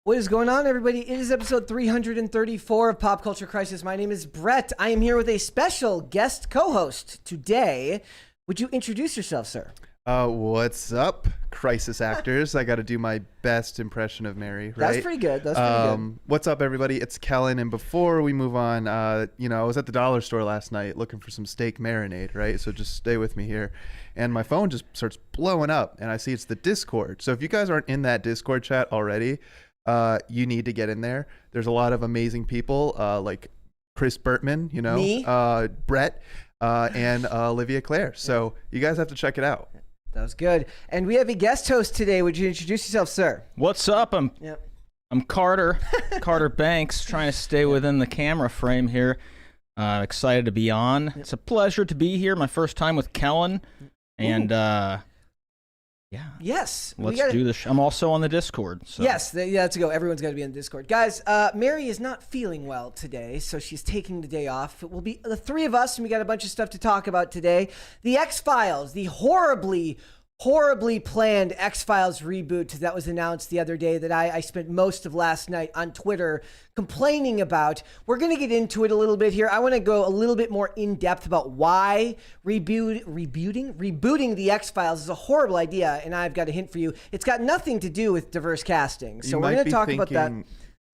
What is going on, everybody? It is episode 334 of Pop Culture Crisis. My name is Brett. I am here with a special guest co-host today. Would you introduce yourself, sir? What's up, crisis actors? I got to do my best impression of Mary, right? That's pretty good. That's pretty good. What's up, everybody? It's Kellen, and before we move on, I was at the dollar store last night looking for some steak marinade, right? So just stay with me here. And my phone just starts blowing up, and I see it's the Discord. So if you guys aren't in that Discord chat already, you need to get in there. There's a lot of amazing people, like Chris Bertman, Me? Brett, and Olivia Claire. So you guys have to check it out. That was good. And we have a guest host today. Would you introduce yourself, sir? What's up? I'm Carter, Carter Banks, trying to stay within the camera frame here. Excited to be on. Yep. It's a pleasure to be here. My first time with Kellen. And, yeah. Yes. Let's do this. I'm also on the Discord. So. Yes, let's go. Everyone's got to be on the Discord. Guys, Mary is not feeling well today, so she's taking the day off. It will be the three of us, and we got a bunch of stuff to talk about today. The X-Files, the horribly planned X-Files reboot that was announced the other day that I spent most of last night on Twitter complaining about. We're going to get into it a little bit here. I want to go a little bit more in depth about why rebooting the X-Files is a horrible idea, and I've got a hint for you. It's got nothing to do with diverse casting. So we're going to talk about that.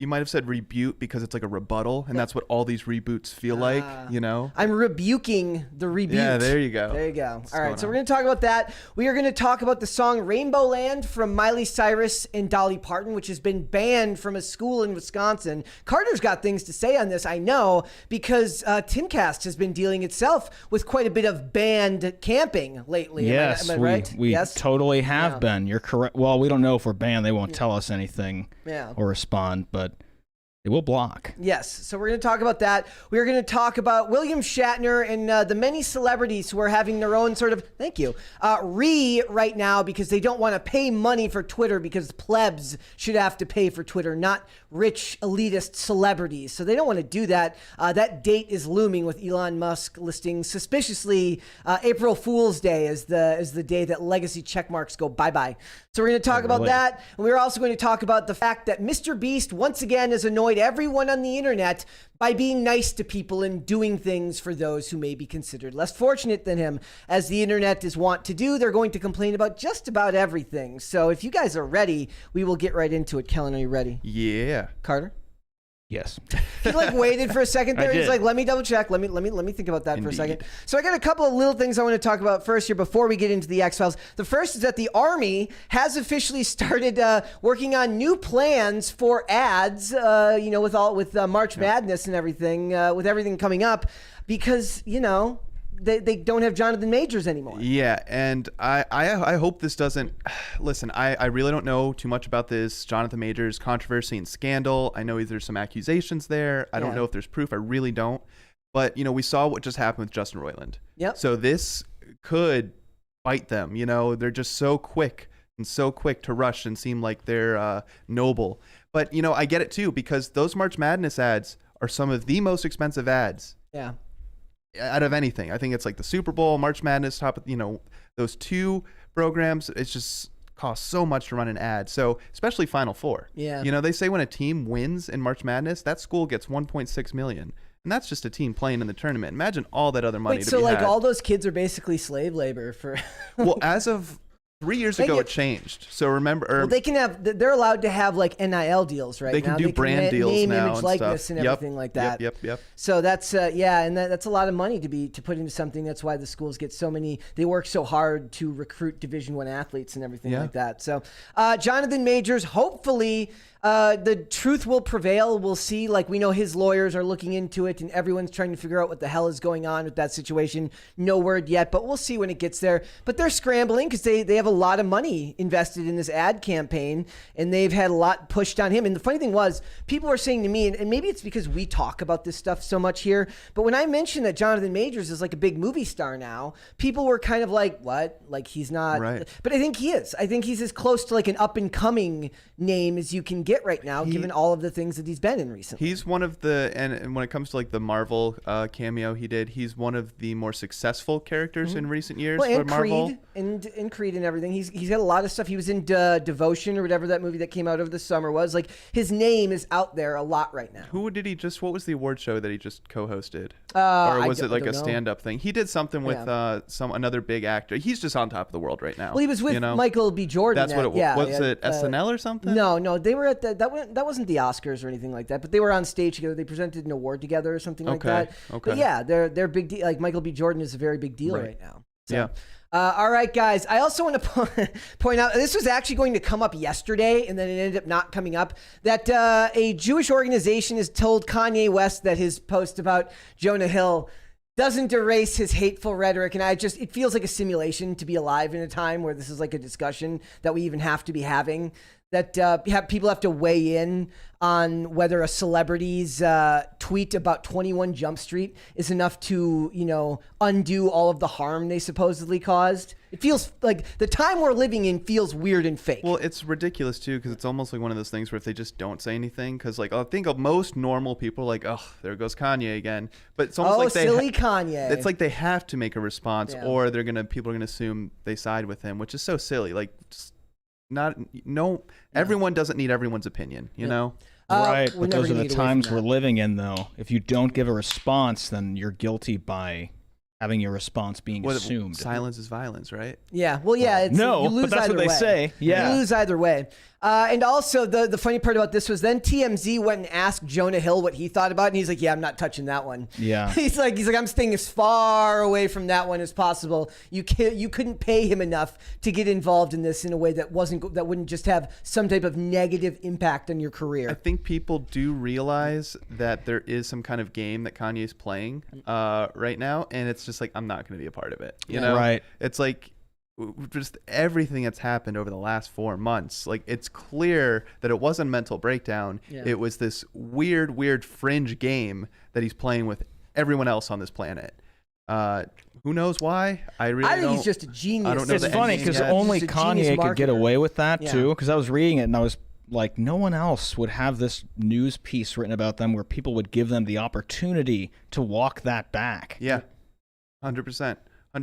You might have said reboot because it's like a rebuttal, and that's what all these reboots feel like, I'm rebuking the reboot. Yeah, there you go. There you go. All right, so we're going to talk about that. We are going to talk about the song Rainbow Land from Miley, Cyrus, and Dolly Parton, which has been banned from a school in Wisconsin. Carter's got things to say on this, I know, because Timcast has been dealing itself with quite a bit of banned camping lately. Yes, am I right? We totally have been. You're correct. Well, we don't know if we're banned. They won't tell us anything or respond, but they will block. Yes. So we're going to talk about that. We're going to talk about William Shatner and the many celebrities who are having their own sort of, right now because they don't want to pay money for Twitter because plebs should have to pay for Twitter, not rich elitist celebrities. So they don't want to do that. That date is looming with Elon Musk listing suspiciously April Fool's Day as the day that legacy checkmarks go bye-bye. So we're going to talk about that. And we're also going to talk about the fact that MrBeast once again has annoyed everyone on the internet by being nice to people and doing things for those who may be considered less fortunate than him. As the internet is wont to do, they're going to complain about just about everything. So if you guys are ready, we will get right into it. Kellen, are you ready? Yeah. Carter? Yes. He waited for a second there. He's like, let me double check. Let me think about that for a second. So I got a couple of little things I want to talk about first here before we get into the X-Files. The first is that the Army has officially started working on new plans for ads, with March Madness and everything, with everything coming up because, they don't have Jonathan Majors anymore. Yeah, and I hope this doesn't... Listen, I really don't know too much about this Jonathan Majors controversy and scandal. I know there's some accusations there. I don't know if there's proof. I really don't. But, we saw what just happened with Justin Roiland. Yep. So this could bite them. They're just so quick to rush and seem like they're noble. But, I get it too, because those March Madness ads are some of the most expensive ads. Yeah. Out of anything. I think it's like the Super Bowl, March Madness, those two programs, it's just costs so much to run an ad. So especially Final Four. Yeah. They say when a team wins in March Madness, that school gets $1.6 million. And that's just a team playing in the tournament. Imagine all that other money to be had. All those kids are basically slave labor for... Well, as of 3 years ago, it changed. So remember... they're allowed to have NIL deals right now. They can do brand deals name, now image, and likeness, stuff. and everything like that. Yep. So that's, and that's a lot of money to put into something. That's why the schools get so many, they work so hard to recruit Division I athletes and everything like that. So Jonathan Majors, hopefully... the truth will prevail. We'll see. We know his lawyers are looking into it and everyone's trying to figure out what the hell is going on with that situation. No word yet, but we'll see when it gets there. But they're scrambling because they have a lot of money invested in this ad campaign and they've had a lot pushed on him. And the funny thing was, people were saying to me, and maybe it's because we talk about this stuff so much here, but when I mentioned that Jonathan Majors is a big movie star now, people were kind of like, what? He's not. Right. But I think he is. I think he's as close to an up and coming name as you can get right now, given all of the things that he's been in recently. He's one of the, and when it comes to like the Marvel cameo he did, he's one of the more successful characters in recent years for Marvel. And Creed and everything. He's got a lot of stuff. He was in Devotion or whatever that movie that came out over the summer was. Like, his name is out there a lot right now. Who did he just? What was the award show that he just co-hosted? Or was it like a stand-up thing? He did something with another big actor. He's just on top of the world right now. Well, he was with Michael B. Jordan. That's what it was. Yeah, was it SNL or something? No, they were at that wasn't the Oscars or anything like that. But they were on stage together. They presented an award together or something like that. Okay. But yeah, they're big deal. Like Michael B. Jordan is a very big deal right now. So. Yeah. All right, guys. I also want to point out, this was actually going to come up yesterday, and then it ended up not coming up, that a Jewish organization has told Kanye West that his post about Jonah Hill doesn't erase his hateful rhetoric. And it feels like a simulation to be alive in a time where this is like a discussion that we even have to be having. That people have to weigh in on whether a celebrity's tweet about 21 Jump Street is enough to, undo all of the harm they supposedly caused. It feels like the time we're living in feels weird and fake. Well, it's ridiculous too, because it's almost like one of those things where if they just don't say anything, because like I think of most normal people are like, oh, there goes Kanye again. But it's almost like silly Kanye. It's like they have to make a response, or people are gonna assume they side with him, which is so silly. Like, everyone doesn't need everyone's opinion, you know. Right, but those are the times we're living in, though. If you don't give a response, then you're guilty by having your response being assumed. Silence is violence, right? Yeah. Well, yeah. You lose but that's either what they way. say. Yeah. You lose either way. And also, the funny part about this was then TMZ went and asked Jonah Hill what he thought about it, and he's like, yeah, I'm not touching that one. Yeah. He's like, I'm staying as far away from that one as possible. You couldn't pay him enough to get involved in this in a way that wouldn't just have some type of negative impact on your career. I think people do realize that there is some kind of game that Kanye's playing right now, and it's just like, I'm not going to be a part of it. You know? Right. It's like, just everything that's happened over the last 4 months, like it's clear that it wasn't a mental breakdown. It was this weird fringe game that he's playing with everyone else on this planet. Who knows why? I think he's just a genius. I don't know. It's funny because only Kanye could get away with that too. Because I was reading it and I was like, no one else would have this news piece written about them where people would give them the opportunity to walk that back. Yeah, 100%.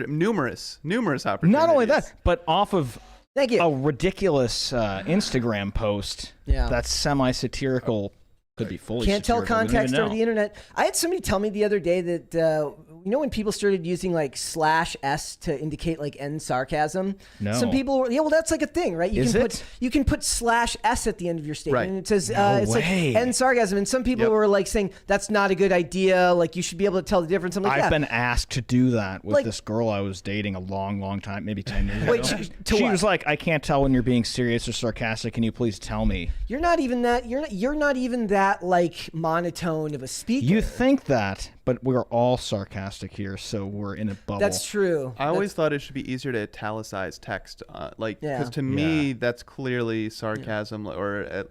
Numerous opportunities. Not only that, but off of Thank you. a ridiculous Instagram post that's semi-satirical, could be fully Can't tell satirical, context over the internet. I had somebody tell me the other day that, when people started using like /s to indicate like end sarcasm, some people were, well, that's like a thing, right? You can put /s at the end of your statement, right. and it says it's like end sarcasm. And some people were like saying that's not a good idea. Like you should be able to tell the difference. I'm like, I've been asked to do that with this girl I was dating a long time, maybe 10 years ago. She was like, I can't tell when you're being serious or sarcastic. Can you please tell me? You're not even that. You're not even that like monotone of a speaker. You think that, but we're all sarcastic here, so we're in a bubble. That's true. I always thought it should be easier to italicize text, because to me that's clearly sarcasm, or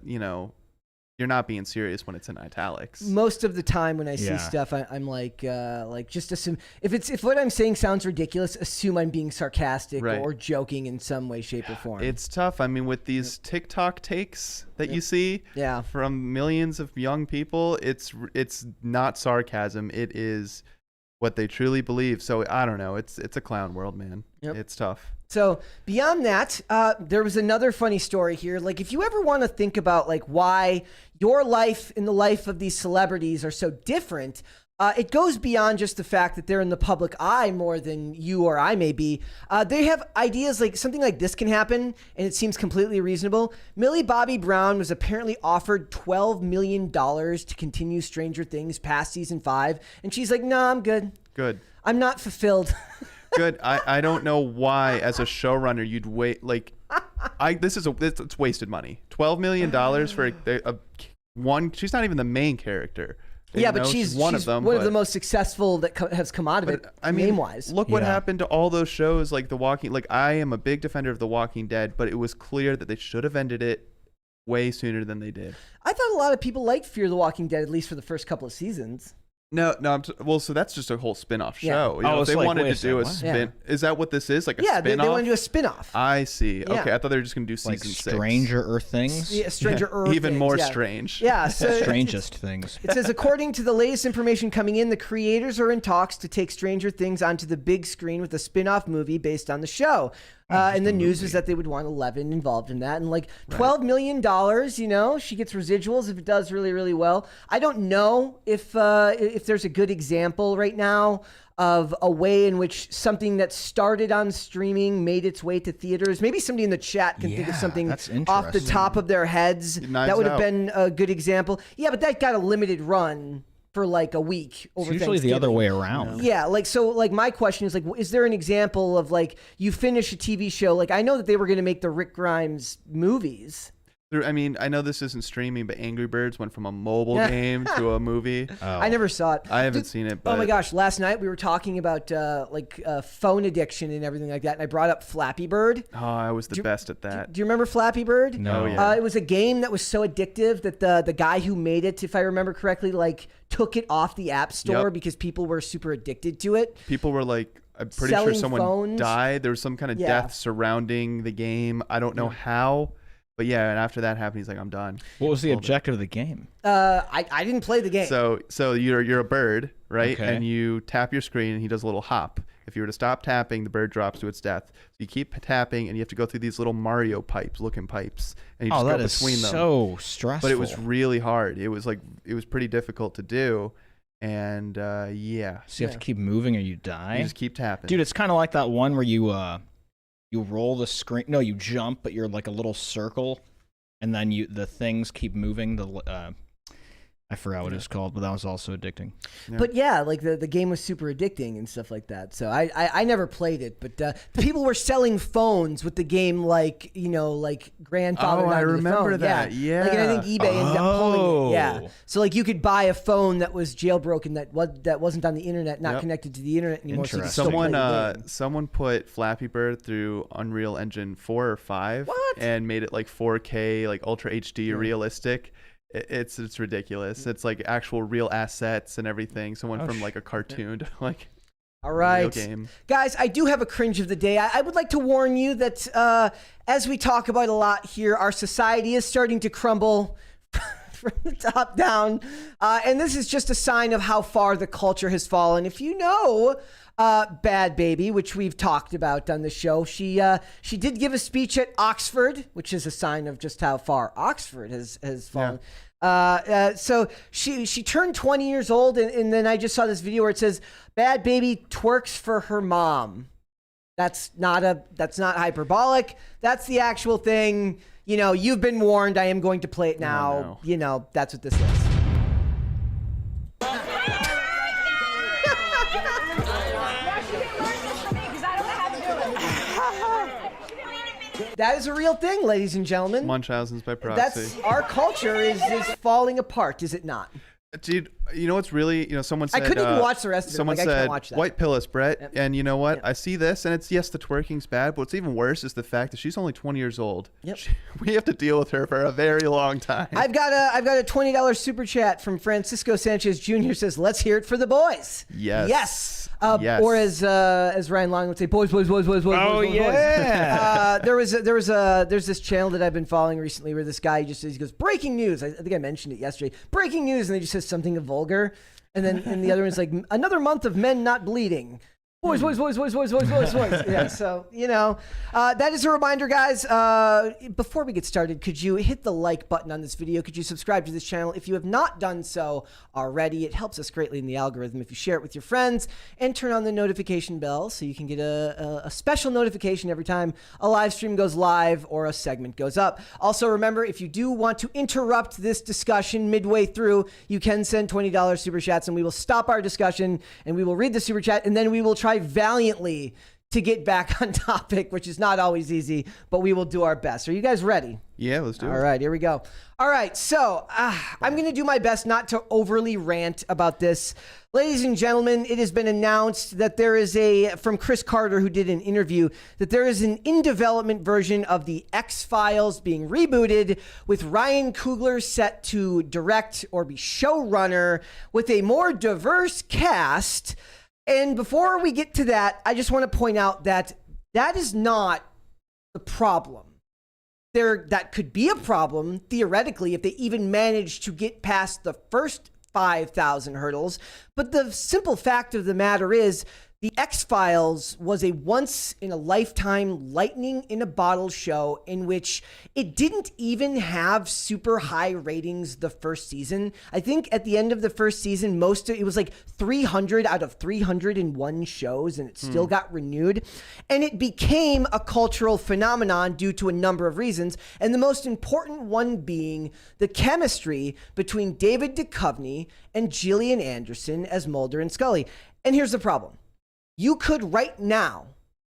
you're not being serious when it's in italics. Most of the time when I see stuff, I'm like just assume if what I'm saying sounds ridiculous, assume I'm being sarcastic or joking in some way, shape, or form. It's tough. I mean, with these TikTok takes that you see from millions of young people, it's not sarcasm. It is what they truly believe. So I don't know. It's a clown world, man. It's tough. So beyond that, there was another funny story here. Like if you ever want to think about like why your life and the life of these celebrities are so different, it goes beyond just the fact that they're in the public eye more than you or I may be. They have ideas like something like this can happen, and it seems completely reasonable. Millie Bobby Brown was apparently offered $12 million to continue Stranger Things past season 5, and she's like, "No, I'm good. Good. I'm not fulfilled." Good. I don't know why, as a showrunner, you'd wait. Like, it's wasted money. $12 million for one. She's not even the main character. But she's one of the most successful that has come out of it. I mean, name-wise, look what happened to all those shows like The Walking. Like, I am a big defender of The Walking Dead, but it was clear that they should have ended it way sooner than they did. I thought a lot of people liked Fear the Walking Dead, at least for the first couple of seasons. No, well, so that's just a whole spin-off Yeah. show. You know, if it's they like, wanted wait a to do a second, what? spin, is that what this is? Like a Yeah, they spin-off? want to do a spin-off. I see. Yeah. Okay, I thought they were just going to do Like season 6. Stranger Things. Yeah, Stranger Earth. Even things, more yeah. strange. Yeah, so Strangest things. it says, according to the latest information coming in, the creators are in talks to take Stranger Things onto the big screen with a spin-off movie based on the show. And the news was that they would want 11 involved in that. And like $12 million, you know, she gets residuals if it does really, really well. I don't know if there's a good example right now of a way in which something that started on streaming made its way to theaters. Maybe somebody in the chat can think of Yeah, something that's off the interesting. top of their heads Knives that would have Out. been a good example. Yeah, but that got a limited run for like a week over It's usually the other Thanksgiving. way around. Yeah, like so like my question is like, is there an example of like you finish a TV show? Like I know that they were going to make the Rick Grimes movies. I mean, I know this isn't streaming, but Angry Birds went from a mobile game to a movie. I never saw it. I haven't Dude, seen it, but Oh my gosh, last night we were talking about phone addiction and everything like that, and I brought up Flappy Bird. oh, I was the best at that. Do you remember Flappy Bird? No. Oh, yeah. It was a game that was so addictive that the guy who made it, if I remember correctly, like took it off the App Store Yep. because people were super addicted to it. People were like, I'm pretty Selling sure someone phones. died. There was some kind of Yeah. death surrounding the game. I don't know how, but yeah. And after that happened, he's like, I'm done. What was the Hold it. objective of the game? I didn't play the game. So you're a bird, right? Okay. And you tap your screen, and he does a little hop. If you were to stop tapping, the bird drops to its death. So you keep tapping, and you have to go through these little Mario looking pipes, and you just Oh, go that is between them. so stressful. But it was really hard. It was pretty difficult to do, and yeah, So you have to keep moving or you die. you just keep tapping. Dude, it's kind of like that one where you roll the screen. No, you jump, but you're like a little circle, and then the things keep moving. I forgot what it's called, but that was also addicting. But yeah, like the game was super addicting and stuff like that. So I never played it, but people were selling phones with the game, like like grandfather. Oh, I onto the remember phone. that. Like, and I think eBay ended up pulling it. Yeah. Oh. So like you could buy a phone that was jailbroken that wasn't on the internet, not Yep. connected to the internet anymore. So you could Interesting. still play the game. Someone put Flappy Bird through Unreal Engine 4 or 5 What? and made it like 4K, like Ultra HD realistic. It's ridiculous. It's like actual real assets and everything. Someone from like a cartoon to like All a right, real game. guys, I do have a cringe of the day. I would like to warn you that as we talk about a lot here, our society is starting to crumble from the top down. And this is just a sign of how far the culture has fallen. If you know Bad Baby, which we've talked about on the show, she did give a speech at Oxford, which is a sign of just how far Oxford has fallen. So she turned 20 years old, and then I just saw this video where it says Bad Baby twerks for her mom. That's not hyperbolic. That's the actual thing. You've been warned. I am going to play it now. no. That's what this is. That is a real thing, ladies and gentlemen. Munchausen's by proxy. That's our culture is falling apart, is it not? Dude, you know what's really, someone said... I couldn't even watch the rest of it. Someone Like, I can't said, watch that. white pill us, Brett. Yep. And you know what? Yep. I see this, and it's, yes, the twerking's bad, but what's even worse is the fact that she's only 20 years old. Yep. We have to deal with her for a very long time. I've got a $20 super chat from Francisco Sanchez Jr. Says, "Let's hear it for the boys." Yes. Yes. Yes. Or as Ryan Long would say, boys. Oh, boys. yeah. There's this channel that I've been following recently where this guy he goes, breaking news. I think I mentioned it yesterday. Breaking news, and he just says something vulgar, and the other one's like, another month of men not bleeding. Boys. Yeah, so, that is a reminder, guys. Before we get started, could you hit the like button on this video? Could you subscribe to this channel if you have not done so already? It helps us greatly in the algorithm if you share it with your friends and turn on the notification bell so you can get a special notification every time a live stream goes live or a segment goes up. Also, remember, if you do want to interrupt this discussion midway through, you can send $20 super chats and we will stop our discussion and we will read the super chat and then we will try valiantly to get back on topic, which is not always easy, but we will do our best. Are you guys ready? Yeah, let's do it. All right, here we go. All right, so I'm going to do my best not to overly rant about this. Ladies and gentlemen, it has been announced that there is from Chris Carter, who did an interview, that there is an in-development version of the X-Files being rebooted with Ryan Coogler set to direct or be showrunner with a more diverse cast. And before we get to that, I just want to point out that that is not the problem. That could be a problem, theoretically, if they even managed to get past the first 5,000 hurdles. But the simple fact of the matter is, the X-Files was a once-in-a-lifetime lightning-in-a-bottle show in which it didn't even have super high ratings the first season. I think at the end of the first season, it was like 300 out of 301 shows, and it still got renewed. And it became a cultural phenomenon due to a number of reasons, and the most important one being the chemistry between David Duchovny and Gillian Anderson as Mulder and Scully. And here's the problem. You could right now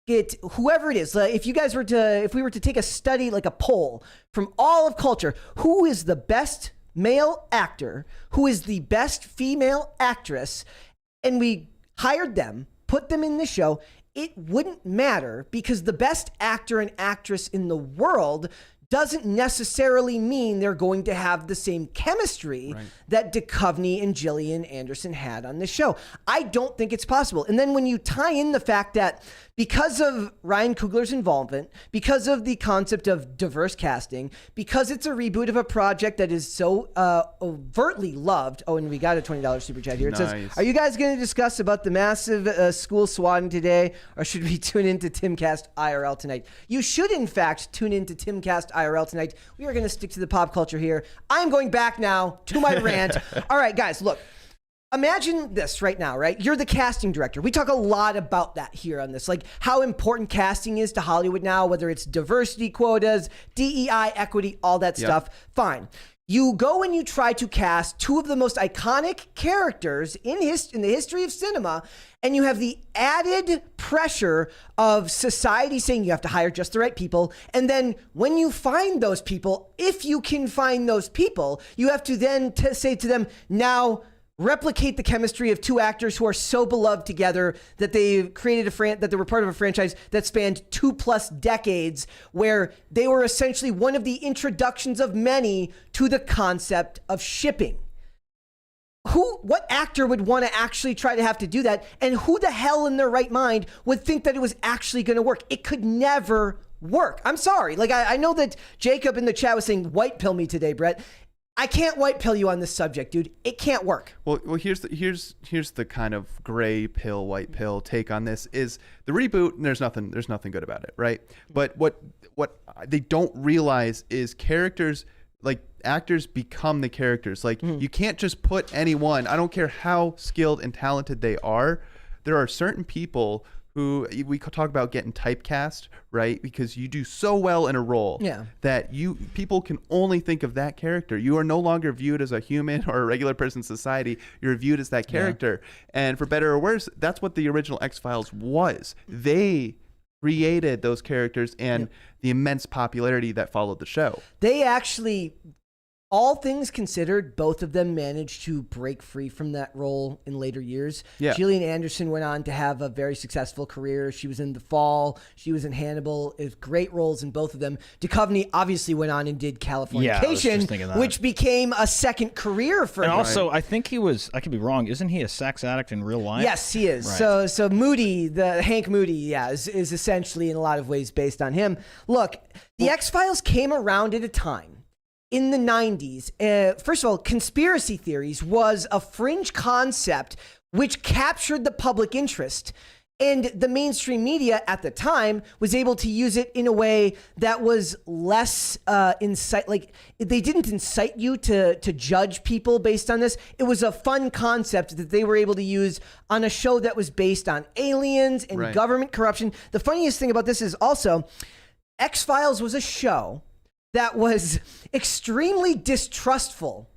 get whoever it is. If we were to take a study, like a poll from all of culture, who is the best male actor, who is the best female actress, and we hired them, put them in the show, it wouldn't matter, because the best actor and actress in the world doesn't necessarily mean they're going to have the same chemistry that Duchovny and Gillian Anderson had on the show. I don't think it's possible. And then when you tie in the fact that because of Ryan Coogler's involvement, because of the concept of diverse casting, because it's a reboot of a project that is so overtly loved. Oh, and we got a $20 super chat here. It says, are you guys going to discuss about the massive school swatting today, or should we tune into Timcast IRL tonight? You should, in fact, tune into Timcast IRL tonight. We are going to stick to the pop culture here. I'm going back now to my rant. All right, guys, look. Imagine this right now, right? You're the casting director. We talk a lot about that here on this, like how important casting is to Hollywood now, whether it's diversity quotas, DEI, equity, all that stuff. Fine. You go and you try to cast two of the most iconic characters in the history of cinema, and you have the added pressure of society saying you have to hire just the right people. And then when you find those people, if you can find those people, you have to then say to them, now replicate the chemistry of two actors who are so beloved together that they created that they were part of a franchise that spanned 2+ decades, where they were essentially one of the introductions of many to the concept of shipping. What actor would want to actually try to have to do that? And who the hell in their right mind would think that it was actually going to work? It could never work. I'm sorry. Like, I know that Jacob in the chat was saying, white pill me today, Brett. I can't white pill you on this subject, dude. It can't work. Well, here's the kind of gray pill, white pill take on this is the reboot. And there's nothing good about it, right? But what they don't realize is characters, like actors, become the characters. Like you can't just put anyone. I don't care how skilled and talented they are. There are certain people who we could talk about getting typecast, right? Because you do so well in a role that people can only think of that character. You are no longer viewed as a human or a regular person in society. You're viewed as that character. And for better or worse, that's what the original X-Files was. They created those characters and the immense popularity that followed the show. They actually, all things considered, both of them managed to break free from that role in later years. Yeah. Gillian Anderson went on to have a very successful career. She was in The Fall. She was in Hannibal. It was great roles in both of them. Duchovny obviously went on and did Californication, which became a second career for him. And also, I think he was, I could be wrong, isn't he a sex addict in real life? Yes, he is. Right. So Moody, Hank Moody, is essentially in a lot of ways based on him. Look, the X-Files came around at a time in the 90s, first of all, conspiracy theories was a fringe concept which captured the public interest. And the mainstream media at the time was able to use it in a way that was less like they didn't incite you to judge people based on this. It was a fun concept that they were able to use on a show that was based on aliens and government corruption. The funniest thing about this is also X-Files was a show that was extremely distrustful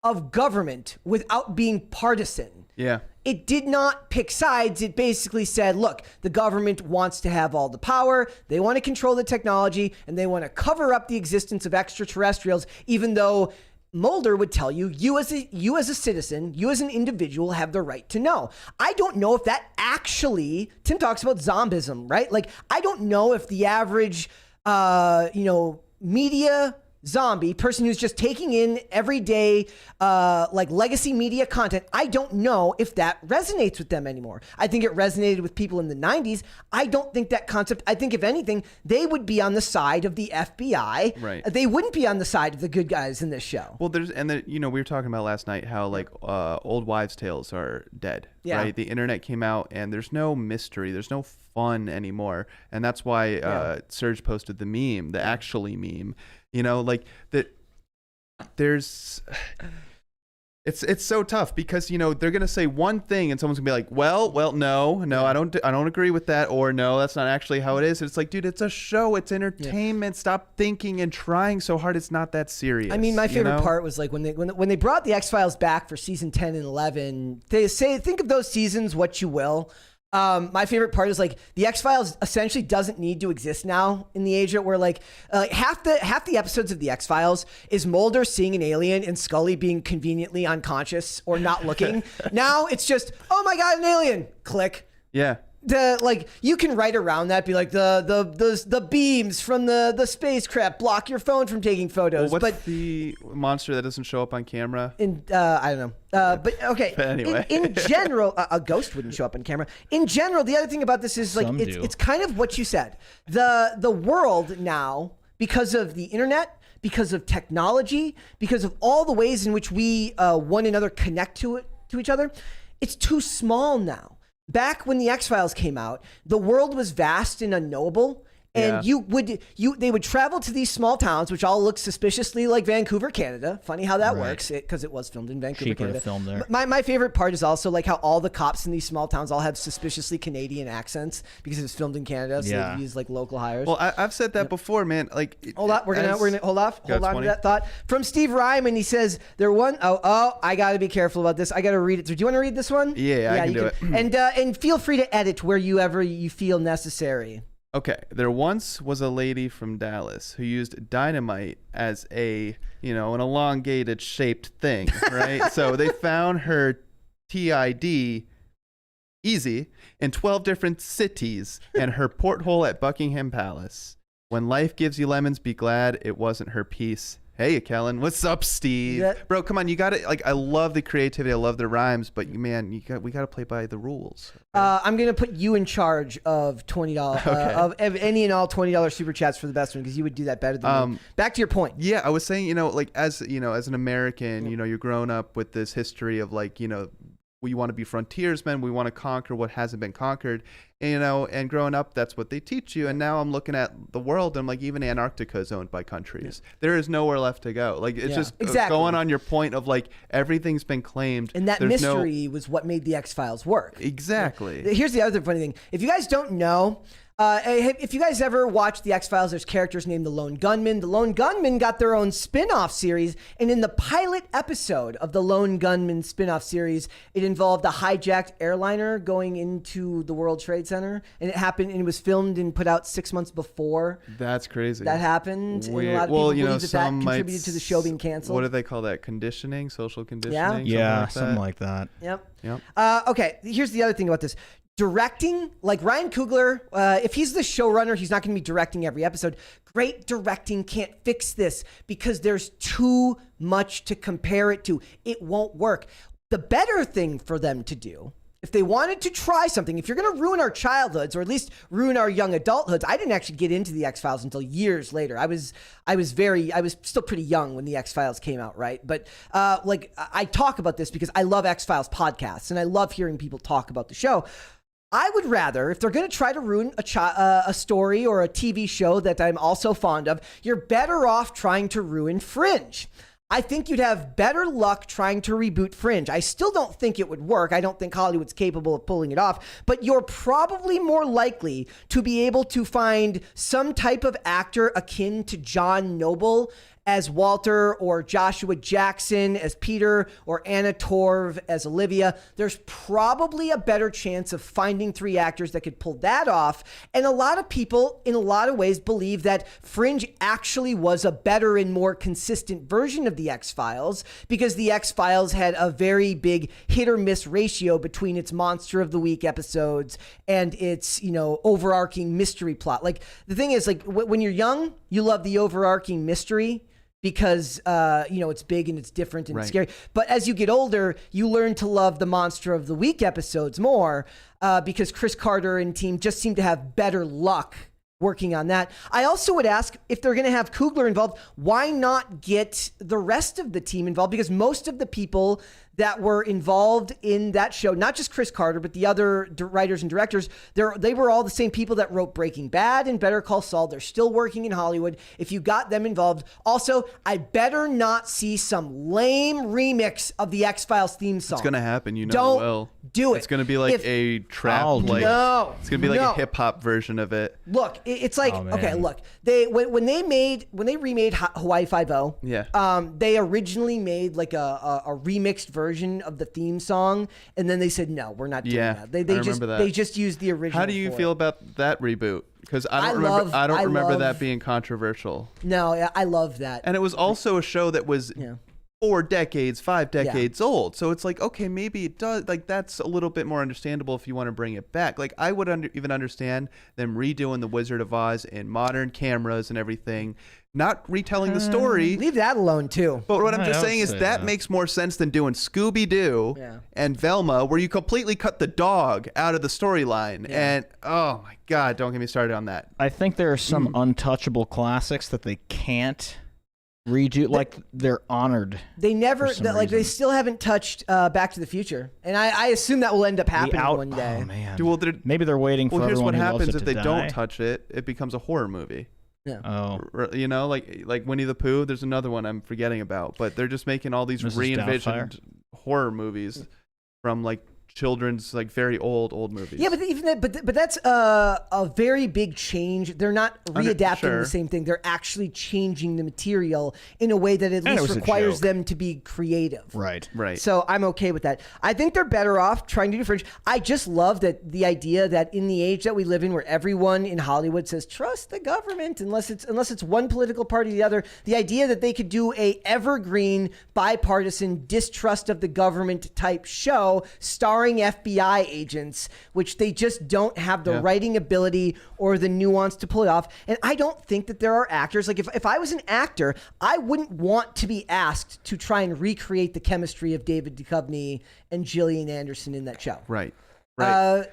of government without being partisan. Yeah. it did not pick sides. It basically said, look, the government wants to have all the power. They want to control the technology, and they want to cover up the existence of extraterrestrials, even though Mulder would tell you, you as a citizen, you as an individual have the right to know. I don't know if that actually, Tim talks about zombism, right? Like, I don't know if the average, media zombie person who's just taking in everyday like legacy media content, I don't know if that resonates with them anymore. I think it resonated with people in the 90s. I don't think that concept, I think if anything, they would be on the side of the FBI. Right. They wouldn't be on the side of the good guys in this show. Well, we were talking about last night how like old wives' tales are dead. Yeah. Right. The internet came out and there's no mystery. There's no fun anymore. And that's why Serge posted the meme, the actually meme. Like that. There's, it's so tough because they're gonna say one thing and someone's gonna be like, well, no, I don't agree with that, or no, that's not actually how it is. It's like, dude, it's a show, it's entertainment. Stop thinking and trying so hard. It's not that serious. I mean, my favorite part was like when they brought the X-Files back for season 10 and 11. They say, think of those seasons what you will. My favorite part is like the X-Files essentially doesn't need to exist now in the age where like half the episodes of the X-Files is Mulder seeing an alien and Scully being conveniently unconscious or not looking. Now it's just, oh my God, an alien, click. Yeah. You can write around that, be like the beams from the spacecraft block your phone from taking photos. Well, what's the monster that doesn't show up on camera? I don't know. But okay. But anyway. in general, a ghost wouldn't show up on camera. In general, the other thing about this is like it's kind of what you said. The world now, because of the internet, because of technology, because of all the ways in which we one another connect to each other, it's too small now. Back when the X-Files came out, the world was vast and unknowable. And they would travel to these small towns, which all look suspiciously like Vancouver, Canada. Funny how that works, because it was filmed in Vancouver, Canada. Filmed there. My favorite part is also like how all the cops in these small towns all have suspiciously Canadian accents because it was filmed in Canada, so they use like local hires. Well, I've said that before, man. Like, hold on, we're gonna hold on to that thought from Steve Ryman. He says I got to be careful about this. I got to read it through. Do you want to read this one? Yeah, I can do it. And feel free to edit wherever you feel necessary. Okay, there once was a lady from Dallas who used dynamite as an elongated shaped thing, right? So they found her TID easy in 12 different cities and her porthole at Buckingham Palace. When life gives you lemons, be glad it wasn't her piece. Hey, Kellen, what's up, Steve? Bro, come on, you got it. Like, I love the creativity, I love the rhymes, but man, we got to play by the rules. I'm gonna put you in charge of $20 of any and all $20 super chats for the best one because you would do that better than me. Back to your point. Yeah, I was saying, like as an American, you're growing up with this history of like, we want to be frontiersmen, we want to conquer what hasn't been conquered. And growing up, that's what they teach you. And now I'm looking at the world, and I'm like, even Antarctica is owned by countries. Yeah. There is nowhere left to go. Like, it's just going on your point of like, everything's been claimed. And that mystery was what made the X-Files work. Exactly. Here's the other funny thing. If you guys don't know, if you guys ever watched the X-Files, there's characters named the Lone Gunman. The Lone Gunman got their own spin-off series, and in the pilot episode of the Lone Gunman spin-off series, it involved a hijacked airliner going into the World Trade Center, and it happened, and it was filmed and put out 6 months before. That's crazy. That happened. And a lot of people believe that contributed to the show being canceled. What do they call that? Conditioning? Social conditioning? Yeah, something like that. Yep. Okay, here's the other thing about this. Directing, like Ryan Coogler, if he's the showrunner, he's not going to be directing every episode. Great directing can't fix this because there's too much to compare it to. It won't work. The better thing for them to do, if they wanted to try something, if you're going to ruin our childhoods or at least ruin our young adulthoods, I didn't actually get into the X-Files until years later. I was still pretty young when the X-Files came out, right? But I talk about this because I love X-Files podcasts and I love hearing people talk about the show. I would rather, if they're going to try to ruin a story or a TV show that I'm also fond of, you're better off trying to ruin Fringe. I think you'd have better luck trying to reboot Fringe. I still don't think it would work. I don't think Hollywood's capable of pulling it off, but you're probably more likely to be able to find some type of actor akin to John Noble as Walter or Joshua Jackson as Peter or Anna Torv as Olivia, there's probably a better chance of finding 3 actors that could pull that off. And a lot of people, in a lot of ways, believe that Fringe actually was a better and more consistent version of The X-Files because The X-Files had a very big hit or miss ratio between its Monster of the Week episodes and its, overarching mystery plot. Like, the thing is, like, when you're young, you love the overarching mystery because, it's big and it's different and it's scary. But as you get older, you learn to love the Monster of the Week episodes more because Chris Carter and team just seem to have better luck working on that. I also would ask, if they're going to have Coogler involved, why not get the rest of the team involved? Because most of the people that were involved in that show, not just Chris Carter, but the other writers and directors, they were all the same people that wrote Breaking Bad and Better Call Saul. They're still working in Hollywood. If you got them involved. Also, I better not see some lame remix of the X-Files theme song. It's going to happen. Don't it will. do it. It's going to be like a trap. No. It's going to be like a hip-hop version of it. Look, it's like, okay, look. When they remade Hawaii Five-0, they originally made like a remixed version of the theme song, and then they said, no, we're not doing that. They just used the original. How do you feel about that reboot? Because I don't remember that being controversial. No, I love that. And it was also a show that was 4 decades, 5 decades old. So it's like, okay, maybe it does. Like, that's a little bit more understandable if you want to bring it back. Like, I would even understand them redoing The Wizard of Oz in modern cameras and everything, not retelling the story. Leave that alone, too. But what I'm just saying is that makes more sense than doing Scooby-Doo and Velma, where you completely cut the dog out of the storyline. And, oh, my God, don't get me started on that. I think there are some untouchable classics that they can't redo, like they're honored. They never, they still haven't touched Back to the Future, and I assume that will end up happening one day. Oh man, maybe they're waiting for everyone who loves it to die. Well, here's what happens if they don't touch it. It becomes a horror movie. Yeah. Oh. Like Winnie the Pooh. There's another one I'm forgetting about, but they're just making all these re-envisioned horror movies from like children's, like very old movies. Yeah, but even that, but that's a very big change. They're not readapting the same thing. They're actually changing the material in a way that at least requires them to be creative. Right. So I'm okay with that. I think they're better off trying to do Fringe. I just love that the idea that in the age that we live in, where everyone in Hollywood says trust the government, unless it's one political party or the other, the idea that they could do a evergreen bipartisan distrust of the government type show starring FBI agents, which they just don't have the writing ability or the nuance to pull it off. And I don't think that there are actors, like if I was an actor, I wouldn't want to be asked to try and recreate the chemistry of David Duchovny and Gillian Anderson in that show. Right. And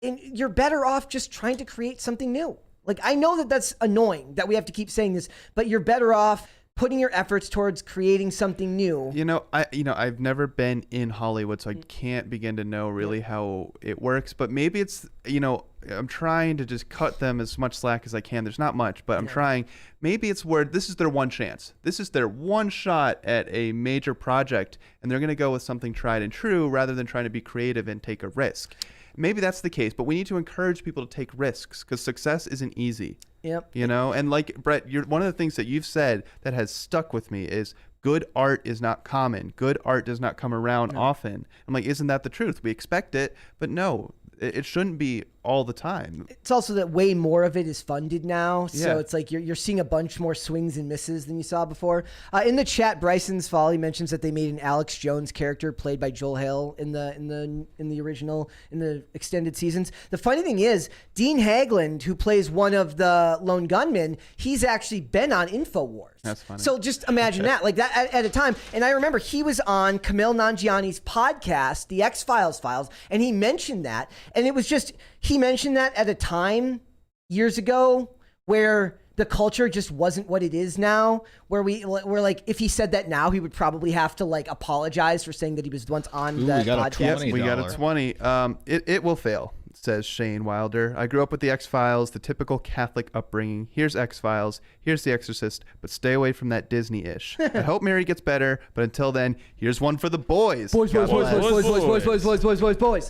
you're better off just trying to create something new. Like, I know that that's annoying that we have to keep saying this, but you're better off putting your efforts towards creating something new. I've never been in Hollywood, so I can't begin to know really how it works. But maybe it's, I'm trying to just cut them as much slack as I can. There's not much, but I'm trying. Maybe it's where this is their one chance. This is their one shot at a major project, and they're going to go with something tried and true rather than trying to be creative and take a risk. Maybe that's the case, but we need to encourage people to take risks because success isn't easy. Yep. And like Brett, one of the things that you've said that has stuck with me is good art is not common. Good art does not come around often. I'm like, isn't that the truth? We expect it, but no, it shouldn't be all the time. It's also that way more of it is funded now, so it's like you're seeing a bunch more swings and misses than you saw before. In the chat, Bryson's Folly mentions that they made an Alex Jones character played by Joel Hale in the original, in the extended seasons. The funny thing is, Dean Haglund, who plays one of the lone gunmen, he's actually been on InfoWars. That's funny. So just imagine that, like that at a time. And I remember he was on Kumail Nanjiani's podcast, The X-Files Files, and he mentioned that, and it was just. He mentioned that at a time years ago where the culture just wasn't what it is now, where we're like, if he said that now, he would probably have to like apologize for saying that he was once on that podcast. We got a 20. It will fail. says Shane Wilder. I grew up with the X-Files, the typical Catholic upbringing. Here's X-Files, here's The Exorcist, but stay away from that Disney-ish. I hope Mary gets better, but until then, here's one for the boys. Boys.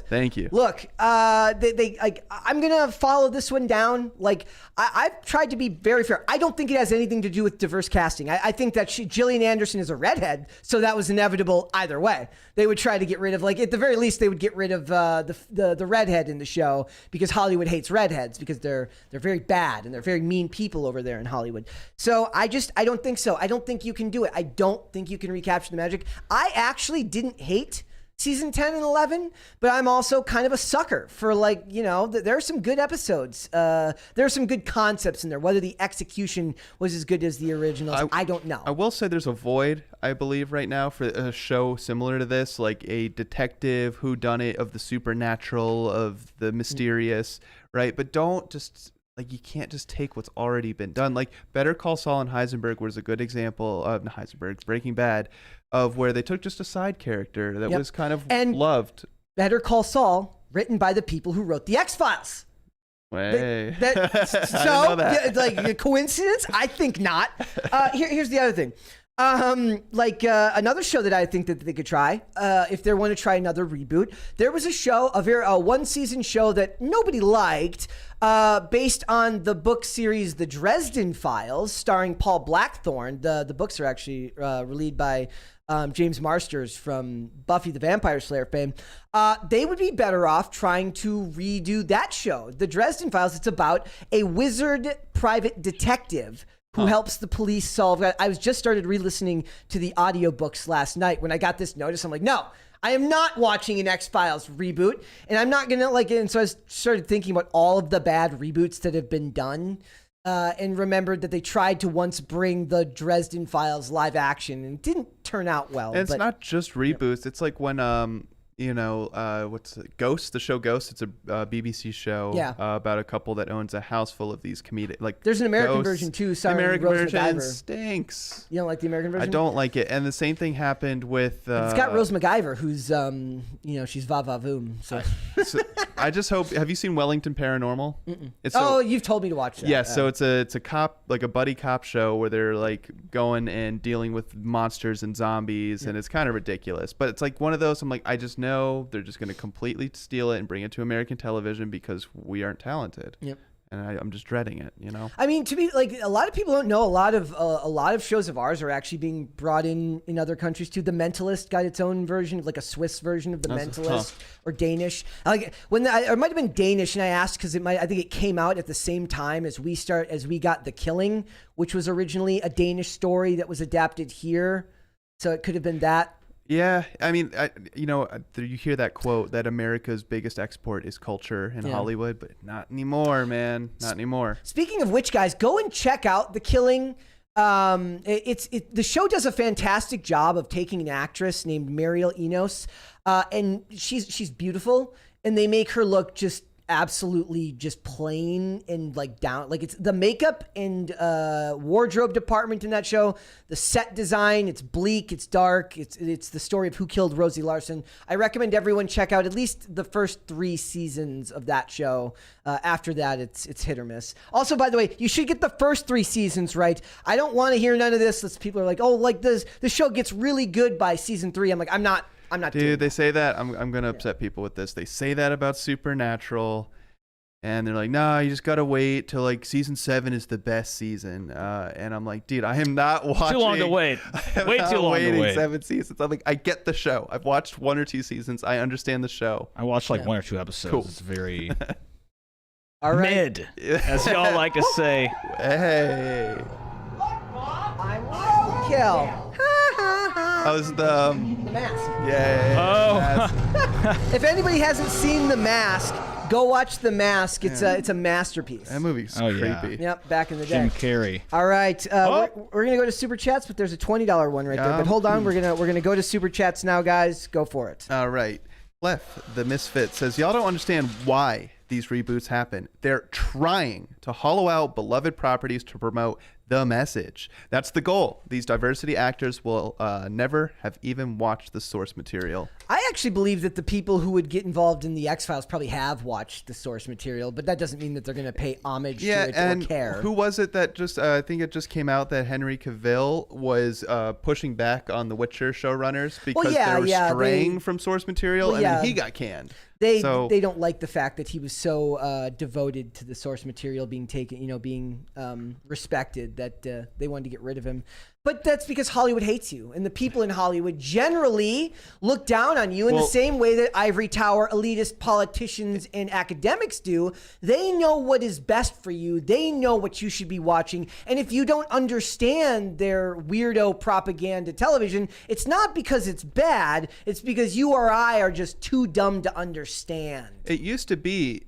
Thank you. Look, I'm gonna follow this one down. Like I've tried to be very fair. I don't think it has anything to do with diverse casting. I think that Gillian Anderson is a redhead, so that was inevitable either way. They would try to get rid of, like, at the very least, they would get rid of the redhead in the show because Hollywood hates redheads because they're very bad and they're very mean people over there in Hollywood. So I don't think so. I don't think you can do it. I don't think you can recapture the magic. I actually didn't hate season 10 and 11, but I'm also kind of a sucker for, like, you know, there are some good episodes. There are some good concepts in there. Whether the execution was as good as the originals, I don't know. I will say there's a void, I believe, right now for a show similar to this, like a detective whodunit of the supernatural, of the mysterious, right? But don't just... like, you can't just take what's already been done. Like, Better Call Saul and Heisenberg was a good example of Breaking Bad, of where they took just a side character that was kind of loved. Better Call Saul, written by the people who wrote The X-Files. Way. So, like, a coincidence? I think not. Here's the other thing. Another show that I think that they could try, if they want to try another reboot. There was a show, a one-season show that nobody liked, based on the book series The Dresden Files, starring Paul Blackthorne. The books are actually relayed by James Marsters from Buffy the Vampire Slayer fame. They would be better off trying to redo that show. The Dresden Files, it's about a wizard private detective who helps the police solve. I was just started re-listening to the audiobooks last night. When I got this notice, I'm like, no, I am not watching an X-Files reboot, and I'm not gonna like it. And so I started thinking about all of the bad reboots that have been done, and remembered that they tried to once bring the Dresden Files live action and it didn't turn out well. And it's not just reboots. It's like when what's it? Ghost, the show Ghost. It's a BBC show about a couple that owns a house full of these comedic, like, there's an American version too. Sorry, the American Rose version McIver. stinks. You don't like the American version? I don't like it. And the same thing happened with it's got Rose McIver, who's she's va-va-voom. So I just hope, have you seen Wellington Paranormal? You've told me to watch that. Yeah, so it's a cop, like a buddy cop show where they're like going and dealing with monsters and zombies, and it's kind of ridiculous. But it's like one of those, I'm like, I just know they're just going to completely steal it and bring it to American television because we aren't talented. Yep. And I'm just dreading it, you know? I mean, to be like, a lot of people don't know a lot of shows of ours are actually being brought in other countries too. The Mentalist got its own version, like a Swiss version of The Mentalist, or Danish. Like it might have been Danish, and I asked because I think it came out at the same time as we got The Killing, which was originally a Danish story that was adapted here. So it could have been that. Yeah, I mean, you hear that quote that America's biggest export is culture in Hollywood, but not anymore, man. Not anymore. Speaking of which, guys, go and check out The Killing. The show does a fantastic job of taking an actress named Mariel Enos, and she's beautiful, and they make her look just absolutely just plain and like down. Like, it's the makeup and wardrobe department in that show, the set design, it's bleak, it's dark, it's the story of who killed Rosie Larson. I recommend everyone check out at least the first 3 seasons of that show. After that, it's hit or miss. Also, by the way, you should get the first 3 seasons right. I don't want to hear none of this. People are like, oh, like this show gets really good by season 3. I'm like, I'm not. Dude, they say that. I'm gonna upset people with this. They say that about Supernatural, and they're like, "Nah, you just gotta wait till like season 7 is the best season." And I'm like, "Dude, I am not watching. Too long to wait. Way too long to wait. 7 seasons." I'm like, I get the show. I've watched 1 or 2 seasons. I understand the show. I watched like 1 or 2 episodes. Cool. It's very all right. mid, as y'all like to say. Hey. I want to kill. How's the Mask? Yeah. Oh. Mask. If anybody hasn't seen The Mask, go watch The Mask. It's a masterpiece. That movie's creepy. Yep, back in the day. Jim Carrey. All right, we're gonna go to super chats, but there's a $20 one right there. But hold on, we're gonna go to super chats now, guys. Go for it. All right, Lef, the Misfit says, y'all don't understand why these reboots happen. They're trying to hollow out beloved properties to promote the message. That's the goal. These diversity actors will never have even watched the source material. I actually believe that the people who would get involved in the X-Files probably have watched the source material, but that doesn't mean that they're going to pay homage to it and or care. Who was it that just, I think it just came out that Henry Cavill was pushing back on the Witcher showrunners because they were straying from source material, and then he got canned. They don't like the fact that he was so devoted to the source material being taken, being respected, that they wanted to get rid of him. But that's because Hollywood hates you, and the people in Hollywood generally look down on you in the same way that ivory tower elitist politicians and academics do. They know what is best for you. They know what you should be watching. And if you don't understand their weirdo propaganda television, it's not because it's bad. It's because you or I are just too dumb to understand. It used to be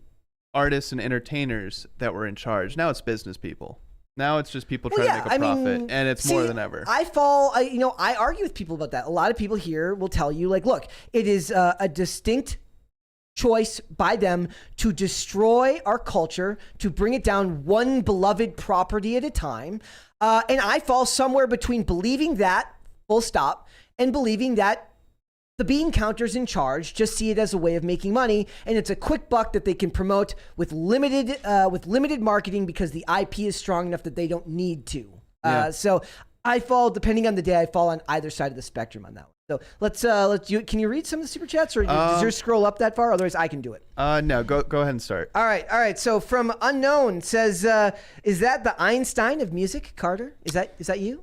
artists and entertainers that were in charge. Now it's business people. Now it's just people trying to make a profit, and it's more than ever. I argue with people about that. A lot of people here will tell you, like, look, it is a distinct choice by them to destroy our culture, to bring it down one beloved property at a time. And I fall somewhere between believing that, full stop, and believing that the bean counters in charge just see it as a way of making money, and it's a quick buck that they can promote with limited marketing because the IP is strong enough that they don't need to. So I fall, depending on the day, I fall on either side of the spectrum on that one. So can you read some of the super chats, or does yours scroll up that far? Otherwise, I can do it. No, go ahead and start. All right. So from Unknown says, is that the Einstein of music, Carter? Is that you?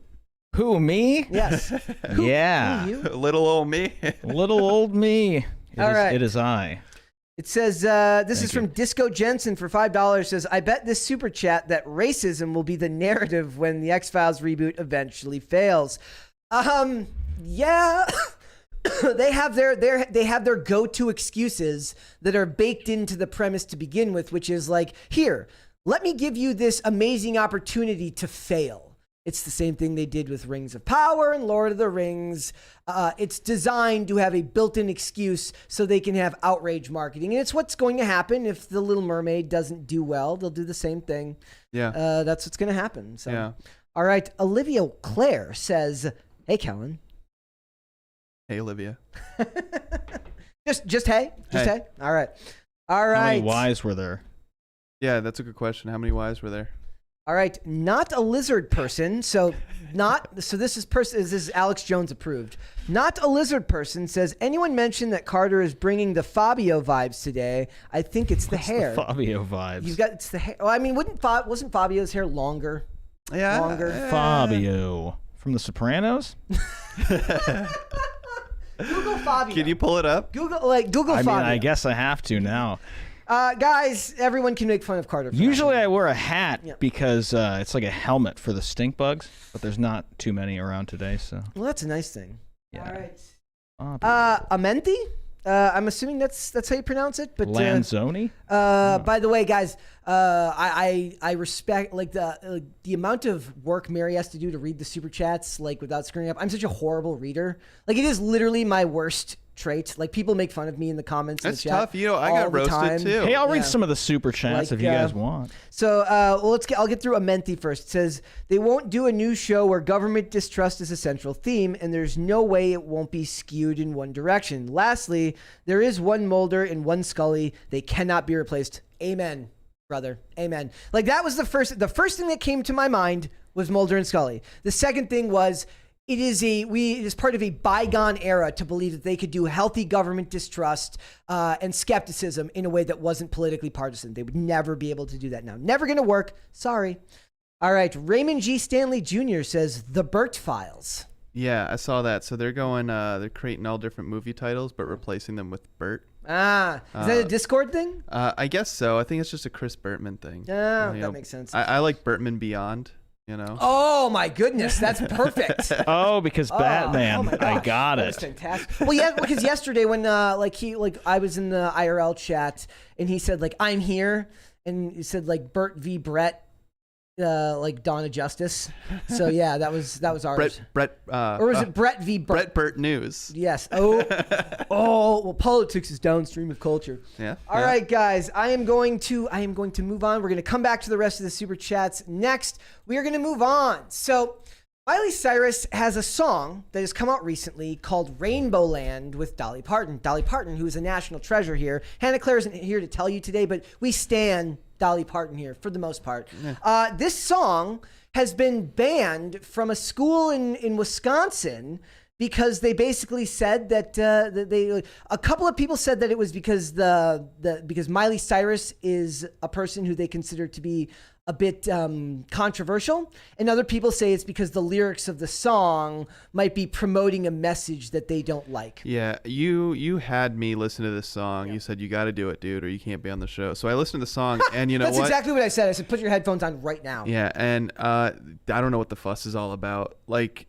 Who, me? Yes. Yeah. Who, you? Little old me. Little old me. It is I. It says, this is from Disco Jensen for $5. Says, I bet this super chat that racism will be the narrative when the X-Files reboot eventually fails. Yeah. They have their go-to excuses that are baked into the premise to begin with, which is like, here, let me give you this amazing opportunity to fail. It's the same thing they did with Rings of Power and Lord of the Rings. It's designed to have a built-in excuse so they can have outrage marketing. And it's what's going to happen if The Little Mermaid doesn't do well. They'll do the same thing. Yeah. That's what's going to happen. So. Yeah. All right. Olivia Claire says, hey, Kellen. Hey, Olivia. Just hey? Just hey? All right. How many Ys were there? Yeah, that's a good question. How many Ys were there? All right, not a lizard person. So this is Alex Jones approved. Not a lizard person says, anyone mentioned that Carter is bringing the Fabio vibes today? I think it's the hair. The Fabio vibes. It's the hair. Well, I mean, wasn't Fabio's hair longer? Yeah. Longer. Fabio from The Sopranos? Google Fabio. Can you pull it up? Google Fabio. I mean, I guess I have to now. Guys, everyone can make fun of Carter. Usually I wear a hat because it's like a helmet for the stink bugs, but there's not too many around today, so. Well, that's a nice thing. Yeah. All right. Amenti? I'm assuming that's how you pronounce it, but Lanzoni. By the way, guys, I respect the amount of work Mary has to do to read the super chats without screwing up. I'm such a horrible reader. It is literally my worst trait. People make fun of me in the comments. That's in the chat tough. I got roasted too. Hey, I'll read some of the super chats if you guys want. So, I'll get through Amenti first. It says they won't do a new show where government distrust is a central theme, and there's no way it won't be skewed in one direction. Lastly, there is one Mulder and one Scully. They cannot be replaced. Amen, brother. Amen. That was the first thing that came to my mind was Mulder and Scully. The second thing was, it is part of a bygone era to believe that they could do healthy government distrust and skepticism in a way that wasn't politically partisan. They would never be able to do that now. Never going to work. Sorry. All right. Raymond G. Stanley Jr. says The Burt Files. Yeah, I saw that. So they're creating all different movie titles, but replacing them with Burt. Is that a Discord thing? I guess so. I think it's just a Chris Burtman thing. That makes sense. I like Burtman Beyond. Oh my goodness, that's perfect. Because Batman. Oh my gosh, I got that it. was fantastic. Well, yeah, because yesterday when I was in the IRL chat and he said I'm here, and he said Burt v Brett like Dawn of Justice. So yeah, that was ours. Brett, or was it Brett v. Burt? Burt News. Yes. Oh, well, politics is downstream of culture. Yeah. All right, guys. I am going to move on. We're going to come back to the rest of the super chats next. We are going to move on. So Miley Cyrus has a song that has come out recently called Rainbow Land with Dolly Parton. Dolly Parton, who is a national treasure here. Hannah Claire isn't here to tell you today, but we stan Dolly Parton here for the most part. Yeah. This song has been banned from a school in Wisconsin because they basically said that a couple of people said that it was because because Miley Cyrus is a person who they consider to be a bit controversial, and other people say it's because the lyrics of the song might be promoting a message that they don't like. Yeah, you had me listen to this song. Yeah. You said you got to do it, dude, or you can't be on the show. So I listened to the song, and you know That's exactly what I said. I said, put your headphones on right now. Yeah, and I don't know what the fuss is all about. Like,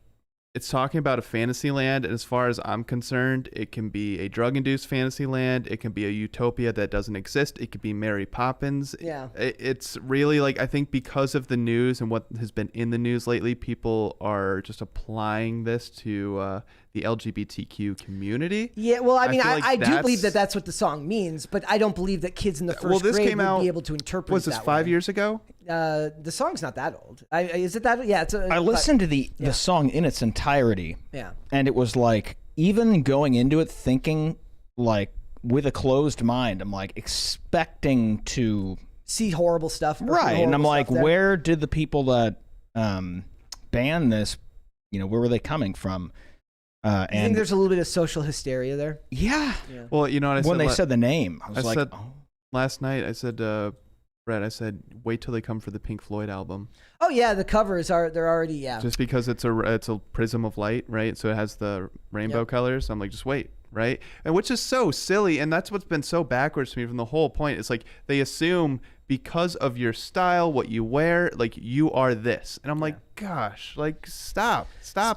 it's talking about a fantasy land, and as far as I'm concerned, it can be a drug-induced fantasy land. It can be a utopia that doesn't exist. It could be Mary Poppins. Yeah. It's really like, I think because of the news and what has been in the news lately, people are just applying this to the LGBTQ community. Yeah, well, I mean, I do believe that that's what the song means, but I don't believe that kids in the first grade would be able to interpret it. Was this 5 years ago? The song's not that old. Is it that? Yeah, I listened to the song in its entirety. Yeah, and it was like, even going into it thinking like with a closed mind, I'm like expecting to see horrible stuff, right? And I'm like, where did the people that banned this? You know, where were they coming from? I think there's a little bit of social hysteria there. Yeah. Well, you know what I said when they said the name, I was like, said, last night I said, Brett, I said, wait till they come for the Pink Floyd album. Oh yeah, the covers they're already Just because it's a prism of light, right? So it has the rainbow colors. I'm like, just wait, right? And which is so silly, and that's what's been so backwards to me from the whole point. It's like they assume because of your style, what you wear, like you are this, and I'm like, gosh, like stop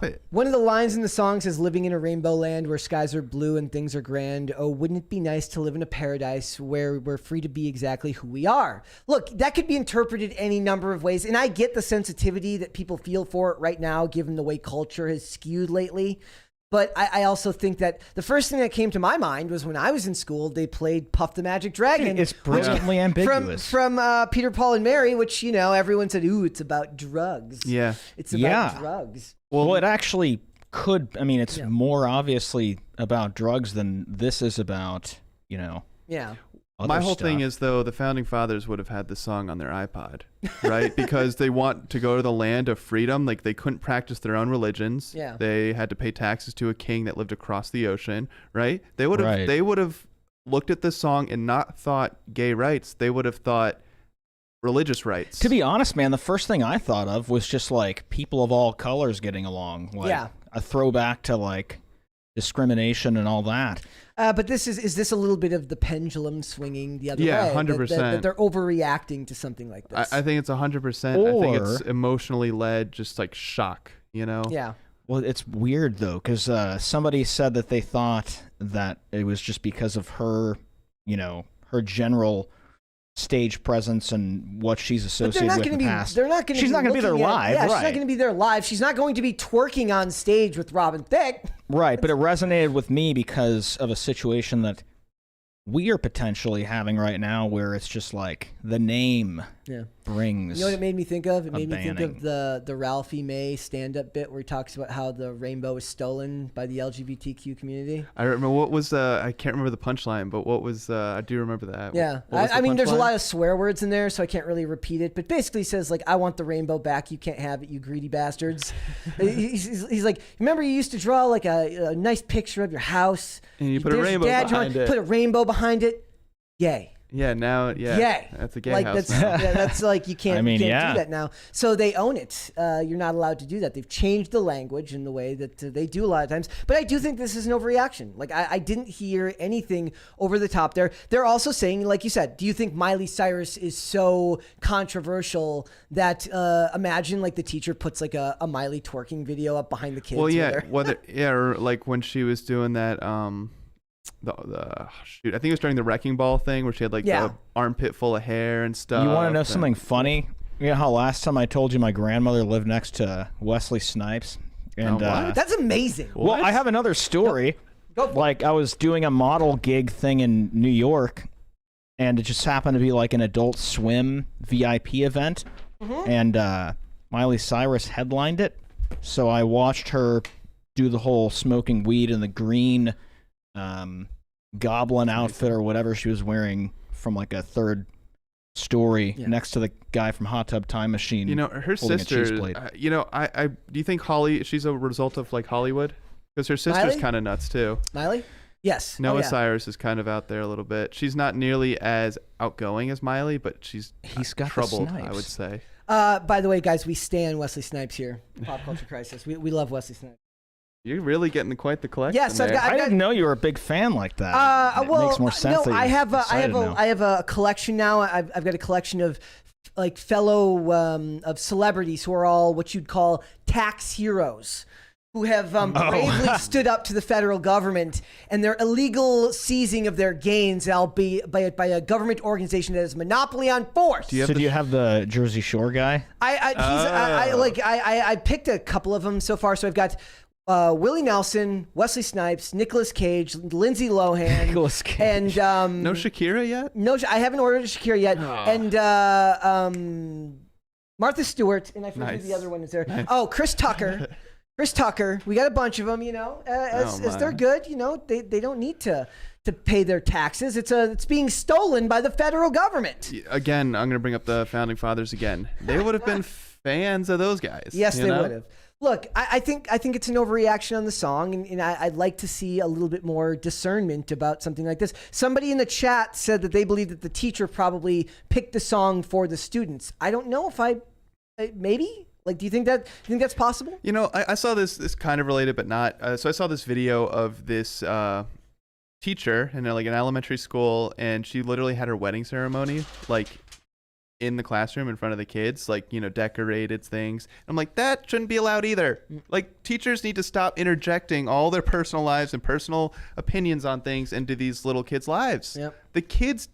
it. One of the lines in the song says, living in a rainbow land where skies are blue and things are grand. Oh, wouldn't it be nice to live in a paradise where we're free to be exactly who we are? Look, that could be interpreted any number of ways, and I get the sensitivity that people feel for it right now, given the way culture has skewed lately. But I also think that the first thing that came to my mind was when I was in school, they played Puff the Magic Dragon. It's brilliantly ambiguous. From Peter, Paul, and Mary, which, you know, everyone said, ooh, it's about drugs. Yeah. It's about drugs. Well, it actually could. I mean, it's more obviously about drugs than this is about, you know. Yeah. My whole thing is, though, the founding fathers would have had the song on their iPod, right? Because they want to go to the land of freedom. Like, they couldn't practice their own religions. Yeah. They had to pay taxes to a king that lived across the ocean, right? They would have looked at this song and not thought gay rights. They would have thought religious rights. To be honest, man, the first thing I thought of was just like people of all colors getting along. Like, a throwback to like discrimination and all that. But is this a little bit of the pendulum swinging the other way? Yeah, 100%. That they're overreacting to something like this. I think it's 100%. I think it's emotionally led, just like shock, you know? Yeah. Well, it's weird, though, because somebody said that they thought that it was just because of her, you know, her general stage presence and what she's associated with in the past. They're not going to. She's not going to be there live. Yeah, right. She's not going to be there live. She's not going to be twerking on stage with Robin Thicke. Right, but it resonated with me because of a situation that we are potentially having right now, where it's just like the name brings. You know what it made me think of? It made me banning. think of the Ralphie May stand-up bit where he talks about how the rainbow is stolen by the LGBTQ community. I remember what was I can't remember the punchline, but what was I do remember that. Yeah, I mean, there's a lot of swear words in there, so I can't really repeat it. But basically, he says like, "I want the rainbow back. You can't have it, you greedy bastards." he's like, remember you used to draw like a nice picture of your house, and you put a rainbow behind it. Put a rainbow behind it. Yay. Yeah, now, Yay. That's a gay like house that's, now. that's like, you can't, do that now. So they own it. You're not allowed to do that. They've changed the language in the way that they do a lot of times. But I do think this is an overreaction. Like, I didn't hear anything over the top there. They're also saying, like you said, do you think Miley Cyrus is so controversial that imagine like the teacher puts like a Miley twerking video up behind the kids? Well, yeah, or like when she was doing that, shoot, I think it was during the wrecking ball thing where she had like the armpit full of hair and stuff. You want to know something funny? You know how last time I told you my grandmother lived next to Wesley Snipes? And what? That's amazing. well, I have another story. Go for it. Like, I was doing a model gig thing in New York, and it just happened to be like an Adult Swim VIP event, and Miley Cyrus headlined it. So I watched her do the whole smoking weed in the green goblin outfit or whatever she was wearing from like a third story next to the guy from Hot Tub Time Machine. You know, her holding a sister. cheese plate. You know, I do you think she's a result of like Hollywood? Because her sister's Miley? kind of nuts too. Miley? Yes. Noah Oh, yeah. Cyrus is kind of out there a little bit. She's not nearly as outgoing as Miley, but she's He's got the troubled, I snipes. would say. By the way, guys, we stand Wesley Snipes here. Pop Culture Crisis. We love Wesley Snipes. You're really getting quite the collection. Yes, I've there. got- I didn't know you were a big fan like that. It Well, makes more sense. No, that I you're have excited now. I have a collection now. I've got a collection of like fellow of celebrities who are all what you'd call tax heroes, who have bravely stood up to the federal government and their illegal seizing of their gains, albeit by a government organization that has monopoly on force. Do you have So the do you have the Jersey Shore guy? I picked a couple of them so far. So I've got Willie Nelson, Wesley Snipes, Nicolas Cage, Lindsay Lohan, Nicolas Cage. and no Shakira yet? no, I haven't ordered a Shakira yet, and Martha Stewart, and I forget who Nice. the other one is there. Oh, Chris Tucker. Chris Tucker. We got a bunch of them, you know. As they're good, you know, they don't need to pay their taxes. It's being stolen by the federal government. Again, I'm going to bring up the founding fathers again. They would have been fans of those guys. Yes, you they know? would have. Look, I think it's an overreaction on the song, and I'd like to see a little bit more discernment about something like this. Somebody in the chat said that they believe that the teacher probably picked the song for the students. I don't know if maybe. Like, do you think that's possible? You know, I saw this kind of related, but not. So I saw this video of this teacher in like an elementary school, and she literally had her wedding ceremony like in the classroom in front of the kids, like, you know, decorated things. I'm like, that shouldn't be allowed either. Like, teachers need to stop interjecting all their personal lives and personal opinions on things into these little kids' lives. Yep. The kids,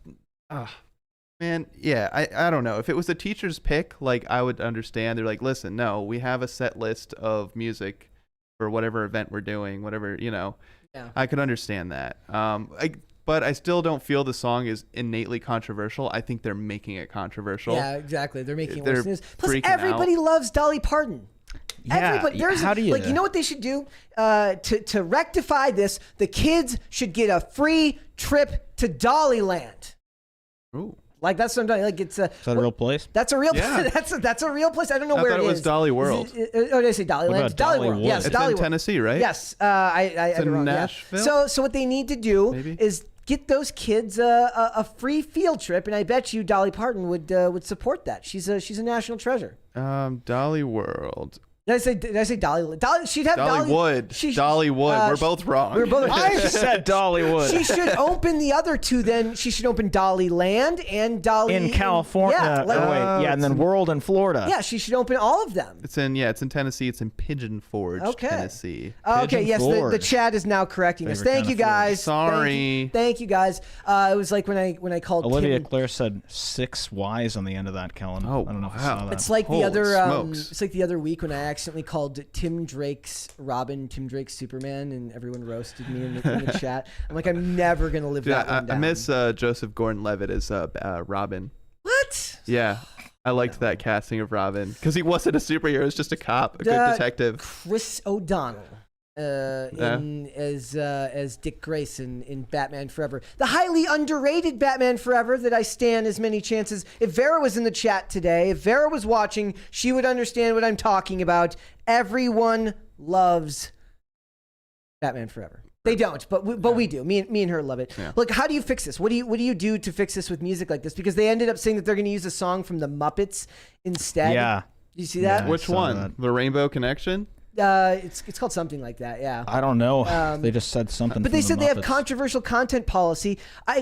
man, yeah, I don't know. If it was the teacher's pick, like, I would understand. They're like, listen, no, we have a set list of music for whatever event we're doing, whatever, you know. Yeah. I could understand that. But I still don't feel the song is innately controversial. I think they're making it controversial. Yeah, exactly. They're making it They're worse than it is. Plus, freaking everybody loves Dolly Parton. Yeah, Everybody, how do you? like, you know what they should do to rectify this? The kids should get a free trip to Dollyland. Ooh. Like, that's what I'm talking. Like, it's Is that a real place? That's a real. Yeah. that's a real place. I don't know I where thought it was is. Dolly World. Oh, did I say Dollyland? What about Dolly World. Dollywood? Yes, It's Dolly in World. Tennessee, right? Yes, I It's had it in wrong. Nashville? Yeah. So what they need to do Maybe? is get those kids a free field trip, and I bet you Dolly Parton would support that. She's a national treasure. Dolly World. Did I say Dolly? Dolly, she'd have Dollywood. She- Dollywood. We're both wrong. We're both. I said Dollywood. She should open the other two. Then she should open Dollyland and Dolly in California. Yeah, like, and then World in Florida. yeah, she should open all of them. It's in Tennessee. It's in Pigeon Forge, Okay. Tennessee. Okay, Pigeon yes, the Forge. chat is now correcting us. Favorite Thank kind you of food. guys. Sorry. Thank you guys. It was like when I called Olivia Tim. Claire said 6 Y's on the end of that, Kellen. Oh, I don't know if you wow. saw that. It's like the Holy other. smokes. It's like the other week when I accidentally called Tim Drake's Robin, Tim Drake's Superman, and everyone roasted me in the chat. I'm like, I'm never gonna live Yeah, that one I down. miss Joseph Gordon-Levitt as Robin. What? Yeah, I liked that casting of Robin because he wasn't a superhero; he was just a cop, a good detective. Chris O'Donnell. As Dick Grayson in Batman Forever, the highly underrated Batman Forever that I stand as many chances. If Vera was in the chat today, if Vera was watching, she would understand what I'm talking about. Everyone loves Batman Forever. They don't, but we do. Me and her love it. Yeah. Look, how do you fix this? What do you do to fix this with music like this? Because they ended up saying that they're going to use a song from the Muppets instead. Yeah. You see that? Yeah. Which saw one? that. The Rainbow Connection? It's called something like that. Yeah. I don't know. They just said something. But from they the said they have Muppets. controversial content policy.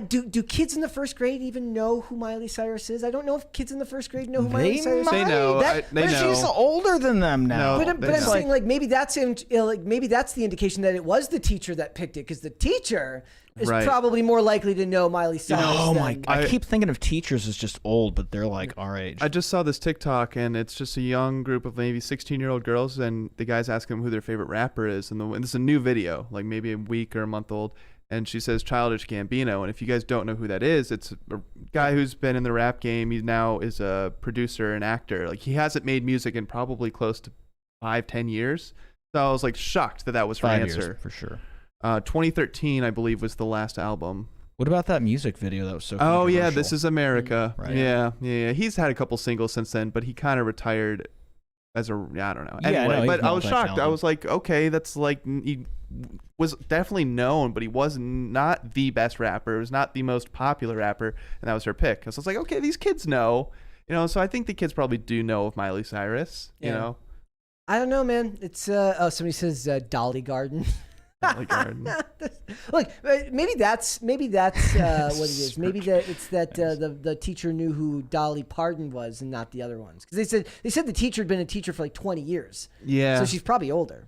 Do kids in the first grade even know who Miley Cyrus is? I don't know if kids in the first grade know who Miley They Cyrus is. They know. That- They But she's know. older than them now. No. But They I'm know. saying, like, maybe that's the indication that it was the teacher that picked it, because the teacher is Right. probably more likely to know Miley Cyrus. Oh my! than- I keep thinking of teachers as just old, but they're like our age. I just saw this TikTok, and it's just a young group of maybe 16-year-old girls, and the guy's asking them who their favorite rapper is, and this is a new video, like maybe a week or a month old, and she says Childish Gambino, and if you guys don't know who that is, it's a guy who's been in the rap game. He now is a producer and actor. Like, he hasn't made music in probably close to 5-10 years, so I was like shocked that was her 5 answer. years for sure. 2013, I believe, was the last album. What about that music video that was so? Oh yeah, controversial? This Is America. Right. Yeah. He's had a couple singles since then, but he kind of retired as I don't know. Yeah, I Anyway, know, but he's I was shocked. I multi-talented. was like, okay, that's like he was definitely known, but he was not the best rapper. It was not the most popular rapper, and that was her pick. So I was like, okay, these kids know, So I think the kids probably do know of Miley Cyrus. You Yeah. know, I don't know, man. It's somebody says Dolly Garden. Dolly Parton. Look, maybe that's what it is. Maybe it's that the teacher knew who Dolly Parton was and not the other ones, because they said the teacher had been a teacher for like 20 years. Yeah. So she's probably older.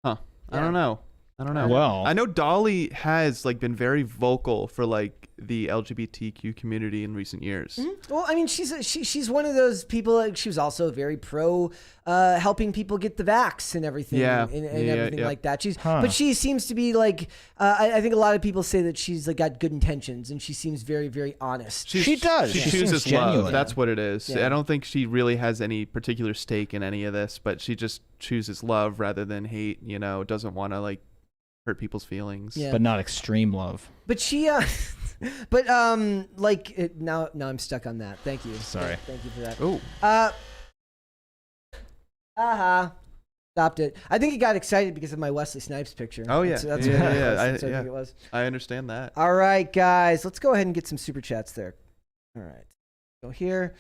Huh. I don't know. Well, I know Dolly has like been very vocal for like the LGBTQ community in recent years. Mm-hmm. Well, I mean, she's one of those people. Like, she was also very pro helping people get the vax and everything. Yeah. and everything like that. Huh. But she seems to be like. I think a lot of people say that she's like got good intentions, and she seems very, very honest. She does. She She chooses seems love. genuine. That's what it is. Yeah. I don't think she really has any particular stake in any of this, but she just chooses love rather than hate. Doesn't want to like hurt people's feelings. Yeah. but not extreme love. But she, but now I'm stuck on that. Thank you. Sorry. Thank you for that. Oh. Stopped it. I think he got excited because of my Wesley Snipes picture. Oh, yeah. That's Yeah, what yeah, it was. yeah. That's what I think it was. I understand that. All right, guys, let's go ahead and get some super chats there. All right, go here.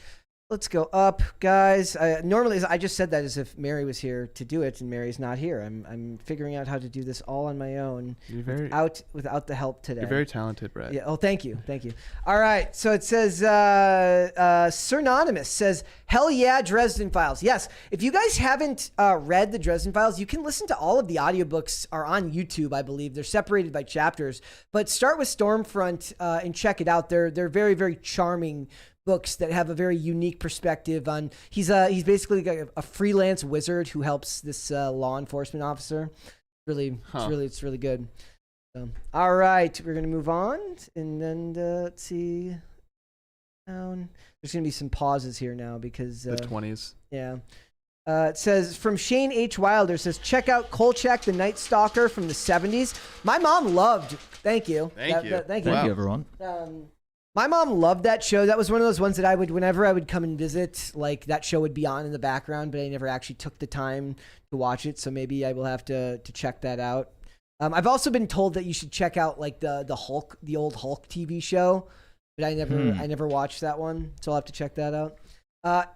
Let's go up, guys. Normally, I just said that as if Mary was here to do it, and Mary's not here. I'm figuring out how to do this all on my own, without the help today. You're very talented, Brett. Yeah. Oh, thank you. All right. So it says, Sirnonymous says, hell yeah, Dresden Files. Yes. If you guys haven't read the Dresden Files, you can listen to all of the audiobooks are on YouTube, I believe. They're separated by chapters. But start with Stormfront and check it out. They're very, very charming books that have a very unique perspective on. He's basically like a freelance wizard who helps this law enforcement officer. It's really good. All right, we're gonna move on, and then let's see. Down. There's gonna be some pauses here now because The 20s. yeah. It says from Shane H. Wilder, says check out Kolchak the Night Stalker from the 70s. My mom loved. Thank you. Thank you. Thank you. Thank Wow. you, everyone. My mom loved that show. That was one of those ones that whenever I would come and visit, like that show would be on in the background, but I never actually took the time to watch it. So maybe I will have to check that out. I've also been told that you should check out like the Hulk, the old Hulk TV show, but I never watched that one. So I'll have to check that out.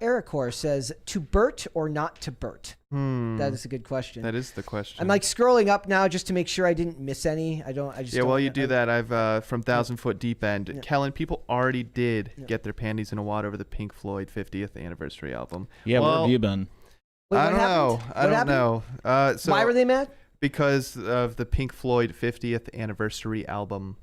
Ericor says, to Bert or not to Bert? That is a good question. That is the question. I'm like scrolling up now just to make sure I didn't miss any. While you do that, I've from 1,000 Foot Deep End. Yeah. Kellen, people already did get their panties in a wad over the Pink Floyd 50th anniversary album. Yeah, where Well, have you been? Wait, I what don't know. happened? I What don't happened? know. So Why were they mad? because of the Pink Floyd 50th anniversary album.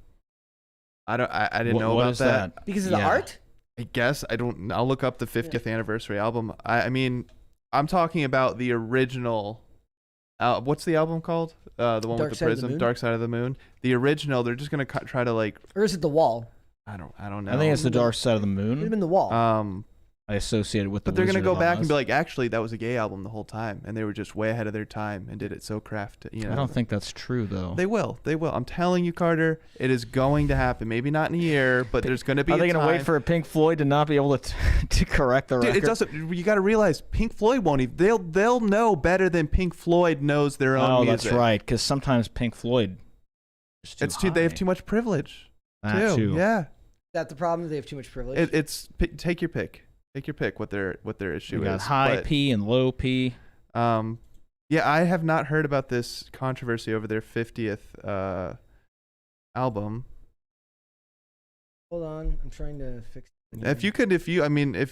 I didn't know What about is that? Because of the Yeah. art? I guess I'll look up the 50th anniversary album. I mean, I'm talking about the original. What's the album called? The one Dark with the Side of the prism, Moon? Dark Side of the Moon. The original. They're just gonna try to like. Or is it The Wall? I don't know. I think it's the Dark Side of the It would have Moon. been The Wall. I associate it with the. But they're gonna Wizard go of back and Oz. be like, actually, that was a gay album the whole time, and they were just way ahead of their time and did it so crafted. I don't think that's true though. They will. I'm telling you, Carter. It is going to happen. Maybe not in a year, but there's going to be. Are they going gonna wait for Pink Floyd to not be able to correct the record? Dude, it doesn't. You got to realize Pink Floyd won't even. They'll know better than Pink Floyd knows their own Oh, music. that's right. Because sometimes Pink Floyd. Is too They have high. too much privilege. That too. Yeah. Is that the problem? They have too much privilege? Take your pick. Take your pick. What their issue We got is. high But, P and low P. yeah, I have not heard about this controversy over their 50th album. Hold on. I'm trying to fix it. If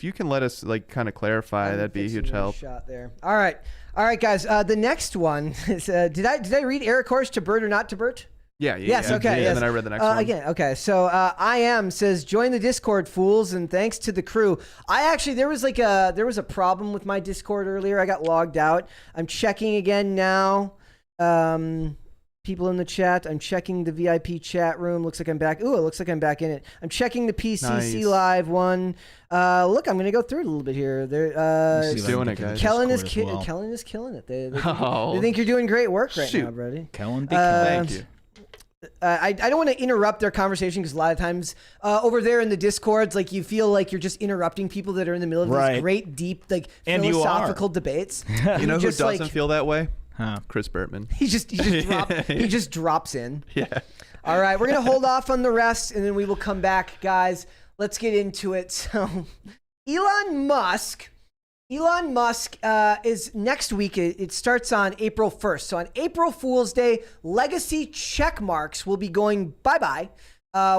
you can let us like kind of clarify, I'm that'd be a fixing huge the help. Shot there. All right, guys. The next one is. Did I read Eric Horse to Bert or not to Bert? Yes, okay. And Yes. then I read the next one. Again, okay. So I am says join the Discord, fools, and thanks to the crew. There was a problem with my Discord earlier. I got logged out. I'm checking again now. People in the chat. I'm checking the VIP chat room. Looks like I'm back. Ooh, it looks like I'm back in it. I'm checking the PCC Live one. Look, I'm gonna go through it a little bit here. He's doing it, guys. Kellen is killing it. They think you're doing great work right now, buddy. Kellen, Thank you. I don't want to interrupt their conversation because a lot of times over there in the Discords, like you feel like you're just interrupting people that are in the middle of these great, deep, like philosophical debates. You know who doesn't feel that way? Huh. Chris Bertman. He just drops in. Yeah. All right, we're gonna hold off on the rest, and then we will come back, guys. Let's get into it. So, Elon Musk is next week. It starts on April 1st. So on April Fool's Day, legacy check marks will be going bye-bye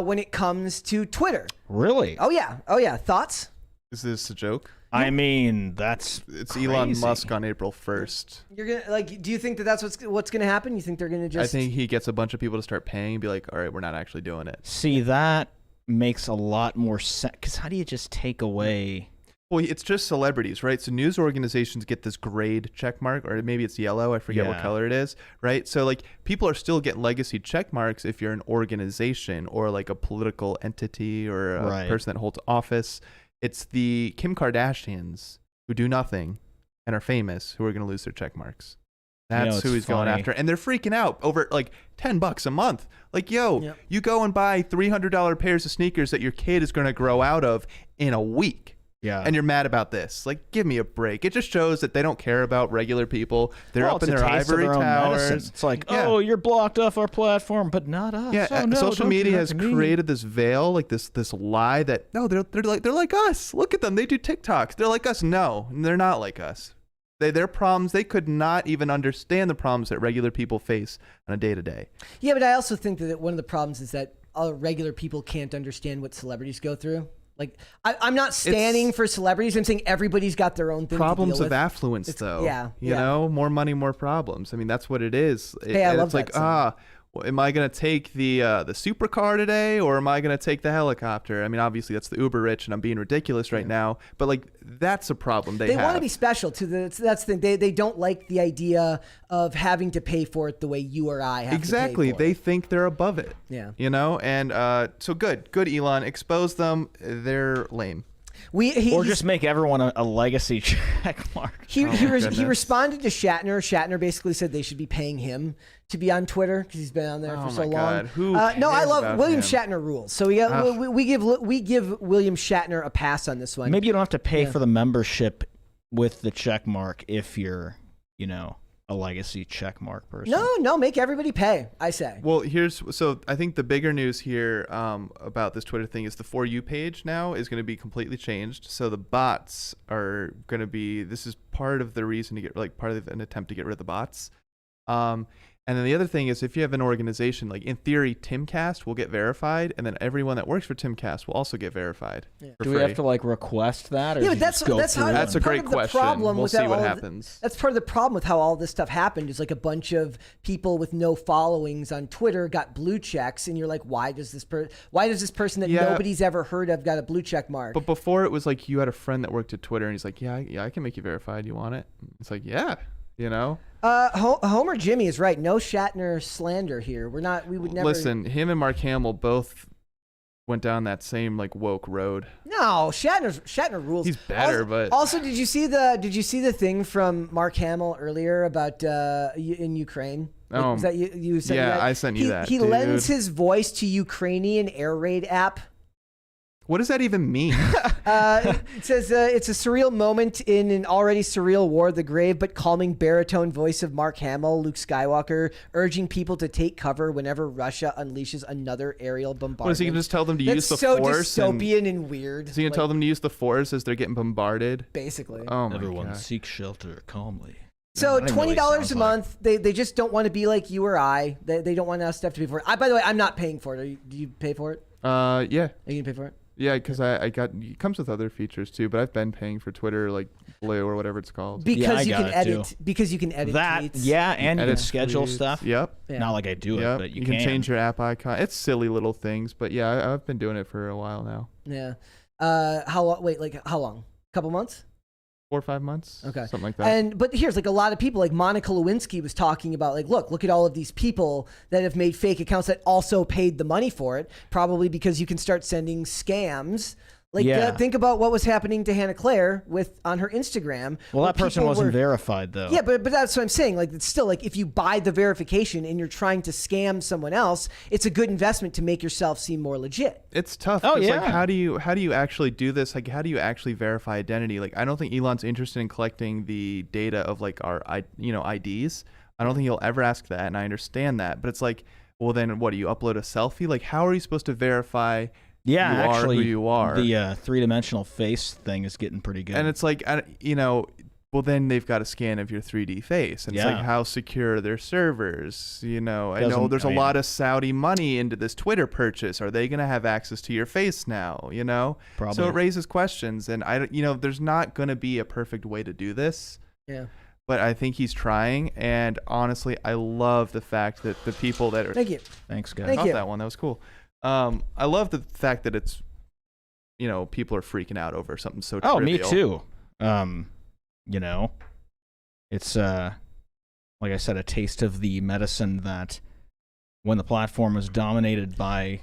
when it comes to Twitter. Really? Oh yeah. Thoughts? Is this a joke? I mean, it's crazy. Elon Musk on April 1st. You're gonna do you think that that's what's gonna happen? You think they're gonna just? I think he gets a bunch of people to start paying and be like, all right, we're not actually doing it. See, that makes a lot more sense. Because how do you just take away? Well, it's just celebrities, right? So news organizations get this grade check mark, or maybe it's yellow. I forget what color it is, right? So like people are still getting legacy check marks if you're an organization or like a political entity or a person that holds office. It's the Kim Kardashians who do nothing and are famous who are going to lose their check marks. That's who he's going after. And they're freaking out over like $10 a month. Like, you go and buy $300 pairs of sneakers that your kid is going to grow out of in a week. Yeah. And you're mad about this. Like, give me a break. It just shows that they don't care about regular people. They're up in their ivory towers. It's like, oh, you're blocked off our platform, but not us. Yeah, oh, no, social media has created this veil, like this lie that they're like us. Look at them. They do TikToks. They're like us. No, they're not like us. Their problems, they could not even understand the problems that regular people face on a day-to-day. Yeah, but I also think that one of the problems is that regular people can't understand what celebrities go through. Like, I'm not standing for celebrities. I'm saying everybody's got their own thing. Problems to deal of with. affluence, though. You know, more money, more problems. I mean, that's what it is. Hey, I love it's that like, well, am I going to take the supercar today, or am I going to take the helicopter? I mean, obviously that's the uber rich, and I'm being ridiculous right now. But like, that's a problem they have. They want to be special too. That's the thing. They don't like the idea of having to pay for it the way you or I have to pay for it. They think they're above it. Yeah. You know, and so good Elon. Expose them. They're lame. Or just make everyone a legacy check mark. He responded to Shatner. Shatner basically said they should be paying him to be on Twitter because he's been on there for so long. God. Who cares no, I love about William him? Shatner rules. So we give William Shatner a pass on this one. Maybe you don't have to pay for the membership with the check mark if you're, a legacy check mark person. No, make everybody pay, I say. Well, so I think the bigger news here about this Twitter thing is the For You page now is going to be completely changed. So the bots are going to be, this is part of the reason to get, part of an attempt to get rid of the bots. And then the other thing is if you have an organization, like in theory, Timcast will get verified, and then everyone that works for Timcast will also get verified. Yeah. Do we have to request that? Or yeah, but that's a great question. We'll see what happens. That's part of the problem with how all this stuff happened is like a bunch of people with no followings on Twitter got blue checks, and you're like, why does this person that nobody's ever heard of got a blue check mark? But before it was like you had a friend that worked at Twitter, and he's like, yeah, I can make you verified. You want it? It's like, yeah. Homer Jimmy is right. No Shatner slander here. We would never. Listen, him and Mark Hamill both went down that same woke road. No, Shatner rules. He's better, but also, did you see the thing from Mark Hamill earlier about in Ukraine? Oh, is that you sent yeah, me that? I sent you that. He lends his voice to Ukrainian air raid app. What does that even mean? It says it's a surreal moment in an already surreal war, the grave but calming baritone voice of Mark Hamill, Luke Skywalker, urging people to take cover whenever Russia unleashes another aerial bombardment. What, is he going to just tell them to use the Force? Force? So dystopian and weird. Is he going to tell them to use the Force as they're getting bombarded? Basically. Oh my Everyone God. seek shelter calmly. So $20 a month. They just don't want to be like you or I. They don't want us to have to pay for it. By the way, I'm not paying for it. Do you pay for it? Yeah. Are you going to pay for it? Yeah, because I got it comes with other features too, but I've been paying for Twitter like Blue or whatever it's called. Because Yeah, you I can got it, edit. too. Because you can edit That, tweets. yeah, and you can Edit schedule tweets. stuff. Yep. Yeah. Not like I do it, Yep. but you can change your app icon. It's silly little things, but yeah, I've been doing it for a while now. Yeah. How long? Wait, like how long? Couple months? 4 or 5 months. Okay. Something like that. But here's like a lot of people, like Monica Lewinsky was talking about, like, look at all of these people that have made fake accounts that also paid the money for it, probably because you can start sending scams. Like, think about what was happening to Hannah Claire on her Instagram. Well, that person wasn't verified, though. Yeah, but that's what I'm saying. Like, it's still like if you buy the verification and you're trying to scam someone else, it's a good investment to make yourself seem more legit. It's tough. Oh, yeah. Like, how do you actually do this? Like, how do you actually verify identity? Like, I don't think Elon's interested in collecting the data of like our IDs. I don't think he'll ever ask that, and I understand that. But it's like, well, then what do you upload a selfie? Like, how are you supposed to verify? Yeah, you actually, are who you are. The three-dimensional face thing is getting pretty good. And it's like, well, then they've got a scan of your 3D face. And it's like, how secure are their servers? I know there's a lot of Saudi money into this Twitter purchase. Are they going to have access to your face now? Probably. So it raises questions. And there's not going to be a perfect way to do this. Yeah. But I think he's trying. And honestly, I love the fact that the people that are... Thank you. Thanks, guys. Thank you. That one. That was cool. I love the fact that it's, people are freaking out over something so trivial. Oh, me too. It's like I said, a taste of the medicine that when the platform was dominated by,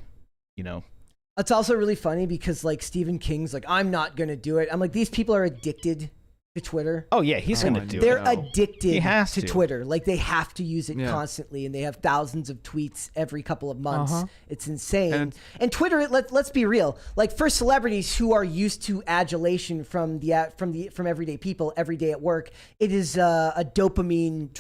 It's also really funny because like Stephen King's like, I'm not gonna do it. I'm like, these people are addicted to Twitter. Oh yeah, he's gonna do it. They're addicted He has to to. Twitter. Like they have to use it Yeah. constantly, and they have thousands of tweets every couple of months. Uh-huh. It's insane. And Twitter, let's be real. Like for celebrities who are used to adulation from everyday people every day at work, it is a dopamine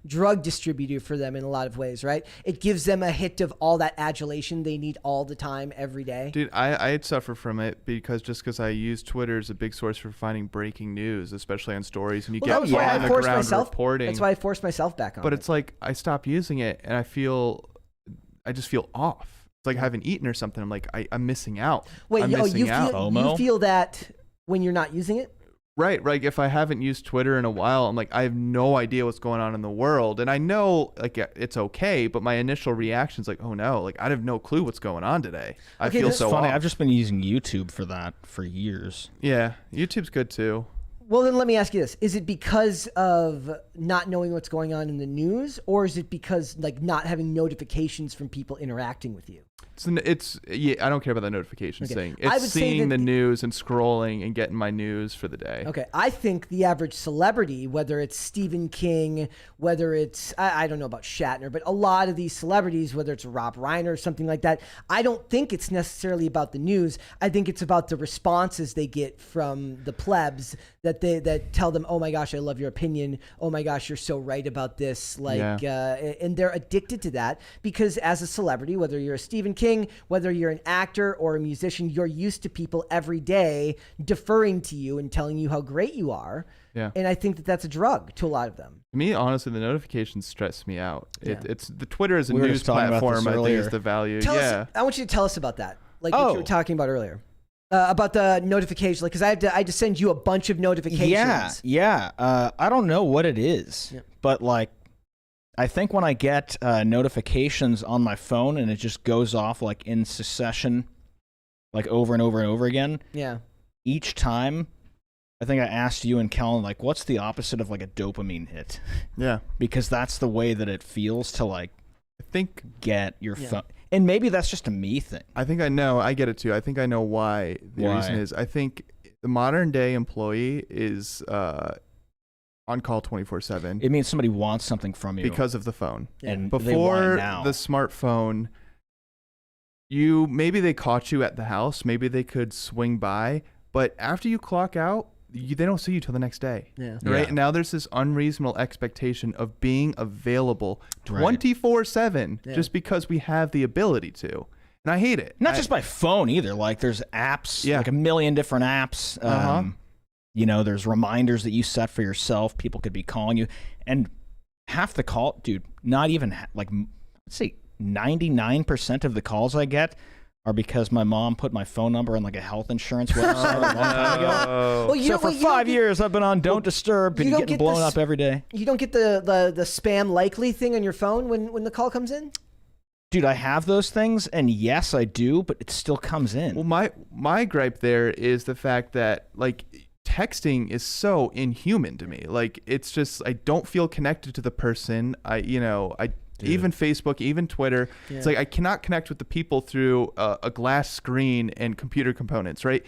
drug distributor for them in a lot of ways, right? It gives them a hit of all that adulation they need all the time, every day. Dude, I'd suffer from it because I use Twitter as a big source for finding breaking news, especially on stories, and you get that's why on I the forced ground myself. reporting. That's why I forced myself back on. But it. it's like I stopped using it, and I just feel off. It's like I haven't eaten or something. I'm like I'm missing out. Wait, I'm you missing out. FOMO? you feel that when you're not using it? Right. Like if I haven't used Twitter in a while, I'm like, I have no idea what's going on in the world. And I know like it's okay, but my initial reaction is like, oh no, like I have no clue what's going on today. I feel that's so Funny, off. I've just been using YouTube for that for years. Yeah, YouTube's good too. Well, then let me ask you this. Is it because of not knowing what's going on in the news, or is it because like not having notifications from people interacting with you? Yeah, I don't care about the notifications thing. I It's would say seeing that the news and scrolling and getting my news for the day. Okay, I think the average celebrity, whether it's Stephen King, whether it's, I don't know about Shatner, but a lot of these celebrities, whether it's Rob Reiner or something like that, I don't think it's necessarily about the news. I think it's about the responses they get from the plebs that tell them, oh my gosh, I love your opinion. Oh my gosh, you're so right about this. And they're addicted to that because as a celebrity, whether you're a Stephen King, whether you're an actor or a musician, you're used to people every day deferring to you and telling you how great you are. Yeah. And I think that that's a drug to a lot of them. To me, honestly, the notifications stress me out. Yeah. It's the Twitter as a We were news just talking about platform. this I think earlier. is the value. I want you to tell us about that, like what you were talking about earlier. About the notification, like, because I had to send you a bunch of notifications. Yeah. I don't know what it is, but like, I think when I get notifications on my phone and it just goes off like in succession, like over and over and over again. Yeah. Each time, I think I asked you and Kellen, like, what's the opposite of like a dopamine hit? Yeah. Because that's the way that it feels to like, I think get your phone. And maybe that's just a me thing. I think I know. I get it too. I think I know why. The reason is I think the modern day employee is on call 24/7. It means somebody wants something from you because of the phone. And before they want it now. the smartphone, maybe they caught you at the house. Maybe they could swing by. But after you clock out, they don't see you till the next day. Yeah. Right? Yeah. Now there's this unreasonable expectation of being available 24/7 just because we have the ability to. And I hate it. Not just by phone either. Like there's apps, like a million different apps. There's reminders that you set for yourself. People could be calling you. And half the call, dude, not even like, let's say 99% of the calls I get are because my mom put my phone number on like a health insurance website a long time ago. Well, So for 5 years, I've been on Don't Disturb and you don't getting get blown this- up every day. You don't get the spam likely thing on your phone when the call comes in? Dude, I have those things, and yes, I do, but it still comes in. Well, my gripe there is the fact that like texting is so inhuman to me. Like it's just I don't feel connected to the person. Even Facebook, even Twitter. Yeah. It's like I cannot connect with the people through a glass screen and computer components, right?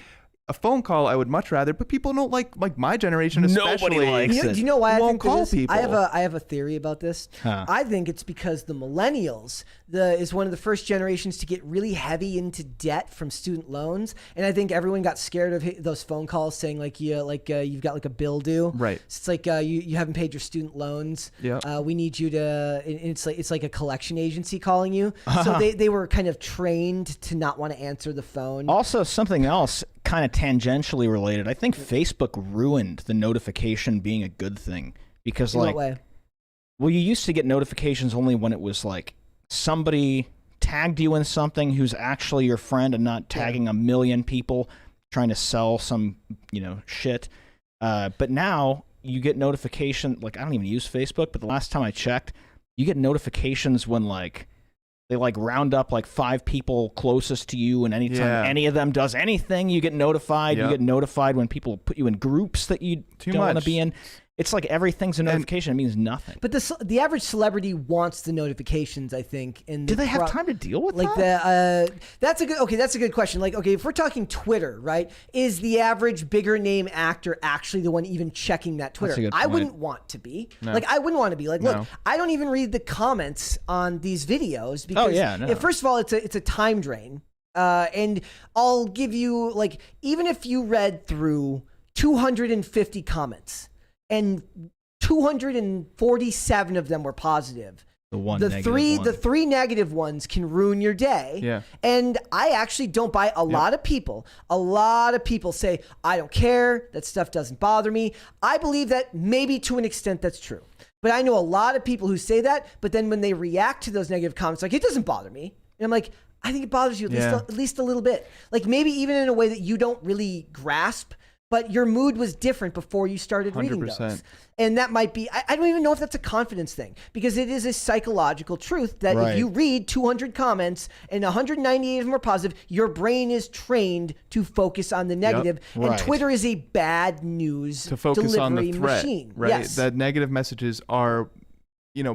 A phone call I would much rather, but people don't like my generation especially. Nobody likes Do you know why I won't think call this is? people. I have a theory about this. Huh. I think it's because the millennials is one of the first generations to get really heavy into debt from student loans, and I think everyone got scared of those phone calls saying you've got like a bill due. Right. So it's like you haven't paid your student loans. Yeah. We need you to. It's like a collection agency calling you. So they were kind of trained to not want to answer the phone. Also, something else kind of tangentially related. I think Facebook ruined the notification being a good thing because, In like, what way? well, you used to get notifications only when it was like somebody tagged you in something who's actually your friend and not tagging a million people trying to sell some, shit. But now you get notification. Like, I don't even use Facebook, but the last time I checked, you get notifications when like they like round up like 5 people closest to you, and anytime any of them does anything, you get notified. Yep. You get notified when people put you in groups that you don't want to be in. It's like everything's a notification. It means nothing. But the average celebrity wants the notifications, I think. And Do they have time to deal with that? That's a good question. Like, okay, if we're talking Twitter, right? Is the average bigger name actor actually the one even checking that Twitter? That's a good I point. wouldn't want to be. No. Like, I wouldn't want to be. Like, look, No. I don't even read the comments on these videos because, first of all, it's a time drain. And I'll give you, like, even if you read through 250 comments, and 247 of them were positive. The three negative ones can ruin your day. Yeah. And I actually don't buy a lot of people. A lot of people say, I don't care. That stuff doesn't bother me. I believe that maybe to an extent that's true. But I know a lot of people who say that, but then when they react to those negative comments, like, it doesn't bother me. And I'm like, I think it bothers you at least a little bit. Like, maybe even in a way that you don't really grasp, but your mood was different before you started reading 100%. those. And that might be, I don't even know if that's a confidence thing, because it is a psychological truth that if you read 200 comments and 198 of them are positive, your brain is trained to focus on the negative. And Right. Twitter is a bad news To focus delivery on the threat, machine. right? Yes. That negative messages are,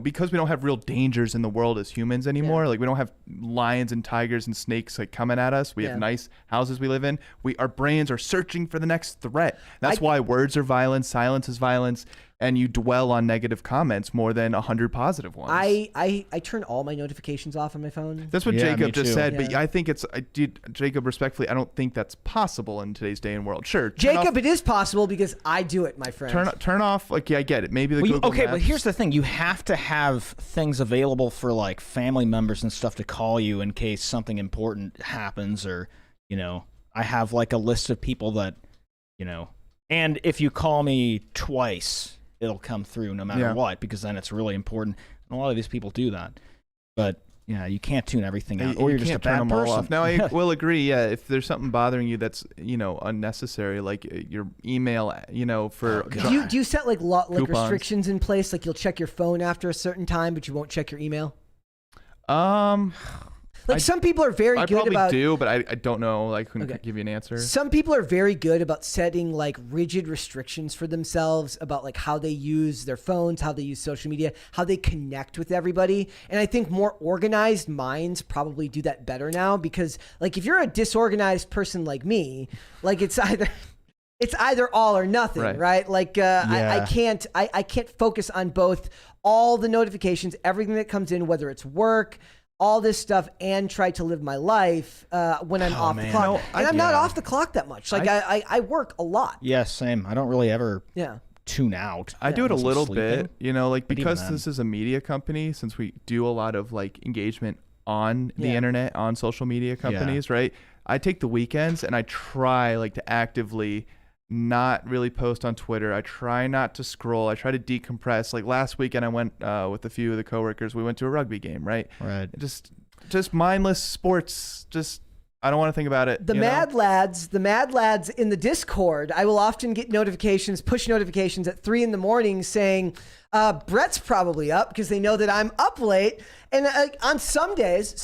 because we don't have real dangers in the world as humans anymore. Like, we don't have lions and tigers and snakes like coming at us. We have nice houses we live in. Our brains are searching for the next threat. That's why words are violence, silence is violence, and you dwell on negative comments more than 100 positive ones. I turn all my notifications off on my phone. That's what Yeah, Jacob me just too. said, but Yeah. I think Jacob, respectfully, I don't think that's possible in today's day and world. Sure, Jacob, it is possible because I do it, my friend. turn off. Like, I get it. Maybe the Google Okay, Maps. but here's the thing. You have to have things available for like family members and stuff to call you in case something important happens, or, I have like a list of people that, and if you call me twice, it'll come through no matter what, because then it's really important. And a lot of these people do that. But yeah, you can't tune everything out, or you're just a can't turn bad them all person. off. Now, I will agree. Yeah, if there's something bothering you that's unnecessary, like your email, for Do you set like Coupons. restrictions in place? Like, you'll check your phone after a certain time, but you won't check your email? Like, some people are very I good probably about. do, but I don't know. I couldn't give you an answer. Some people are very good about setting like rigid restrictions for themselves about like how they use their phones, how they use social media, how they connect with everybody. And I think more organized minds probably do that better now, because like if you're a disorganized person like me, like it's either all or nothing, right? Like I can't focus on both all the notifications, everything that comes in, whether it's work, all this stuff, and try to live my life when I'm off the clock. And I'm not off the clock that much. Like I work a lot. Yeah, same. I don't really ever Yeah. tune out. I do it a unless I'm little sleeping. bit, like, But even because then. this is a media company, since we do a lot of like engagement on the internet, on social media companies, right? I take the weekends and I try like to actively not really post on Twitter. I try not to scroll. I try to decompress. Like last weekend, I went with a few of the coworkers. We went to a rugby game, right? Right. Just mindless sports. Just I don't want to think about it. The Mad Lads in the Discord, I will often get notifications, push notifications at 3 a.m. saying, Brett's probably up because they know that I'm up late. And on some days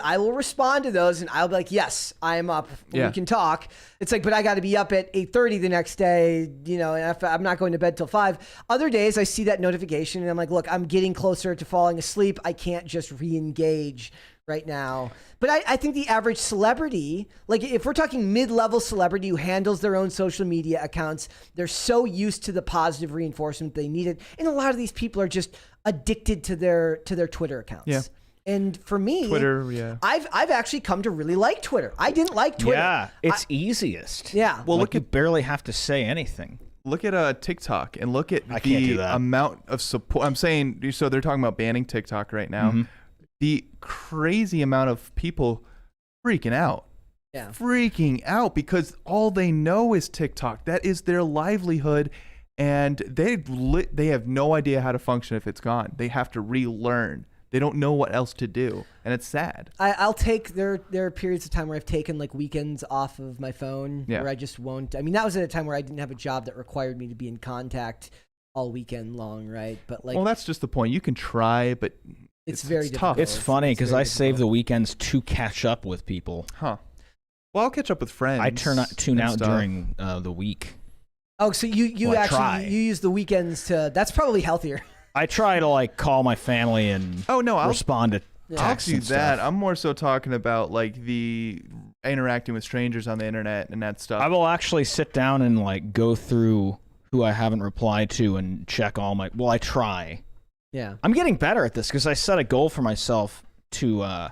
I will respond to those and I'll be like, yes, I am up. We can talk. It's like, but I got to be up at 8:30 the next day, you know, and I'm not going to bed till 5. Other days I see that notification and I'm like, look, I'm getting closer to falling asleep. I can't just re-engage right now. But I think the average celebrity, like if we're talking mid-level celebrity who handles their own social media accounts, they're so used to the positive reinforcement they need it. And a lot of these people are just addicted to their Twitter accounts. Yeah. And for me, Twitter, I've actually come to really like Twitter. I didn't like Twitter. Yeah, it's easiest. Yeah. Well, look, you barely have to say anything. Look at TikTok and look at the amount of support. I'm saying, so they're talking about banning TikTok right now. Mm-hmm. The crazy amount of people freaking out. Yeah. Freaking out because all they know is TikTok. That is their livelihood. And they have no idea how to function if it's gone. They have to relearn. They don't know what else to do. And it's sad. I'll take, there are periods of time where I've taken like weekends off of my phone where I just won't. I mean, that was at a time where I didn't have a job that required me to be in contact all weekend long, right? But like, well, that's just the point. You can try, but it's very tough. It's funny because I save the weekends to catch up with people. Huh. Well, I'll catch up with friends. I tune out during the week. Oh, so you actually use the weekends to, that's probably healthier. I try to like call my family and respond to texts and stuff. I'm more so talking about like the interacting with strangers on the internet and that stuff. I will actually sit down and like go through who I haven't replied to and check all my, well, I try. Yeah. I'm getting better at this because I set a goal for myself to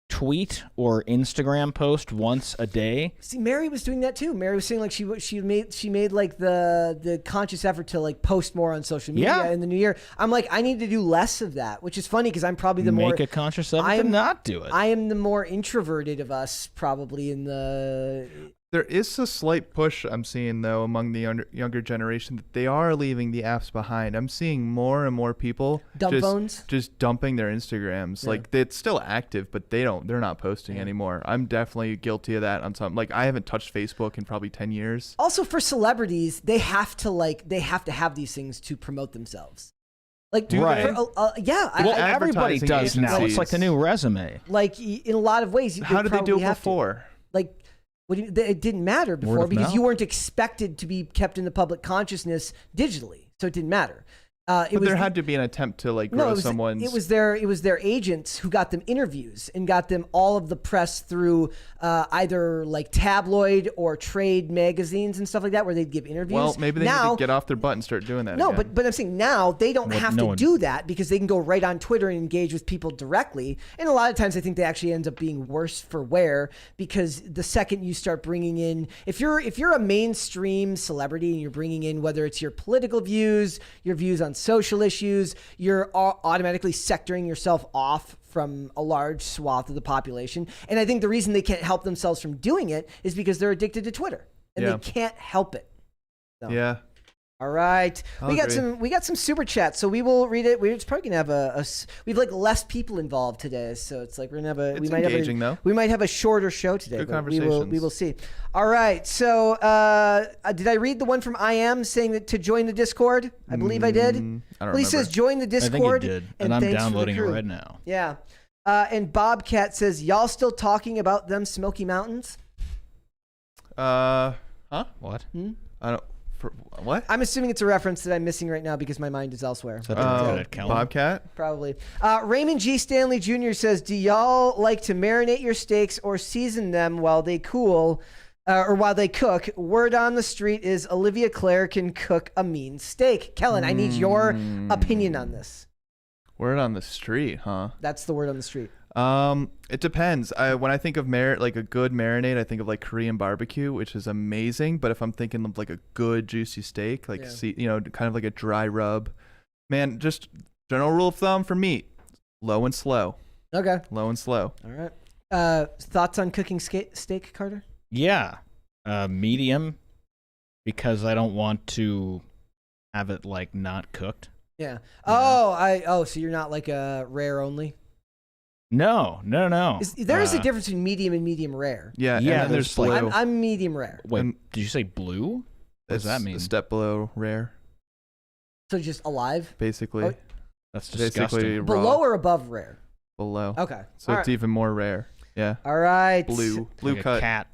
tweet or Instagram post once a day. See, Mary was doing that too. Mary was saying like she made like the conscious effort to like post more on social media in the new year. I'm like, I need to do less of that, which is funny because I'm probably make a conscious effort to not do it. I am the more introverted of us probably in the. There is a slight push I'm seeing, though, among the younger generation that they are leaving the apps behind. I'm seeing more and more people just dumping their Instagrams. Yeah. Like, it's still active, but they're not posting anymore. I'm definitely guilty of that on some. Like, I haven't touched Facebook in probably 10 years. Also, for celebrities, they have to have these things to promote themselves. Like, right. Well, everybody does now. It's like the new resume. Like, in a lot of ways. How did they do it before? Like, it didn't matter before because you weren't expected to be kept in the public consciousness digitally, so it didn't matter. But there had to be an attempt to like grow someone's. It was their agents who got them interviews and got them all of the press through either like tabloid or trade magazines and stuff like that, where they'd give interviews. Well, maybe they need to get off their butt and start doing that. No, again. but I'm saying now they don't have to do that because they can go right on Twitter and engage with people directly. And a lot of times I think they actually ends up being worse for wear because the second you start bringing in, if you're a mainstream celebrity and you're bringing in whether it's your political views, your views on social issues, you're automatically sectoring yourself off from a large swath of the population. And I think the reason they can't help themselves from doing it is because they're addicted to Twitter and they can't help it. So. Yeah. All right, we got some super chats, so we will read it. We're probably gonna have we have like less people involved today, so it's like we're gonna have we might have a shorter show today. Good but conversations. We will see. All right, so did I read the one from I Am saying that to join the Discord? I believe I did. I don't remember. He says join the Discord. I think he did, and I'm downloading it right now. Yeah, and Bobcat says y'all still talking about them Smoky Mountains? Huh? What? I don't. What? I'm assuming it's a reference that I'm missing right now because my mind is elsewhere. Bobcat? Probably. Raymond G. Stanley Jr. says, do y'all like to marinate your steaks or season them while they cool or while they cook? Word on the street is Olivia Clare can cook a mean steak. Kellen, I need your opinion on this. Word on the street, huh? That's the word on the street. It depends. When I think of like a good marinade, I think of like Korean barbecue, which is amazing. But if I'm thinking of like a good juicy steak, like kind of like a dry rub, man, just general rule of thumb for meat, low and slow. Okay. Low and slow. All right. Thoughts on cooking steak, Carter? Yeah, medium, because I don't want to have it like not cooked. Yeah. So you're not like a rare only? No. There is a difference between medium and medium rare. Yeah, and Yeah, then there's there's, like- blue. I'm medium rare. Wait, And- did you say blue? What does that mean? A step below rare, So just alive? basically. Oh. That's Basically disgusting. raw. Below or above rare? Below. Okay. So All it's right. even more rare. Yeah. All right. Blue Like a cut. cat.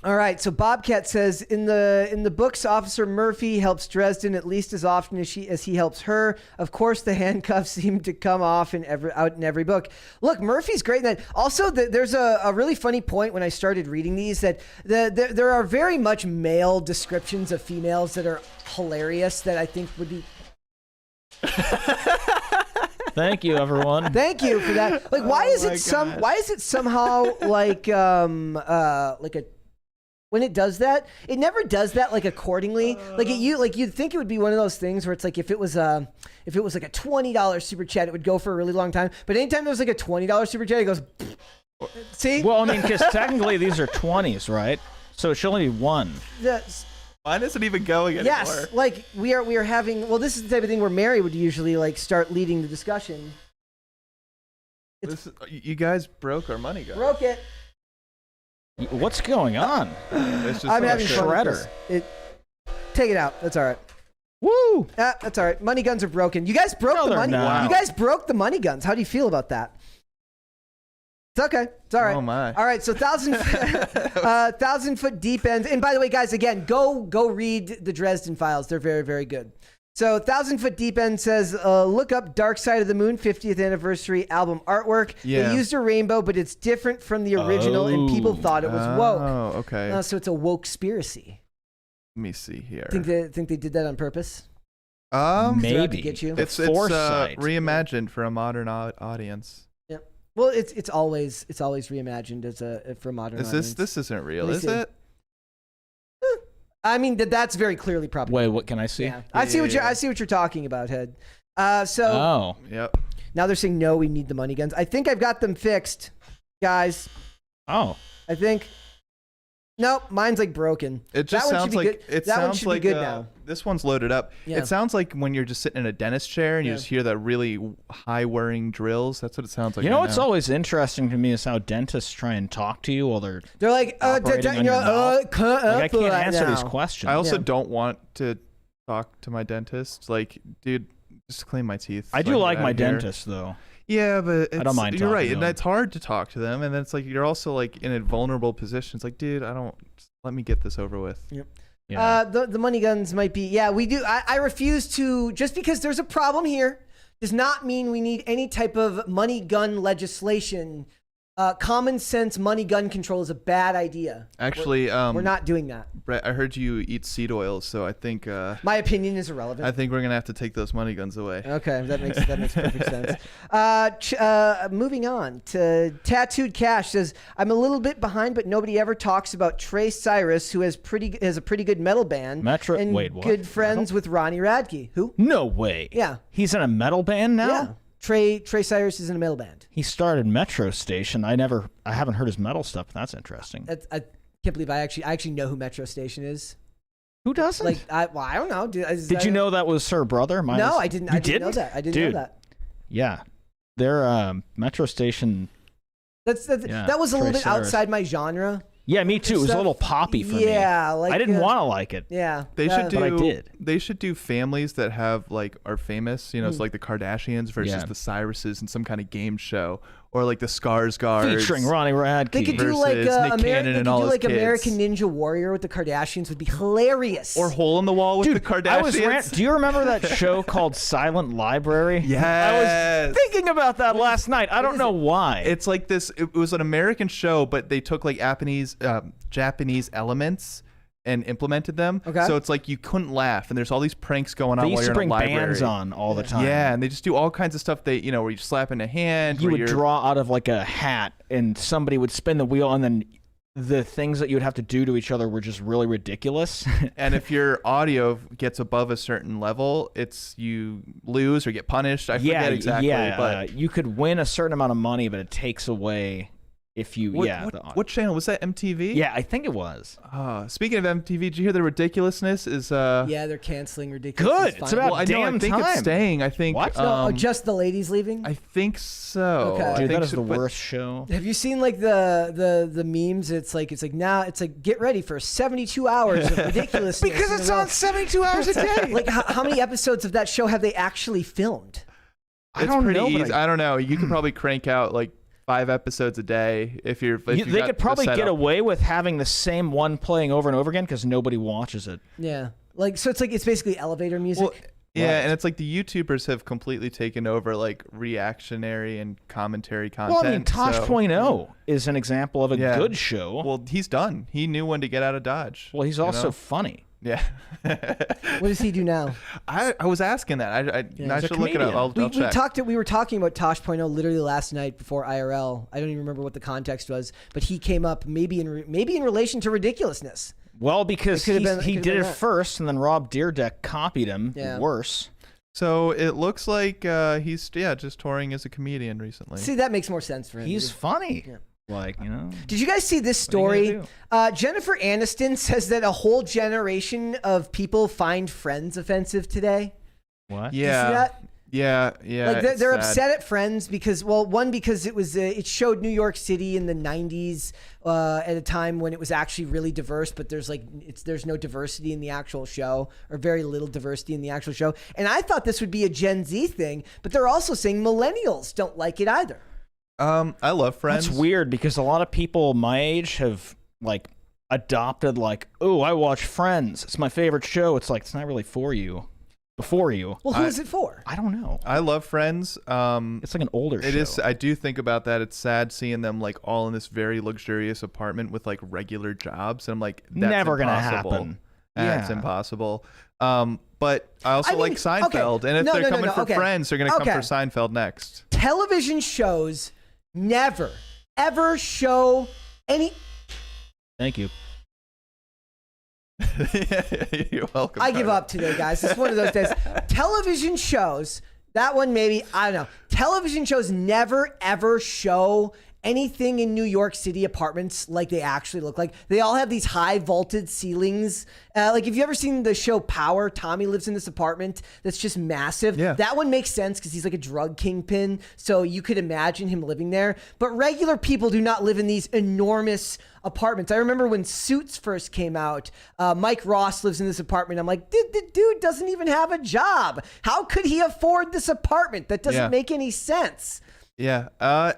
All right, so Bobcat says in the books, Officer Murphy helps Dresden at least as often as he helps her. Of course, the handcuffs seem to come off out in every book. Look, Murphy's great in that. Also, there's a really funny point when I started reading these that there are very much male descriptions of females that are hilarious that I think would be. Thank you, everyone. Thank you for that. Like, why is it why is it somehow like a when it does that, it never does that like accordingly. You'd think it would be one of those things where it's like if it was like a $20 super chat, it would go for a really long time. But anytime there's like a $20 super chat, it goes. See? Well, I mean, because technically these are 20s, right? So it should only be one. Yes. Mine isn't even going anymore. Yes. Like we are having. Well, this is the type of thing where Mary would usually like start leading the discussion. You guys broke our money, guys. Broke it. What's going on? It's just I'm so having shit. fun with Shredder. this. Take it out. That's all right. Woo! That's all right. Money guns are broken. You guys broke No, the they're money. not. You guys broke the money guns. How do you feel about that? It's okay. It's all right. Oh my. All right. So 1,000 foot deep end. And by the way, guys, again, go read the Dresden Files. They're very, very good. So 1,000 foot deep end says, look up Dark Side of the Moon 50th anniversary album artwork. Yeah. They used a rainbow, but it's different from the original, and people thought it was woke. Oh, okay. So it's a woke-spiracy. Let me see here. Think they did that on purpose? Maybe. To get you? It's Foresight. reimagined for a modern audience. Yep. Well, it's always reimagined for a modern audience. This isn't real, Let me is see. it? I mean, that's very clearly probably. Wait, what can I see? Yeah. I see what you're talking about, Head. So Oh. Yep. now they're saying no, we need the money guns. I think I've got them fixed, guys. Oh. I think. Nope, mine's like broken. It just That one should sounds be like good. it That one sounds should like be good now. This one's loaded up. Yeah. It sounds like when you're just sitting in a dentist chair and you Yeah. just hear that really high whirring drills. That's what it sounds like. You know right what's now. always interesting to me is how dentists try and talk to you while they're They're like, operating on your mouth. cut like, I up can't right answer these now. questions. I also Yeah. don't want to talk to my dentist. Like, dude, just clean my teeth. I so do can get like out my of here. dentist though. Yeah, but it's, don't mind you're talking right, to and them. it's hard to talk to them, and then it's like you're also like in a vulnerable position. It's like, dude, I don't. Just let me get this over with. Yeah. The money guns might be. Yeah, we do. I refuse to. Just because there's a problem here does not mean we need any type of money gun legislation. Common sense money gun control is a bad idea. Actually, We're not doing that. Brett, I heard you eat seed oils, so I think My opinion is irrelevant. I think we're gonna have to take those money guns away. Okay, that makes perfect sense. Moving on to Tattooed Cash says, I'm a little bit behind, but nobody ever talks about Trey Cyrus, who has a pretty good metal band and Wait, what? good friends with Ronnie Radke. Who? No way. Yeah. He's in a metal band now? Yeah. Trey Cyrus is in a metal band. He started Metro Station. I haven't heard his metal stuff. That's interesting. I can't believe I actually know who Metro Station is. Who doesn't? Like, I don't know. Did you know that was her brother? No, I didn't. You I didn't know that. I didn't Dude, know that. Yeah. Their Metro Station. That was a Trey little bit Cyrus. outside my genre. Yeah, me too. It was a Stuff. little poppy for me. Yeah, like I didn't want to like it. Yeah, They should do. But I did. They should do families that have like are famous. You know, it's like the Kardashians versus Yeah. the Cyruses in some kind of game show, or like the Skarsgårds Featuring Ronnie Radke. They could do like versus Nick Cannon and all his kids. American Ninja Warrior with the Kardashians would be hilarious. or Hole in the Wall with Dude, the Kardashians. I was do you remember that show called Silent Library? Yes. I was thinking about that last night. I don't know why. It's like this. It was an American show, but they took like Japanese elements and implemented them. Okay. So it's like you couldn't laugh, and there's all these pranks going on They while used you're to in bring a library. bands on all the time. Yeah, and they just do all kinds of stuff. They, where you slap in a hand. You where would you're- draw out of like a hat, and somebody would spin the wheel, and then the things that you would have to do to each other were just really ridiculous. And if your audio gets above a certain level, it's you lose or get punished. I forget exactly, but you could win a certain amount of money, but it takes away If you, What channel was that? MTV? Yeah, I think it was. Speaking of MTV, did you hear the ridiculousness is? Yeah, they're canceling Ridiculous. Good. It's about I damn think time. it's staying. I think. What? No, just the ladies leaving. I think so. Okay. I Dude, think that is so, the but- worst show. Have you seen like the memes? It's like now it's like get ready for 72 hours of ridiculousness Because in a it's row. on 72 hours a day. Like how many episodes of that show have they actually filmed? I It's don't pretty know, but easy. I don't know. You could probably crank out like 5 episodes a day if you're. If you they got could the probably get setup. away with having the same one playing over and over again because nobody watches it. Yeah, like so it's basically elevator music. Well, yeah, Right. and it's like the YouTubers have completely taken over like reactionary and commentary content. Well, I mean, Tosh.0 is an example of a Yeah. good show. Well, he's done. He knew when to get out of Dodge. Well, he's you also know? funny. Yeah. What does he do now? I was asking that. I he's I a should look it up. comedian. I'll check. We were talking about Tosh.0 literally last night before IRL. I don't even remember what the context was, but he came up maybe in relation to ridiculousness. Well, because It could've been- he could've did been it that. first, and then Rob Dyrdek copied him. Yeah. Worse. So it looks like he's just touring as a comedian recently. See, that makes more sense for him. He's funny. Yeah. Like, you know. Did you guys see this What are you story? gonna Jennifer Aniston says that a whole generation of people find Friends offensive today. What? You see Yeah. that? Yeah. Like they're it's sad. upset at Friends because, well, one, because it was it showed New York City in the 90s at a time when it was actually really diverse, but there's no diversity in the actual show, or very little diversity in the actual show. And I thought this would be a Gen Z thing, but they're also saying millennials don't like it either. I love Friends. That's weird because a lot of people my age have like adopted like, oh, I watch Friends. It's my favorite show. It's like it's not really for you. Before you. Well, who is it for? I don't know. I love Friends. It's like an older show. It is. I do think about that. It's sad seeing them like all in this very luxurious apartment with like regular jobs, and I'm like, that's Never gonna impossible. happen. That's Yeah. impossible. But I also I like mean, Seinfeld, okay. and if No, they're no, no, coming no, for okay. Friends, they're gonna come Okay. for Seinfeld next. Television shows never, ever show any. Thank you. You're welcome. I give Carter. up today, guys. It's one of those days. Television shows, that one maybe, I don't know. Television shows never, ever show anything in New York City apartments like they actually look like. They all have these high vaulted ceilings. Like, have you ever seen the show Power? Tommy lives in this apartment that's just massive. Yeah. That one makes sense because he's like a drug kingpin. So you could imagine him living there. But regular people do not live in these enormous apartments. I remember when Suits first came out, Mike Ross lives in this apartment. I'm like, the dude doesn't even have a job. How could he afford this apartment? That doesn't Yeah. make any sense. Yeah.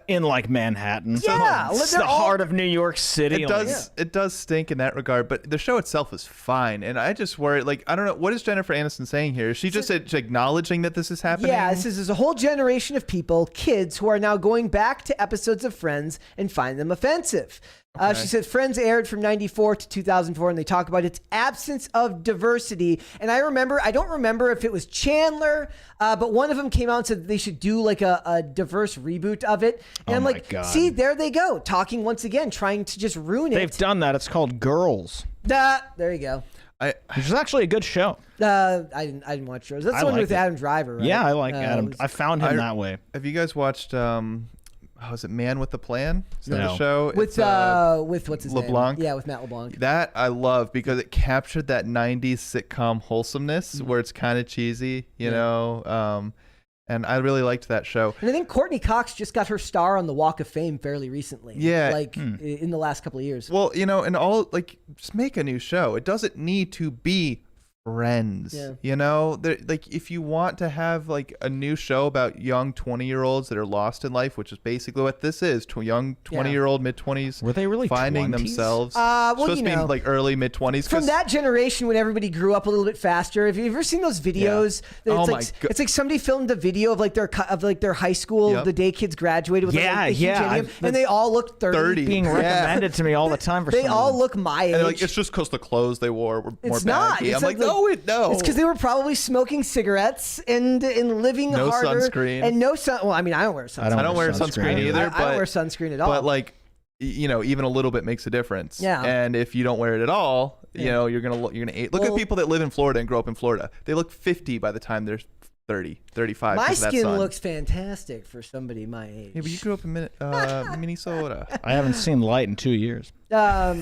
In like Manhattan. Yeah, It's they're the all- heart of New York City. It like- does. It does stink in that regard, but the show itself is fine. And I just worry. Like, I don't know. What is Jennifer Aniston saying here? Is she just acknowledging that this is happening? Yeah, it says there's a whole generation of people, kids, who are now going back to episodes of Friends and find them offensive. She said Friends aired from 94 to 2004, and they talk about its absence of diversity. And I don't remember if it was Chandler, but one of them came out and said that they should do like a diverse reboot of it. And I'm my like, God. see, there they go, talking once again, trying to just ruin it. They've done that. It's called Girls, There you go. which is actually a good show. I didn't watch yours. That's I the one liked with it. Adam Driver, right? Yeah, I like Adam. I found him that way. Have you guys watched? Is it Man with the Plan? Is that No. the show? With It's, with what's his LeBlanc? name? Yeah, with Matt LeBlanc. that I love because it captured that 90s sitcom wholesomeness where it's kind of cheesy, you know. And I really liked that show. And I think Courtney Cox just got her star on the Walk of Fame fairly recently. Yeah. Like in the last couple of years. Well, you know, and all like just make a new show. It doesn't need to be Friends. Yeah. You know, like if you want to have like a new show about young 20-year-olds that are lost in life, which is basically what this is, young 20-year-old, mid-20s. Were they really finding 20s? themselves? Well, supposed you to know, be like early mid-20s. From that generation when everybody grew up a little bit faster. Have you ever seen those videos? Yeah. It's Oh like, my God. It's like somebody filmed a video of like their high school Yep. the day kids graduated with Yeah, like, a huge yeah, stadium, I've- and they all look 30. 30. Being Yeah. recommended to me all the time for They some all reason. look my age. And they're like, it's just because the clothes they wore were more It's not. baggy. It's I'm like, like- no. It's because they were probably smoking cigarettes and living No harder. sunscreen. And no sun. Well, I mean, I don't wear sunscreen. I don't wear sunscreen either. I don't but- wear sunscreen at all. But like, you know, even a little bit makes a difference. Yeah. And if you don't wear it at all, you know, you're gonna age. Look at Well- people that live in Florida and grow up in Florida. They look 50 by the time they're 30, 35. My 'cause of that skin sun. looks fantastic for somebody my age. Yeah, but you grew up in Minnesota. I haven't seen light in 2 years. Well,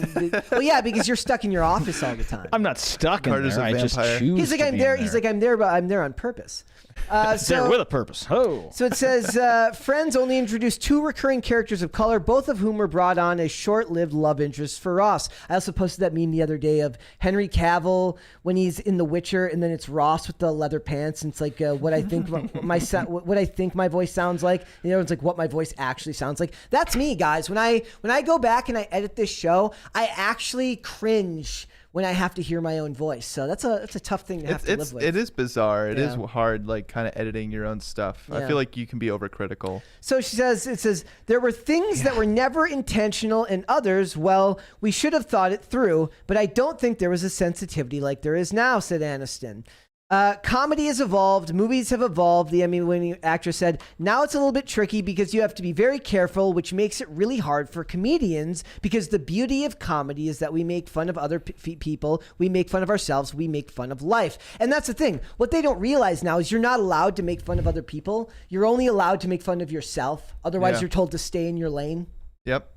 yeah, because you're stuck in your office all the time. I'm not stuck in Carter's there. a I just vampire. choose. He's like, to I'm be there. in He's like, I'm there, but I'm there on purpose. there with a purpose. Oh. So it says, Friends only introduced 2 recurring characters of color, both of whom were brought on as short-lived love interests for Ross. I also posted that meme the other day of Henry Cavill when he's in The Witcher, and then it's Ross with the leather pants, and it's like what I think what I think my voice sounds like. You know, it's like what my voice actually sounds like. That's me, guys. When I go back and I edit this show, I actually cringe when I have to hear my own voice. So that's a tough thing to have to live with. It is bizarre. It is Yeah. hard, like kind of editing your own stuff. Yeah. I feel like you can be overcritical. So it says, there were things that were never intentional and others, well, we should have thought it through, but I don't think there was a sensitivity like there is now, said Aniston. Comedy has evolved. Movies have evolved. The Emmy-winning actress said, now it's a little bit tricky because you have to be very careful, which makes it really hard for comedians because the beauty of comedy is that we make fun of other people. We make fun of ourselves. We make fun of life. And that's the thing. What they don't realize now is you're not allowed to make fun of other people. You're only allowed to make fun of yourself. Otherwise, Yeah. you're told to stay in your lane. Yep.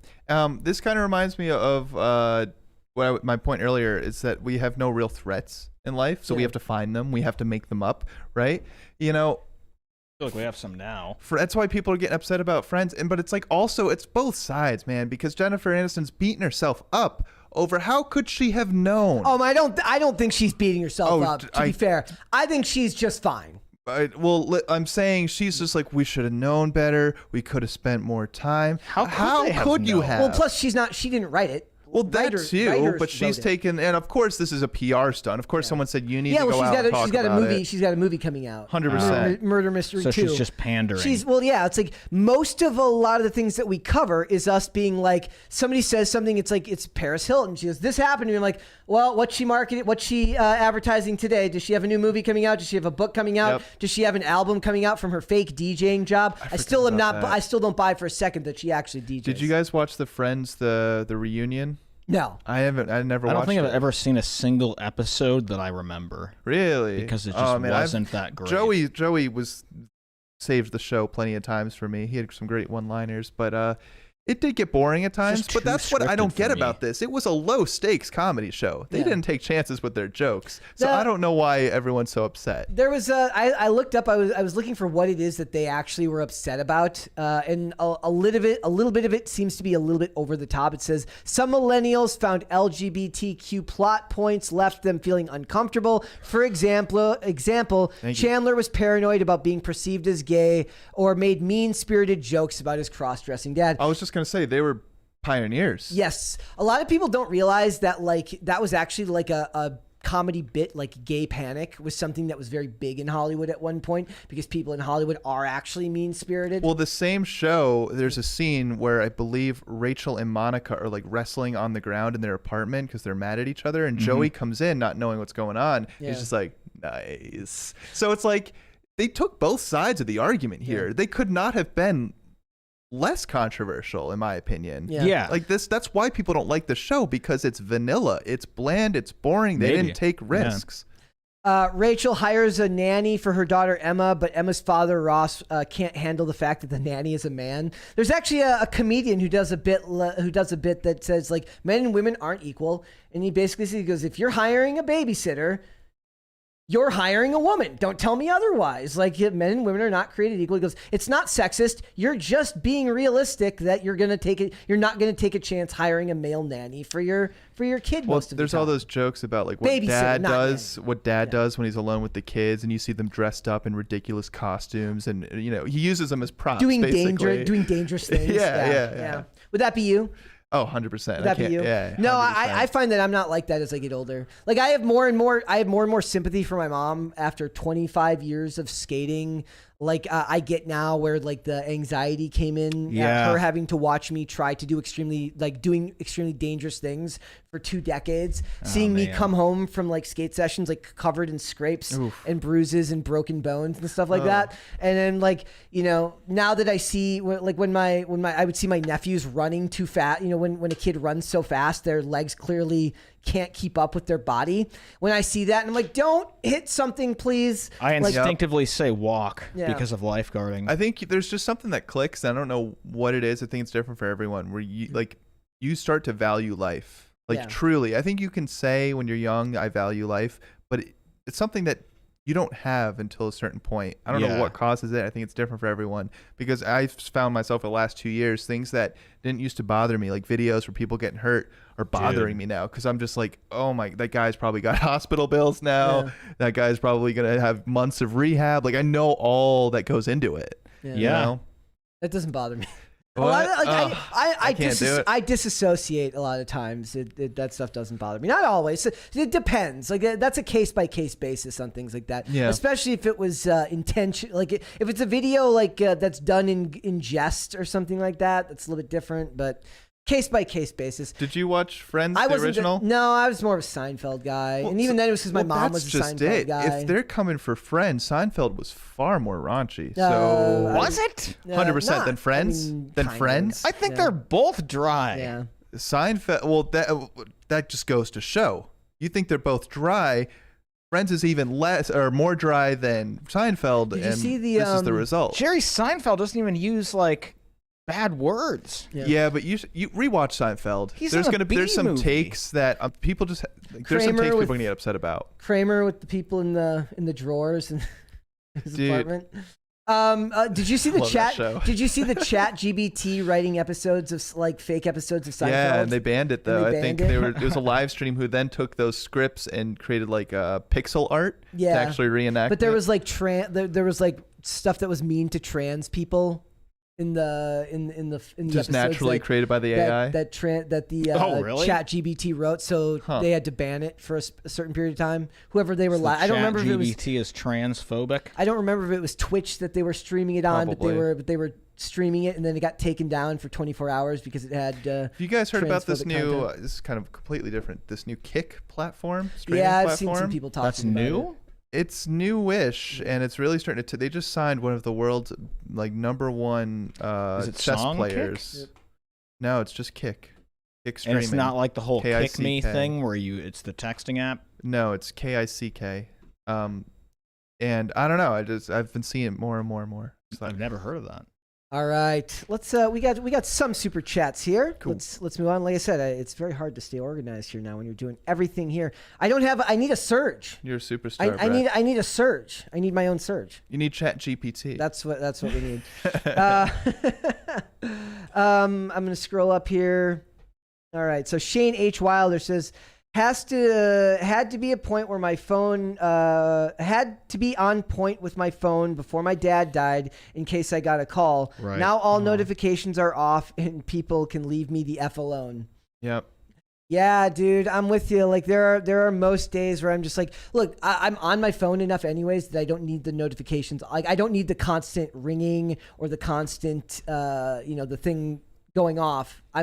This kind of reminds me of my point earlier is that we have no real threats in life, so we have to find them. We have to make them up, right? You know, I feel like we have some now. that's why people are getting upset about Friends. But it's like also it's both sides, man, because Jennifer Aniston's beating herself up over how could she have known. I don't think she's beating herself up, to be fair. I think she's just fine. I'm saying she's just like, we should have known better. We could have spent more time. How could they have could you known? have? Well, plus she didn't write it. Well, that too, Writers but she's wrote it. taken, and of course this is a PR stunt. Of course, someone said you need to go out and talk she's got a about movie. it. She's got a movie coming out. 100%. Murder Mystery 2. So she's just pandering. It's like most of a lot of the things that we cover is us being like, somebody says something, it's like, it's Paris Hilton. She goes, this happened. And you're like, well, what's she marketing? What's she advertising today? Does she have a new movie coming out? Does she have a book coming out? Yep. Does she have an album coming out from her fake DJing job? I still am not, that. I still don't buy for a second that she actually DJs. Did you guys watch the Friends the reunion? No. I haven't. I never I watched don't think it. I've ever seen a single episode that I remember. Really? Because it just wasn't that great. Joey saved the show plenty of times for me. He had some great one-liners, but it did get boring at times. just But too that's what I don't scripted get for me. about this. It was a low-stakes comedy show. They Yeah. didn't take chances with their jokes, so The- I don't know why everyone's so upset. There was I looked up. I was looking for what it is that they actually were upset about, and a little bit of it seems to be a little bit over the top. It says some millennials found LGBTQ plot points left them feeling uncomfortable. For example, Chandler was paranoid about being perceived as gay, or made mean-spirited jokes about his cross-dressing dad. I was just gonna say they were pioneers. Yes. A lot of people don't realize that that was actually like a comedy bit, like gay panic was something that was very big in Hollywood at one point because people in Hollywood are actually mean-spirited. Well, the same show, there's a scene where I believe Rachel and Monica are like wrestling on the ground in their apartment because they're mad at each other, and Joey comes in not knowing what's going on. Yeah. He's just like, nice. So it's like they took both sides of the argument here. Yeah. They could not have been less controversial, in my opinion. Yeah. Like this, that's why people don't like the show, because it's vanilla, it's bland, it's boring. They Maybe. didn't take risks. Rachel hires a nanny for her daughter Emma, but Emma's father Ross can't handle the fact that the nanny is a man. There's actually a comedian who does a bit that says like men and women aren't equal, and he basically says, he goes, if you're hiring a babysitter, you're hiring a woman. Don't tell me otherwise. Like men and women are not created equal. He goes, it's not sexist. You're just being realistic that you're not going to take a chance hiring a male nanny for your kid. Well, most of the there's time. all those jokes about like what Babysitter, dad not does, does when he's alone with the kids, and you see them dressed up in ridiculous costumes, and he uses them as props, doing basically. dangerous things. Yeah. Would that be you? Oh, 100%. Would that be you? Yeah. No, 100%. I find that I'm not like that as I get older. Like I have more and more sympathy for my mom after 25 years of skating. Like I get now where like the anxiety came in, her having to watch me try to do doing extremely dangerous things for 2 decades, seeing me come home from like skate sessions like covered in scrapes and bruises and broken bones and stuff like that. And then like, now that I see like when I would see my nephews running too fast, when a kid runs so fast, their legs clearly can't keep up with their body. When I see that, and I'm like, don't hit something, please. I Like, instinctively say walk Yeah. because of lifeguarding. I think there's just something that clicks. I don't know what it is. I think it's different for everyone. Where you start to value life, truly. I think you can say when you're young, I value life, but it's something that you don't have until a certain point. I don't know what causes it. I think it's different for everyone, because I've found myself the last 2 years, things that didn't used to bother me, like videos where people getting hurt, are bothering me now, because I'm just like, oh my, that guy's probably got hospital bills now. That guy's probably going to have months of rehab. Like, I know all that goes into it. Yeah. You know? That doesn't bother me. What? I can't do it. I disassociate a lot of times. That stuff doesn't bother me. Not always. It depends. Like, that's a case by case basis on things like that. Yeah. Especially if it was intention. Like, if it's a video like that's done in jest or something like that, that's a little bit different. But case by case basis. Did you watch Friends, I the wasn't original? No, I was more of a Seinfeld guy, and even then it was because my mom was a that's just Seinfeld it. guy. If they're coming for Friends, Seinfeld was far more raunchy. So Was it? 100% than Friends? kind of. Friends? I think they're both dry. Yeah. Seinfeld, well, that just goes to show. You think they're both dry. Friends is even less or more dry than Seinfeld, Did you and see the, this is the result. Jerry Seinfeld doesn't even use like bad words. Yeah, but you rewatch Seinfeld. He's there's in a there's some B-movie. takes that people just there's some Kramer takes with- people can get upset about. Kramer with the people in the drawers in his Dude. apartment. Did you see the Love that chat? show. Did you see the chat GBT writing episodes of like fake episodes of Seinfeld? Yeah, and they banned it though. And they I think banned it? it was a live stream who then took those scripts and created like pixel art to actually reenact. But there it. was like there was like stuff that was mean to trans people in the just episodes naturally created by the AI. that the Oh, really? chat GBT wrote, so they had to ban it for a certain period of time. Whoever they were I don't remember if it was GBT is transphobic. I don't remember if it was Twitch that they were streaming it on, Probably. but they were streaming it, and then it got taken down for 24 hours because it had. Have you guys heard about this transphobic new? content. This is kind of completely different. This new Kick platform. Streaming Yeah, I've platform. seen some people talking That's about new? it. It's newish, and it's really starting to. They just signed one of the world's like #1 Is it chess song players. Kick? No, it's just Kick. Kick And streaming. it's not like the whole Kick Me K-I-C-K. thing where it's the texting app. No, it's KICK. And I don't know. I've been seeing it more and more and more. It's like, I've never heard of that. All right, let's. We got some super chats here. Cool. Let's move on. Like I said, it's very hard to stay organized here now when you're doing everything here. I don't have. I need a surge. you're a superstar. I Brett. need a surge. I need my own surge. You need Chat GPT. That's what we need. I'm gonna scroll up here. All right. So Shane H. Wilder says had to be a point where my phone had to be on point with my phone before my dad died in case I got a call. Right. Now all notifications are off and people can leave me the F alone. Yep. Yeah, dude, I'm with you. Like there are most days where I'm just like, look, I'm on my phone enough anyways that I don't need the notifications. Like I don't need the constant ringing or the constant, the thing going off. I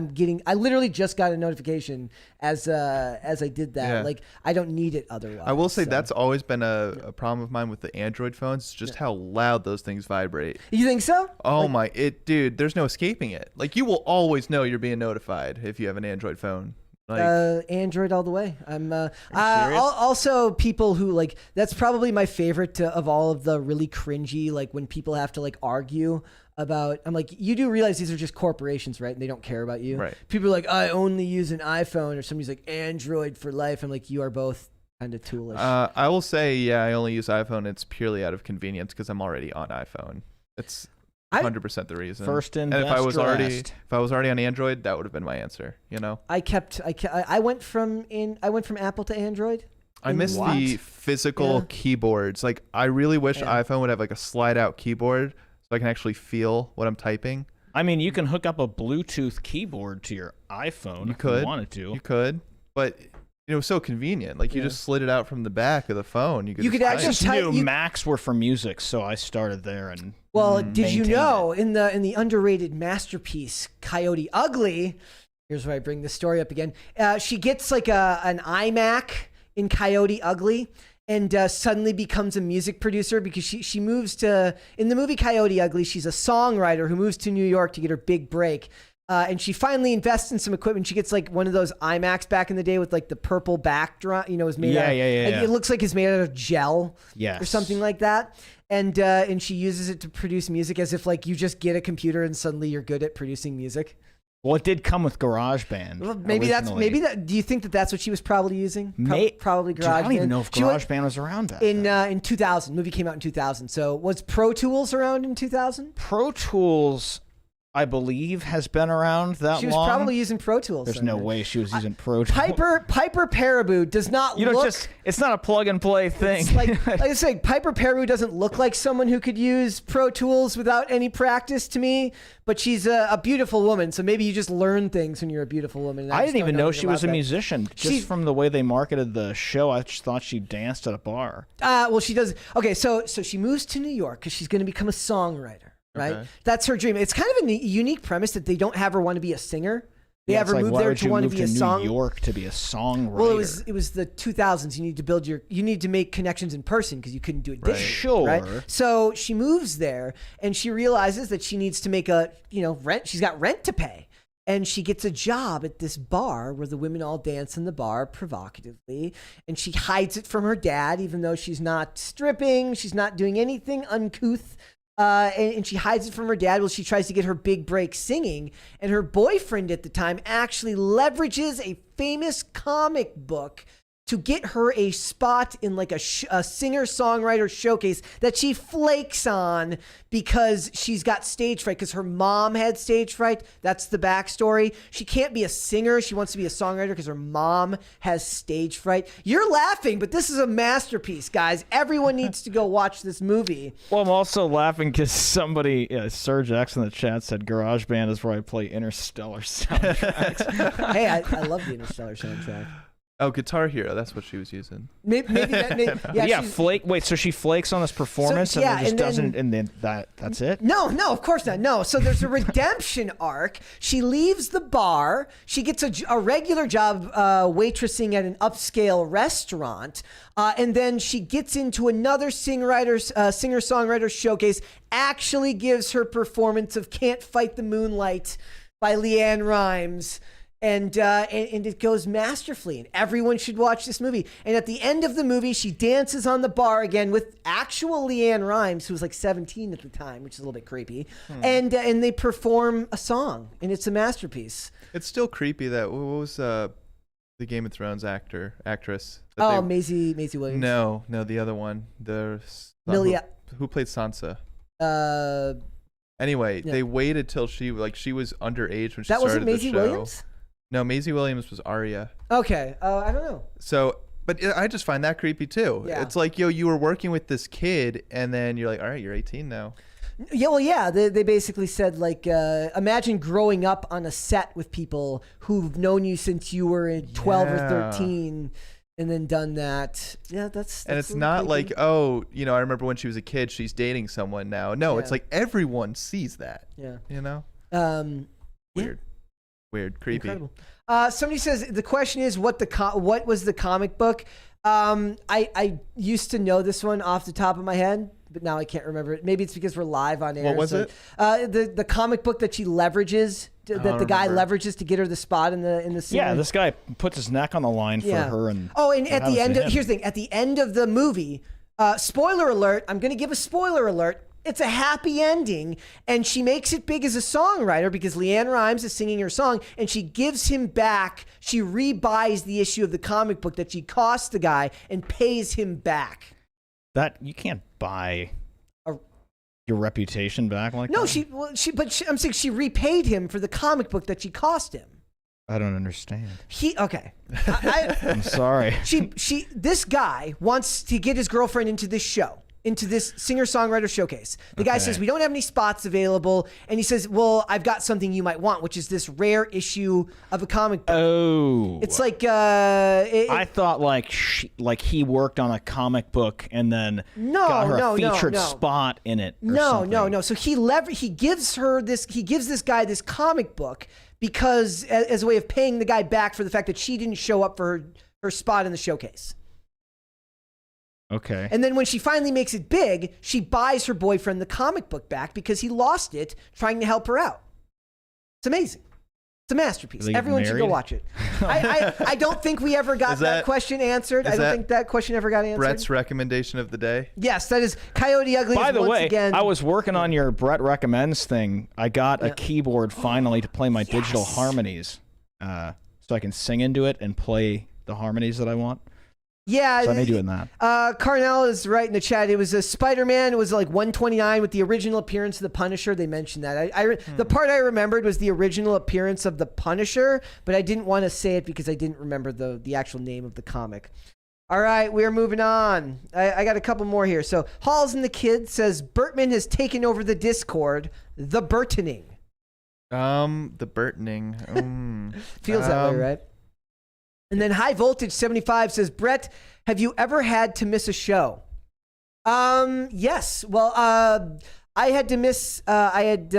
literally just got a notification as I did that. Yeah. Like I don't need it otherwise. I will say so. that's always been a problem of mine with the Android phones. It's just how loud those things vibrate. You think so? Oh dude, there's no escaping it. Like you will always know you're being notified if you have an Android phone. Like, Android all the way. I'm serious? also people who like that's probably my favorite of all of the really cringy like when people have to like argue about. I'm like, you do realize these are just corporations, right? And they don't care about you. Right. People are like, I only use an iPhone, or somebody's like Android for life. I'm like, you are both kind of toolish. I will say, yeah, I only use iPhone. It's purely out of convenience because I'm already on iPhone. It's 100% the reason. First in, and if best I was dressed. already on Android, that would have been my answer. You know, I went from Apple to Android. I miss What? the physical Yeah. keyboards. Like I really wish Yeah. iPhone would have like a slide out keyboard so I can actually feel what I'm typing. I mean, you can hook up a Bluetooth keyboard to your iPhone if could. you wanted to. You could, but it was so convenient. Like you Yeah. just slid it out from the back of the phone. You could could just I actually type. just type- knew you- Macs were for music, so I started there and Well, did you maintained know in the underrated masterpiece Coyote Ugly? Here's where I bring the story up again. She gets like an iMac in Coyote Ugly, and suddenly becomes a music producer because she moves to in the movie Coyote Ugly. She's a songwriter who moves to New York to get her big break. And she finally invests in some equipment. She gets like one of those iMacs back in the day with like the purple backdrop, it was made out of, it looks like it's made out of gel or something like that. And she uses it to produce music as if like you just get a computer and suddenly you're good at producing music. Well, it did come with GarageBand. Well, maybe do you think that that's what she was probably using? Probably GarageBand. I don't even know if GarageBand was around that. In 2000. Movie came out in 2000. So was Pro Tools around in 2000? Pro Tools, I believe, has been around that long. She was probably using Pro Tools. There's no way she was using Pro Tools. Piper Paraboo does not look... It's not a plug-and-play thing. It's like I say, Piper Paraboo doesn't look like someone who could use Pro Tools without any practice to me, but she's a beautiful woman, so maybe you just learn things when you're a beautiful woman. I didn't even know she was a musician. Just from the way they marketed the show, I just thought she danced at a bar. Well, she does... Okay, so she moves to New York because she's going to become a songwriter. Right, that's her dream. It's kind of a unique premise that they don't have her want to be a singer. They have her move there to want to be a New York to be a songwriter. Well, it was the 2000s. You need to make connections in person because you couldn't do it digitally. Sure. Right? So she moves there and she realizes that she needs to make rent. She's got rent to pay. And she gets a job at this bar where the women all dance in the bar provocatively. And she hides it from her dad, even though she's not stripping. She's not doing anything uncouth. And she hides it from her dad while she tries to get her big break singing. And her boyfriend at the time actually leverages a famous comic book to get her a spot in like a singer-songwriter showcase that she flakes on because she's got stage fright because her mom had stage fright. That's the backstory. She can't be a singer. She wants to be a songwriter because her mom has stage fright. You're laughing, but this is a masterpiece, guys. Everyone needs to go watch this movie. Well, I'm also laughing because somebody, Serge X in the chat said GarageBand is where I play Interstellar soundtracks. Hey, I love the Interstellar soundtrack. Oh, Guitar Hero. That's what she was using. Maybe flake. Wait, so she flakes on this performance and just doesn't, and then that's it? No, of course not. No. So there's a redemption arc. She leaves the bar. She gets a regular job waitressing at an upscale restaurant, and then she gets into another singer-songwriter showcase. Actually, gives her performance of "Can't Fight the Moonlight" by LeAnn Rimes. And it goes masterfully, and everyone should watch this movie. And at the end of the movie, she dances on the bar again with actual LeAnn Rimes, who was like 17 at the time, which is a little bit creepy. And they perform a song, and it's a masterpiece. It's still creepy that what was the Game of Thrones actress? Maisie Williams. No, the other one, who played Sansa. Anyway, they waited till she was underage when she started the show. That wasn't Maisie Williams? No, Maisie Williams was Arya. Okay. I don't know. So, but I just find that creepy too. Yeah. It's like, you were working with this kid and then you're like, all right, you're 18 now. Yeah, well, yeah. They basically said, like, imagine growing up on a set with people who've known you since you were 12 or 13 and then done that. Yeah, that's and it's not creepy. Like, I remember when she was a kid, she's dating someone now. No, it's like everyone sees that. Yeah. Weird, creepy. Incredible. Somebody says the question is what was the comic book? I used to know this one off the top of my head, but now I can't remember it. Maybe it's because we're live on air. What was it? The comic book that she leverages, that the guy leverages to get her the spot in the scene. Yeah, this guy puts his neck on the line for her. And at the end, here's the thing: at the end of the movie, spoiler alert. I'm going to give a spoiler alert. It's a happy ending, and she makes it big as a songwriter because LeAnn Rimes is singing her song, and she gives him back. She rebuys the issue of the comic book that she cost the guy and pays him back. That you can't buy your reputation back like that. No, I'm saying she repaid him for the comic book that she cost him. I don't understand. I'm sorry. This guy wants to get his girlfriend into this show. Into this singer-songwriter showcase. The guy says, we don't have any spots available. And he says, well, I've got something you might want, which is this rare issue of a comic book. Oh. It's like... I thought like he worked on a comic book and then got her a featured spot in it or something. No. So he gives this guy this comic book because as a way of paying the guy back for the fact that she didn't show up for her spot in the showcase. Okay. And then when she finally makes it big, she buys her boyfriend the comic book back because he lost it trying to help her out. It's amazing. It's a masterpiece. Do they get Everyone should go married? watch it. I don't think we ever got that question answered. I don't think that question ever got answered. Brett's recommendation of the day. Yes, that is Coyote Ugly. By the once way, again, I was working on your Brett recommends thing. I got a keyboard finally to play my digital harmonies, so I can sing into it and play the harmonies that I want. Yeah, So I may do that. Carnell is right in the chat. It was a Spider-Man. It was like 129 with the original appearance of the Punisher. They mentioned that. The part I remembered was the original appearance of the Punisher, but I didn't want to say it because I didn't remember the actual name of the comic. All right, we're moving on. I got a couple more here. So Halls and the Kid says Bertman has taken over the Discord. The Burtoning. The Burtoning. Feels that way, right? And then High Voltage 75 says, Brett, have you ever had to miss a show? Yes. Well, I had to miss. I had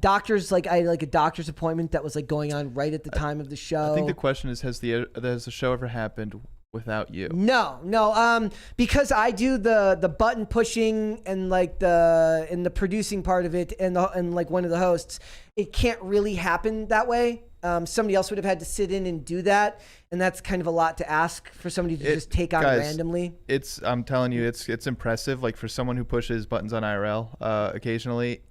doctor's I had a doctor's appointment that was like going on right at the time of the show. I think the question is, has the show ever happened without you? No. Because I do the button pushing and like the producing part of it and like one of the hosts, it can't really happen that way. Somebody else would have had to sit in and do that, and that's kind of a lot to ask for somebody to just take on randomly. I'm telling you, it's impressive. Like for someone who pushes buttons on IRL occasionally,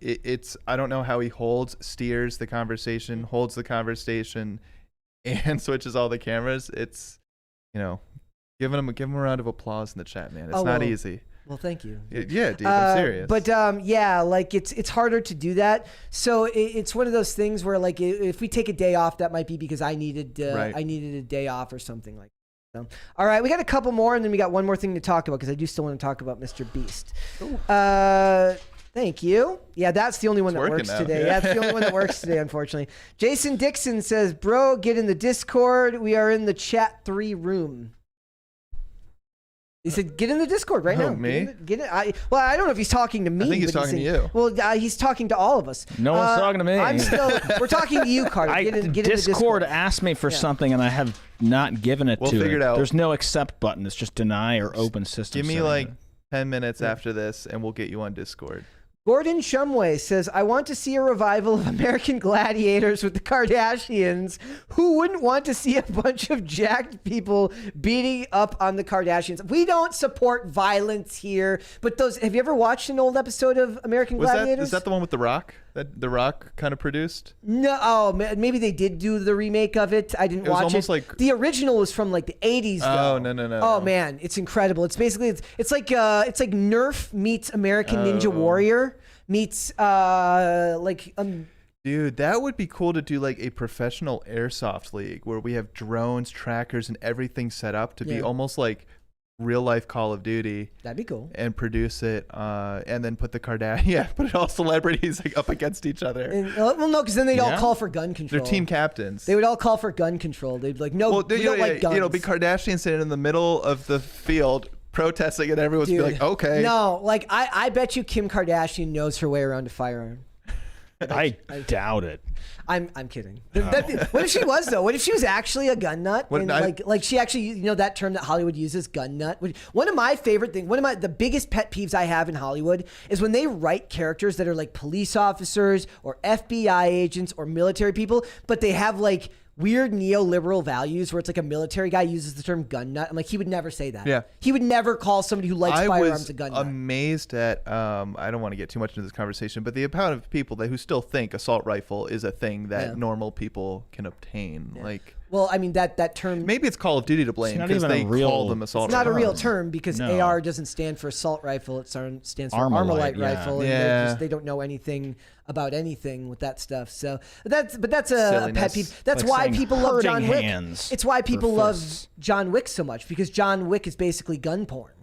I don't know how he steers the conversation, holds the conversation, and switches all the cameras. It's, give him a round of applause in the chat, man. It's not easy. Well, thank you. Yeah, dude, I'm serious. But yeah, like it's harder to do that. So it's one of those things where like if we take a day off, that might be because I needed a day off or something like that. So, all right, we got a couple more, and then we got one more thing to talk about because I do still want to talk about MrBeast. Thank you. Yeah, that's the only one that works today. Yeah, that's the only one that works today, unfortunately. Jason Dixon says, "Bro, get in the Discord. We are in the chat 3 room." He said, "Get in the Discord right now." Me? Get in. I don't know if he's talking to me. I think he's talking to you. Well, he's talking to all of us. No one's talking to me. We're talking to you, Carter. Get in the Discord asked me for something, and I have not given it to it. We'll figure it out. There's no accept button. It's just deny or open system. Give me like 10 minutes after this, and we'll get you on Discord. Gordon Shumway says, I want to see a revival of American Gladiators with the Kardashians. Who wouldn't want to see a bunch of jacked people beating up on the Kardashians? We don't support violence here, but have you ever watched an old episode of American Gladiators? Is that the one with The Rock? That The Rock kind of produced? No, maybe they did do the remake of it. I didn't watch it. Almost like the original was from like the 80s. Oh, though. no. Oh man, it's incredible. It's basically it's like Nerf meets American Ninja Warrior meets Dude, that would be cool to do like a professional airsoft league where we have drones, trackers, and everything set up to be almost like real life Call of Duty. That'd be cool. And produce it, and then put put all celebrities like up against each other. Well, no, because then they'd all call for gun control. They're team captains. They would all call for gun control. They'd be like, no, we don't like guns. Be Kardashian sitting in the middle of the field protesting, and everyone's be like, okay. No, like I bet you Kim Kardashian knows her way around a firearm. I doubt it. I'm kidding. What if she was though? What if she was actually a gun nut? Like she actually, that term that Hollywood uses, gun nut. One of my favorite things, the biggest pet peeves I have in Hollywood is when they write characters that are like police officers or FBI agents or military people, but they have like weird neoliberal values where it's like a military guy uses the term gun nut. I'm like, he would never say that. Yeah. He would never call somebody who likes firearms a gun nut. I was amazed at, I don't want to get too much into this conversation, but the amount of people who still think assault rifle is a thing that normal people can obtain. Yeah. Like, well, I mean, that term... Maybe it's Call of Duty to blame because they call them assault rifle. It's not a real term because AR doesn't stand for assault rifle. It stands for Armalite rifle. And they don't know anything about anything with that stuff. So that's a pet peeve. That's why people love John Wick. It's why people love John Wick so much, because John Wick is basically gun porn.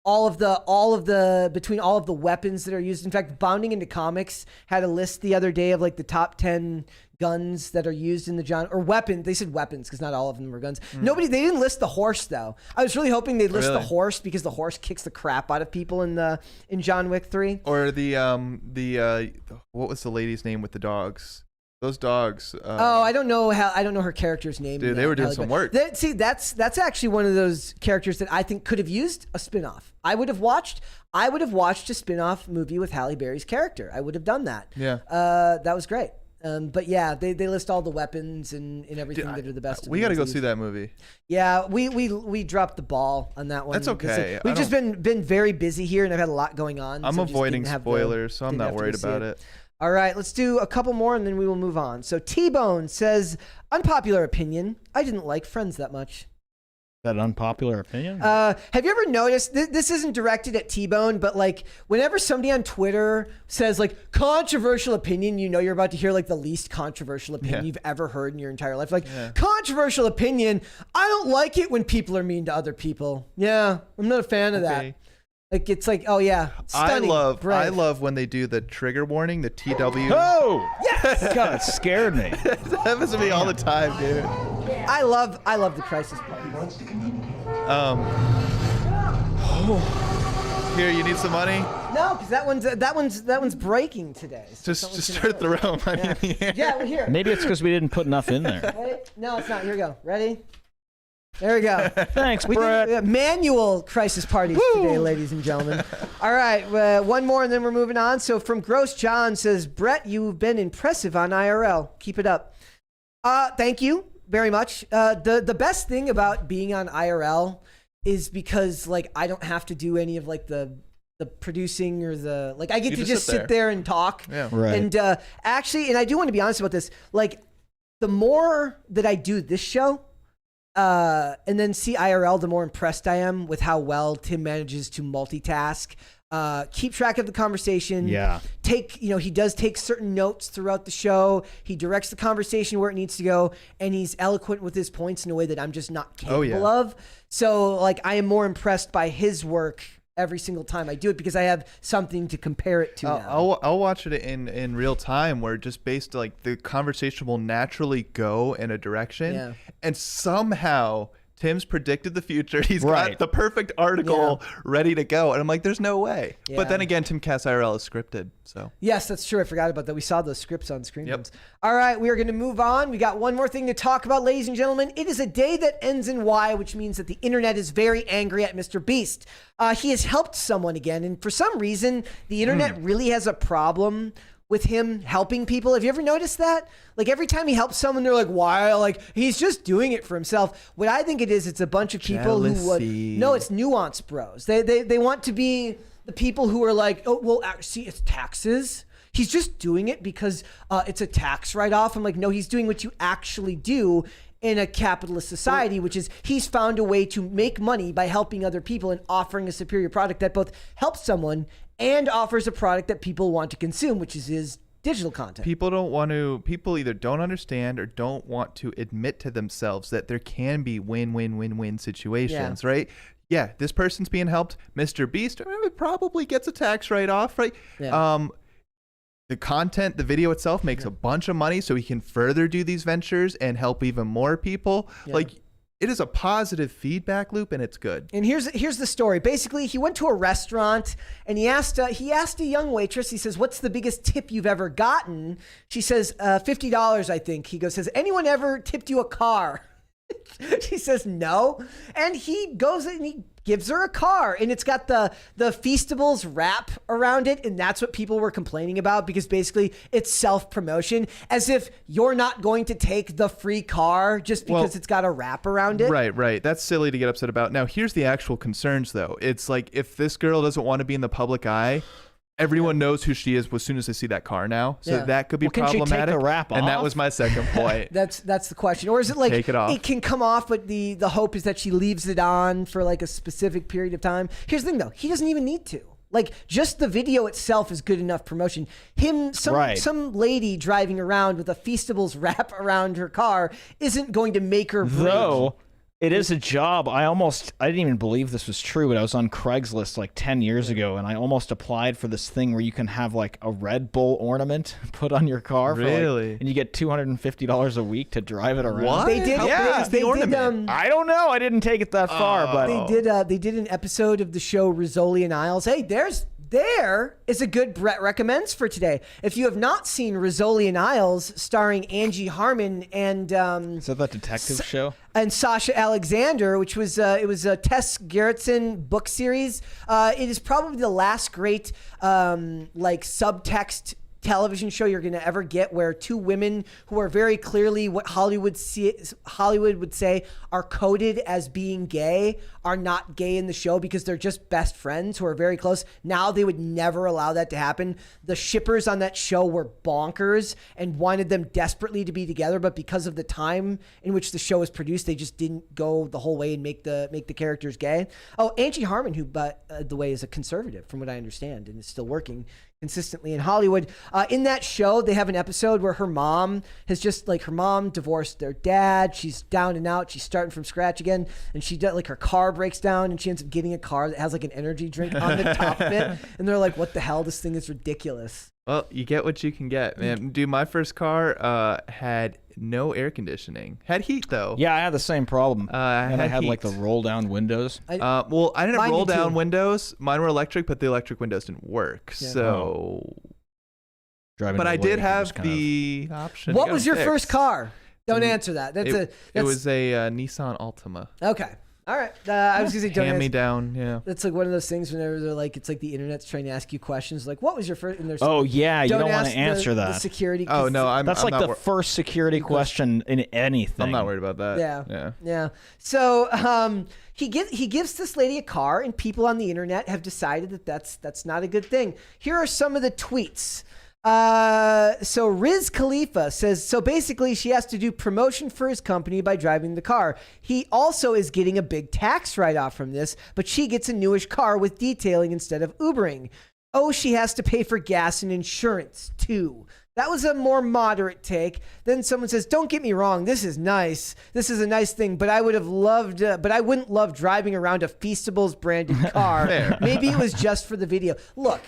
Between all of the weapons that are used. In fact, Bounding Into Comics had a list the other day of like the top 10 guns that are used in the weapons. They said weapons because not all of them were guns. They didn't list the horse though. I was really hoping they'd list the horse because the horse kicks the crap out of people in John Wick 3. Or what was the lady's name with the dogs? Those dogs. I don't know her character's name. Dude, they were doing some work. That's actually one of those characters that I think could have used a spinoff. I would have watched a spinoff movie with Halle Berry's character. I would have done that. Yeah. That was great. But yeah, they list all the weapons and everything that are the best. We got to go see that movie. Yeah, we dropped the ball on that one. That's okay. We've just been very busy here, and I've had a lot going on. I'm avoiding spoilers, so I'm not worried about it. All right, let's do a couple more, and then we will move on. So T-Bone says, unpopular opinion, I didn't like Friends that much. That unpopular opinion? Have you ever noticed, this isn't directed at T-Bone, but like whenever somebody on Twitter says like controversial opinion, you know you're about to hear like the least controversial opinion you've ever heard in your entire life. Like controversial opinion, I don't like it when people are mean to other people. Yeah, I'm not a fan of that. Like it's like, oh yeah, stunning. I love when they do the trigger warning, the TW. Oh yes, God, it scared me. That happens to me all the time, dude. I love the crisis part. Here, you need some money? No, because that one's breaking today. So just start throwing money in the air. Yeah, well, here. Maybe it's because we didn't put enough in there. Ready? No, it's not. Here we go. Ready? There we go. Thanks, We Brett. did manual crisis parties today, ladies and gentlemen. All right, one more and then we're moving on. So from Gross John says, Brett, you've been impressive on IRL. Keep it up. Thank you very much. The best thing about being on IRL is because like I don't have to do any of like the producing or the like. I get to just sit there and talk. Yeah. Right. And actually, and I do want to be honest about this. Like the more that I do this show, and then see IRL, the more impressed I am with how well Tim manages to multitask, keep track of the conversation. Yeah. He does take certain notes throughout the show. He directs the conversation where it needs to go, and he's eloquent with his points in a way that I'm just not capable of. So, like, I am more impressed by his work every single time I do it because I have something to compare it to now. I'll watch it in real time where just based like the conversation will naturally go in a direction and somehow Tim's predicted the future. He's got the perfect article ready to go. And I'm like, there's no way. Yeah. But then again, Tim Cass IRL is scripted. So yes, that's true. I forgot about that. We saw those scripts on screen. Yep. All right, we are going to move on. We got one more thing to talk about, ladies and gentlemen. It is a day that ends in Y, which means that the internet is very angry at MrBeast. He has helped someone again. And for some reason, the internet really has a problem with him helping people. Have you ever noticed that? Like every time he helps someone, they're like, why? Like he's just doing it for himself. What I think it is, it's a bunch of people no, it's nuance bros. They want to be the people who are like, oh, well, see, it's taxes. He's just doing it because it's a tax write-off. I'm like, no, he's doing what you actually do in a capitalist society, which is he's found a way to make money by helping other people and offering a superior product that both helps someone and offers a product that people want to consume, which is his digital content. People either don't understand or don't want to admit to themselves that there can be win-win-win-win situations, right? Yeah, this person's being helped. MrBeast probably gets a tax write-off, right? Yeah. The content, the video itself makes a bunch of money so he can further do these ventures and help even more people. Yeah. Like, it is a positive feedback loop, and it's good. And here's the story. Basically, he went to a restaurant, and he asked a young waitress, he says, what's the biggest tip you've ever gotten? She says, $50, I think. He goes, has anyone ever tipped you a car? She says, no. And he goes and he gives her a car, and it's got the Feastables wrap around it, and that's what people were complaining about because basically it's self-promotion, as if you're not going to take the free car just because it's got a wrap around it. Right. That's silly to get upset about. Now, here's the actual concerns, though. It's like if this girl doesn't want to be in the public eye, everyone knows who she is as soon as they see that car now. So that could be problematic. Can she take the wrap off? And that was my second point. That's the question. Or is it like take it off? It can come off, but the hope is that she leaves it on for like a specific period of time. Here's the thing though, he doesn't even need to. Like just the video itself is good enough promotion. Some lady driving around with a Feastables wrap around her car isn't going to make her break. Though it is a job. I didn't even believe this was true, but I was on Craigslist like 10 years ago, and I almost applied for this thing where you can have like a Red Bull ornament put on your car. Really? And you get $250 a week to drive it around. What? They did. They did. I don't know. I didn't take it that far, but they did an episode of the show Rizzoli and Isles. Hey, there is a good Brett Recommends for today. If you have not seen Rizzoli and Isles, starring Angie Harmon and is that detective show? And Sasha Alexander, which was it was a Tess Gerritsen book series. It is probably the last great like subtext television show you're going to ever get where two women who are very clearly what Hollywood would say are coded as being gay are not gay in the show because they're just best friends who are very close. Now they would never allow that to happen. The shippers on that show were bonkers and wanted them desperately to be together, but because of the time in which the show was produced, they just didn't go the whole way and make the characters gay. Oh, Angie Harmon, who the way is a conservative from what I understand and is still working consistently in Hollywood. In that show, they have an episode where her mom divorced their dad. She's down and out. She's starting from scratch again. And her car breaks down and she ends up getting a car that has like an energy drink on the top of it. And they're like, what the hell? This thing is ridiculous. Well, you get what you can get, man. Dude, my first car had no air conditioning. Had heat, though. Yeah, I had the same problem. And I had heat. like the roll-down windows. Well, I didn't have Mine did roll-down too. windows. Mine were electric, but the electric windows didn't work. Yeah. So, Driving but to I work, did you have just kind of- the option. What to was get your it first fixed. car? Don't answer that. It was a Nissan Altima. Okay. All right. I was going to say don't Hand me answer. down, yeah. That's like one of those things whenever they're like, it's like the internet's trying to ask you questions. Like, what was your first? And there's Oh, yeah, you don't want ask to answer the that. security. Oh, no, That's I'm like not the first security question in anything. I'm not worried about that. Yeah. So he gives this lady a car, and people on the internet have decided that that's not a good thing. Here are some of the tweets. So Riz Khalifa says, so basically she has to do promotion for his company by driving the car. He also is getting a big tax write-off from this, but she gets a newish car with detailing instead of Ubering. Oh, she has to pay for gas and insurance too. That was a more moderate take. Then someone says, don't get me wrong, this is nice. This is a nice thing, but I wouldn't love driving around a Feastables branded car. Fair. Maybe it was just for the video. Look,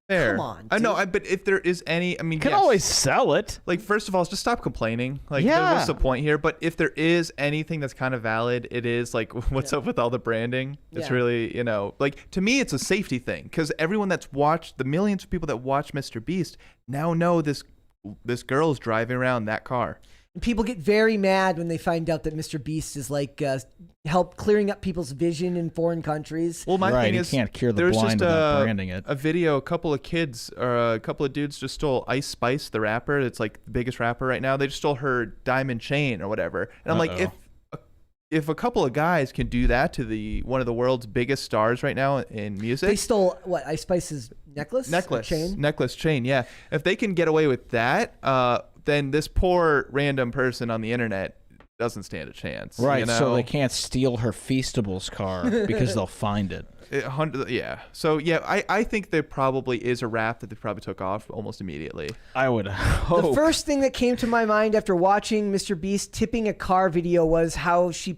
Fair. come on. I know, dude. but if there is any, I mean, You can yes. always sell it. Like, first of all, just stop complaining. Like, Yeah. what's the point here? But if there is anything that's kind of valid, it is like, what's up with all the branding? It's Yeah. really, like, to me, it's a safety thing because everyone that's watched, the millions of people that watch MrBeast now know this girl's driving around that car. And people get very mad when they find out that MrBeast is like help clearing up people's vision in foreign countries. Well, my Right, thing you is, can't cure the there's blind just without branding it. a video, a couple of kids or a couple of dudes just stole Ice Spice, the rapper. It's like the biggest rapper right now. They just stole her diamond chain or whatever. And I'm like, if a couple of guys can do that to one of the world's biggest stars right now in music, They stole what? Ice Spice's necklace chain. Yeah. If they can get away with that, then this poor random person on the internet doesn't stand a chance. Right, you know? so they can't steal her Feastables car because they'll find it. Yeah. So yeah, I think there probably is a rap that they probably took off almost immediately. I would hope. The first thing that came to my mind after watching MrBeast tipping a car video was how will she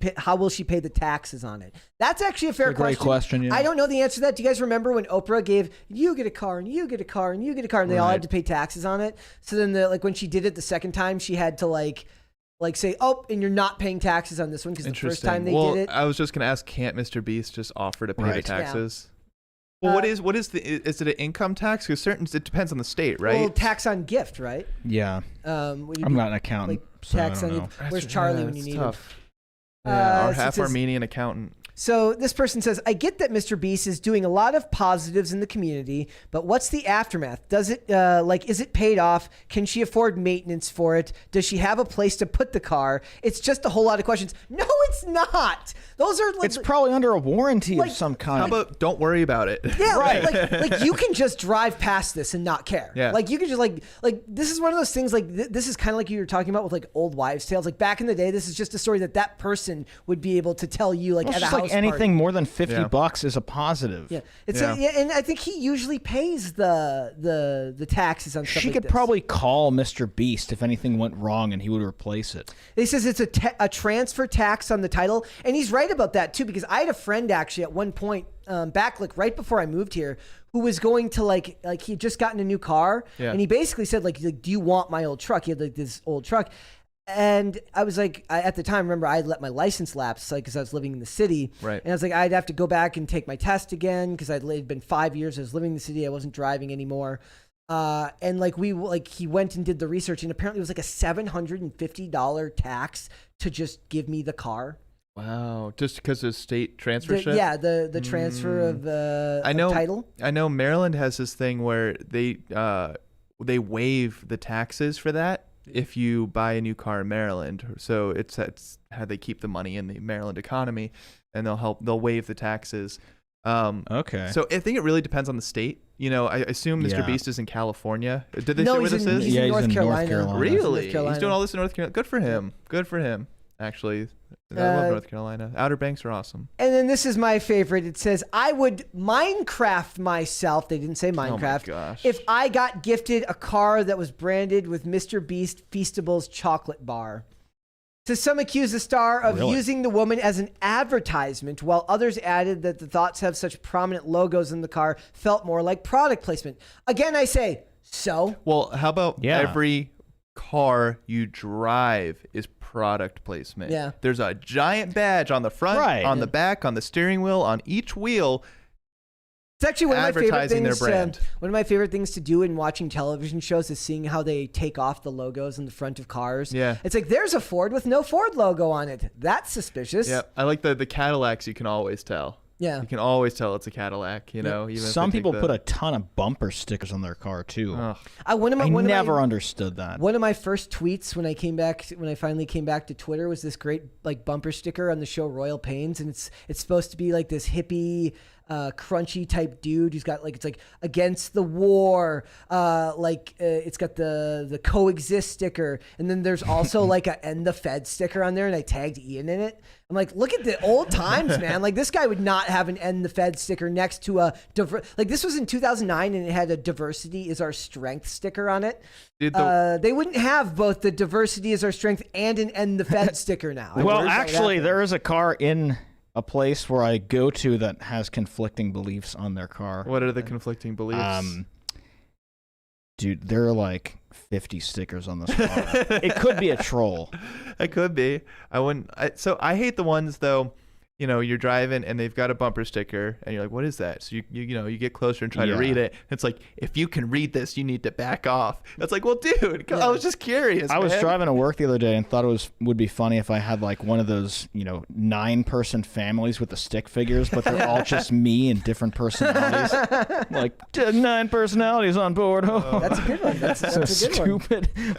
pay the taxes on it? That's actually a fair great question, yeah. I don't know the answer to that. Do you guys remember when Oprah gave you get a car and you get a car and you get a car and they all had to pay taxes on it? So then when she did it the second time, she had to like say, oh, and you're not paying taxes on this one because the first time they did it. I was just gonna ask, can't MrBeast just offer to pay the Right. taxes? Well, what is is it an income tax? Because it depends on the state, right? Well, tax on gift, right? Yeah. I'm I'm not an accountant, so I tax don't on know. where's Charlie when you need him? tough. Yeah, our so it half says- Armenian accountant. So this person says, I get that MrBeast is doing a lot of positives in the community, but what's the aftermath? Does it, is it paid off? Can she afford maintenance for it? Does she have a place to put the car? It's just a whole lot of questions. No, it's not. Those are like, It's probably under a warranty like- of some kind. How about don't worry about it? yeah, Right. like you can just drive past this and not care. Yeah. Like you can just like this is one of those things like this is kind of like you were talking about with like old wives' tales. Like back in the day, this is just a story that person would be able to tell you like Well, at it's a just house like anything party. more than $50 Yeah. is a positive. Yeah, it's Yeah. and I think he usually pays the taxes on stuff. She like could this. probably call MrBeast if anything went wrong and he would replace it. He says it's a transfer tax on the title, and he's right about that too. Because I had a friend actually at one point back like right before I moved here who was going to like he had just gotten a new car, Yeah. and he basically said like do you want my old truck? He had like this old truck. And I was like, at the time, remember, I had let my license lapse because I was living in the city. Right. And I was like, I'd have to go back and take my test again because it'd been 5 years. I was living in the city. I wasn't driving anymore. And like he went and did the research, and apparently it was like a $750 tax to just give me the car. Wow, just because of state The transfership? the transfer of I know. title. I know Maryland has this thing where they they waive the taxes for that if you buy a new car in Maryland. So it's how they keep the money in the Maryland economy, and they'll waive the taxes. Okay. So I think it really depends on the state. I assume MrBeast is in California. Did they say where this is? He's in North Carolina. Really? North Carolina. He's doing all this in North Carolina. Good for him. Good for him. Actually, I love North Carolina. Outer Banks are awesome. And then this is my favorite. It says, I would Minecraft myself. They didn't say Minecraft. Oh my gosh. If I got gifted a car that was branded with MrBeast Feastables chocolate bar. So some accuse the star of using the woman as an advertisement, while others added that the thoughts have such prominent logos in the car felt more like product placement. Again, I say, so? Well, how about every car you drive is product placement? Yeah. There's a giant badge on the front, on the back, on the steering wheel, on each wheel. It's actually one of my favorite advertising things. their brand. One of my favorite things to do in watching television shows is seeing how they take off the logos in the front of cars. Yeah. It's like, there's a Ford with no Ford logo on it. That's suspicious. Yeah. I like the Cadillacs. You can always tell. Yeah. You can always tell it's a Cadillac, Even if Some they people take put a ton of bumper stickers on their car too. Oh. I never understood that. One of my first tweets when I finally came back to Twitter was this great like bumper sticker on the show Royal Pains, and it's supposed to be like this hippie crunchy type dude who's got it's like against the war, it's got the coexist sticker, and then there's also like a end the Fed sticker on there, and I tagged Ian in it. I'm like, look at the old times, man. Like this guy would not have an end the Fed sticker next to a this was in 2009 and it had a diversity is our strength sticker on it. Dude, they wouldn't have both the diversity is our strength and an end the Fed sticker now. Well, actually, there is a car in a place where I go to that has conflicting beliefs on their car. What are the conflicting beliefs? Dude, there are like 50 stickers on this car. It could be a troll. It could be. So I hate the ones though. You're driving and they've got a bumper sticker and you're like, what is that? So you get closer and try to read it. It's like, if you can read this, you need to back off. It's like, well, dude, I was just curious. I was driving to work the other day and thought would be funny if I had like one of those, 9-person families with the stick figures, but they're all just me and different personalities. Like 9 personalities on board. Oh. That's a good one. That's so a good stupid. one.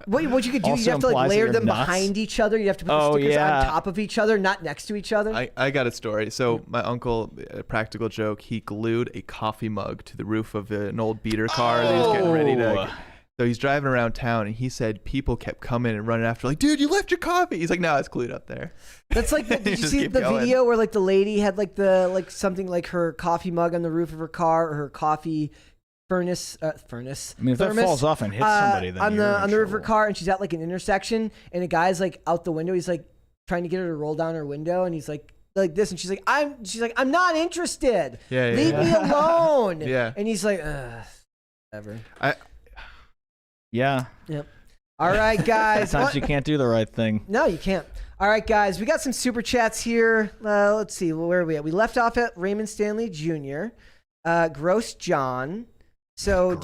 What you could do, Also you have to implies that layer you're them nuts. behind each other. You have to put the stickers on top of each other, not next to each other. I got a story. So my uncle, a practical joke, he glued a coffee mug to the roof of an old beater car that he was getting ready to. So he's driving around town and he said people kept coming and running after, like, dude, you left your coffee. He's like, no, it's glued up there. That's like, did you see the video where like the lady had like something like her coffee mug on the roof of her car, or her coffee furnace. I mean, if that falls off and hits somebody, then on the roof of her trouble. car, and she's at like an intersection, and a guy's like out the window. He's like trying to get her to roll down her window, and he's like this, and she's like, I'm not interested. Leave me alone. Yeah. And he's like, whatever. Yeah. Yep. All right, guys. Sometimes you can't do the right thing. No, you can't. All right, guys. We got some super chats here. Let's see. Where are we at? We left off at Raymond Stanley Jr., Gross John. So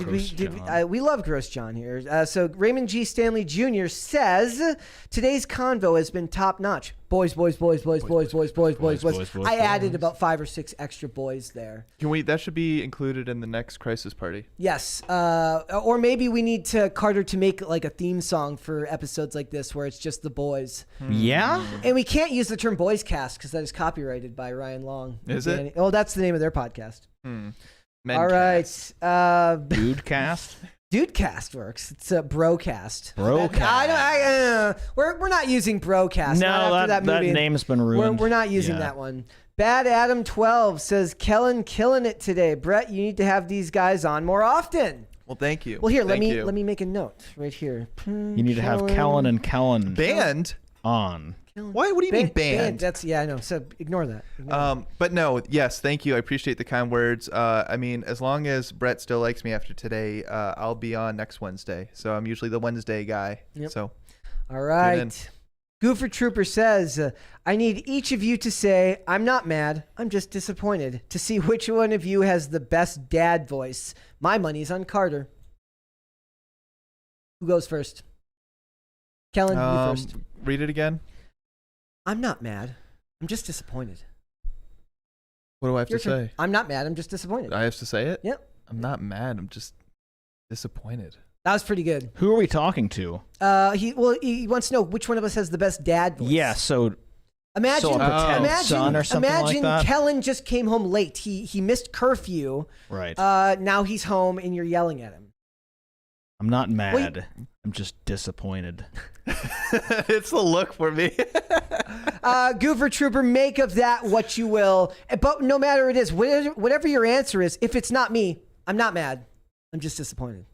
we love Gross John here. So Raymond G. Stanley Jr. says, today's convo has been top notch. Boys. I added about 5 or 6 extra boys there. That should be included in the next Crisis Party. Yes. Or maybe we need Carter to make like a theme song for episodes like this where it's just the boys. Yeah? And we can't use the term boys cast because that is copyrighted by Ryan Long. Is it? Oh, that's the name of their podcast. Men All right. Dudecast? Dudecast works. It's a brocast. Brocast. We're not using brocast. No, not after that movie. name's been ruined. We're not using that one. Bad Adam 12 says, Kellen killing it today. Brett, you need to have these guys on more often. Well, thank you. Well, here, let me make a note right here. You need to have Kellen and Kellen band on. What do you mean banned? That's I know. So ignore that. But no, yes, thank you. I appreciate the kind words. I mean, as long as Brett still likes me after today, I'll be on next Wednesday. So I'm usually the Wednesday guy. Yep. So all right. Goofer Trooper says, I need each of you to say, I'm not mad, I'm just disappointed, to see which one of you has the best dad voice. My money's on Carter. Who goes first? Kellen, you first. Read it again. I'm not mad. I'm just disappointed. What do I have Your to turn. say? I'm not mad. I'm just disappointed. I have to say it? Yep. I'm not mad. I'm just Disappointed. That was pretty good. Who are we talking to? He wants to know which one of us has the best dad voice. Yeah, so Imagine, pretend son or something like imagine that? Kellen just came home late. He missed curfew. right. Now he's home and you're yelling at him. I'm not mad. I'm just disappointed. It's the look for me. Goofer Trooper, make of that what you will. But no matter it is, whatever your answer is, if it's not me, I'm not mad. I'm just disappointed.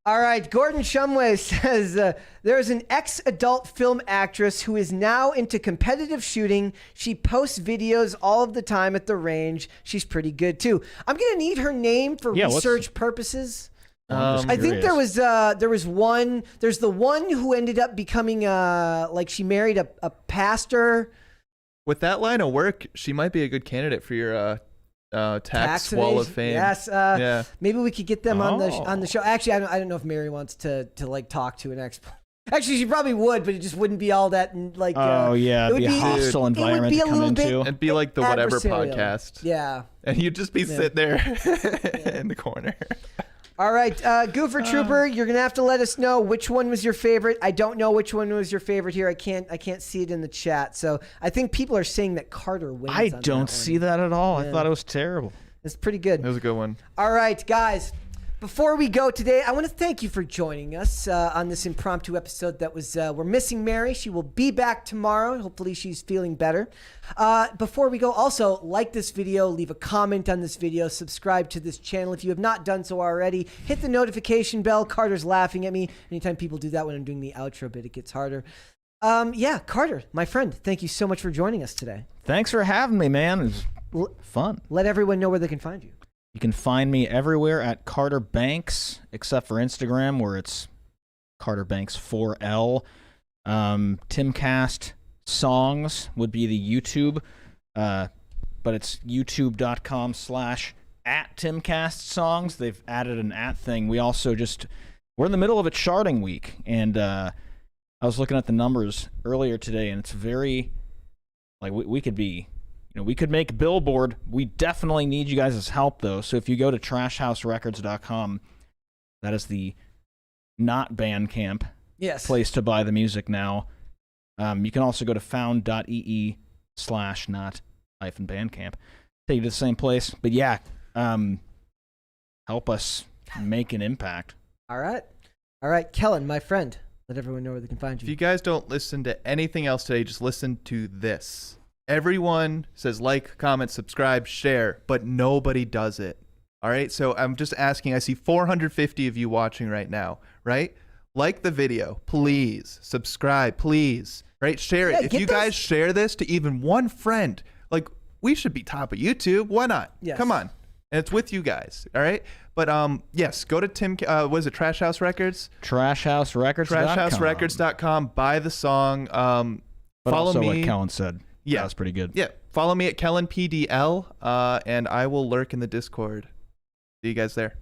All right, Gordon Shumway says, there's an ex-adult film actress who is now into competitive shooting. She posts videos all of the time at the range. She's pretty good, too. I'm going to need her name for research purposes. I think there's the one who ended up becoming, like she married a pastor. With that line of work, she might be a good candidate for your tax wall of fame. Yes. Yeah. Maybe we could get them on the show. Actually, I don't know if Mary wants to like talk to an expert. Actually, she probably would, but it just wouldn't be all that like. It'd be a hostile environment to come into. It'd be like the whatever adversarial. podcast. Yeah. And you'd just be sitting there in the corner. All right, Goofer Trooper, you're gonna have to let us know which one was your favorite. I don't know which one was your favorite here. I can't see it in the chat. So I think people are saying that Carter wins. I don't see that at all. Yeah. I thought it was terrible. It's pretty good. That was a good one. All right, guys. Before we go today, I want to thank you for joining us on this impromptu episode that was, we're missing Mary. She will be back tomorrow. Hopefully she's feeling better. Before we go, also like this video, leave a comment on this video, subscribe to this channel. If you have not done so already, hit the notification bell. Carter's laughing at me. Anytime people do that when I'm doing the outro bit, it gets harder. Yeah, Carter, my friend, thank you so much for joining us today. Thanks for having me, man. It was fun. Let everyone know where they can find you. You can find me everywhere at Carter Banks, except for Instagram, where it's Carter Banks 4L. Timcast Songs would be the YouTube, but it's youtube.com/@TimcastSongs. They've added an @ thing. We also we're in the middle of a charting week, and I was looking at the numbers earlier today, and it's very, like, we could be... we could make Billboard. We definitely need you guys' help, though. So if you go to trashhouserecords.com, that is the not Bandcamp place to buy the music now. You can also go to found.ee/not-bandcamp. Take you to the same place. But yeah, help us make an impact. All right. Kellen, my friend, let everyone know where they can find you. If you guys don't listen to anything else today, just listen to this. Everyone says like, comment, subscribe, share, but nobody does it. All right? So I'm just asking. I see 450 of you watching right now, right? Like the video, please. Subscribe, please. Right? Share it. If you guys share this to even one friend, like, we should be top of YouTube. Why not? Yes. Come on. And it's with you guys. All right? But yes, go to what is it, Trash House Records? Trashhouserecords.com. Trashhouserecords.com. Buy the song. But follow also me. what Kellen said. Yeah. That was pretty good. Yeah. Follow me at KellenPDL, and I will lurk in the Discord. See you guys there.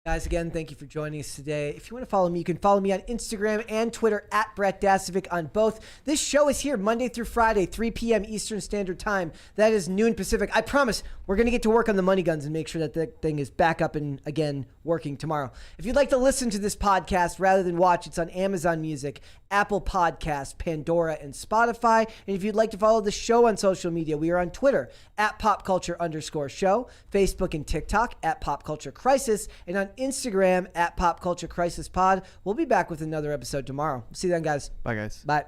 Guys, again, thank you for joining us today. If you want to follow me, you can follow me on Instagram and Twitter at Brett Dasovic on both. This show is here Monday through Friday, 3 p.m. Eastern Standard Time. That is noon Pacific. I promise we're going to get to work on the money guns and make sure that the thing is back up and, again, working tomorrow. If you'd like to listen to this podcast rather than watch, it's on Amazon Music, Apple Podcasts, Pandora, and Spotify. And if you'd like to follow the show on social media, we are on Twitter at PopCulture_show, Facebook and TikTok at PopCultureCrisis, and on Instagram at PopCultureCrisisPod. We'll be back with another episode tomorrow. See you then, guys. Bye, guys. Bye.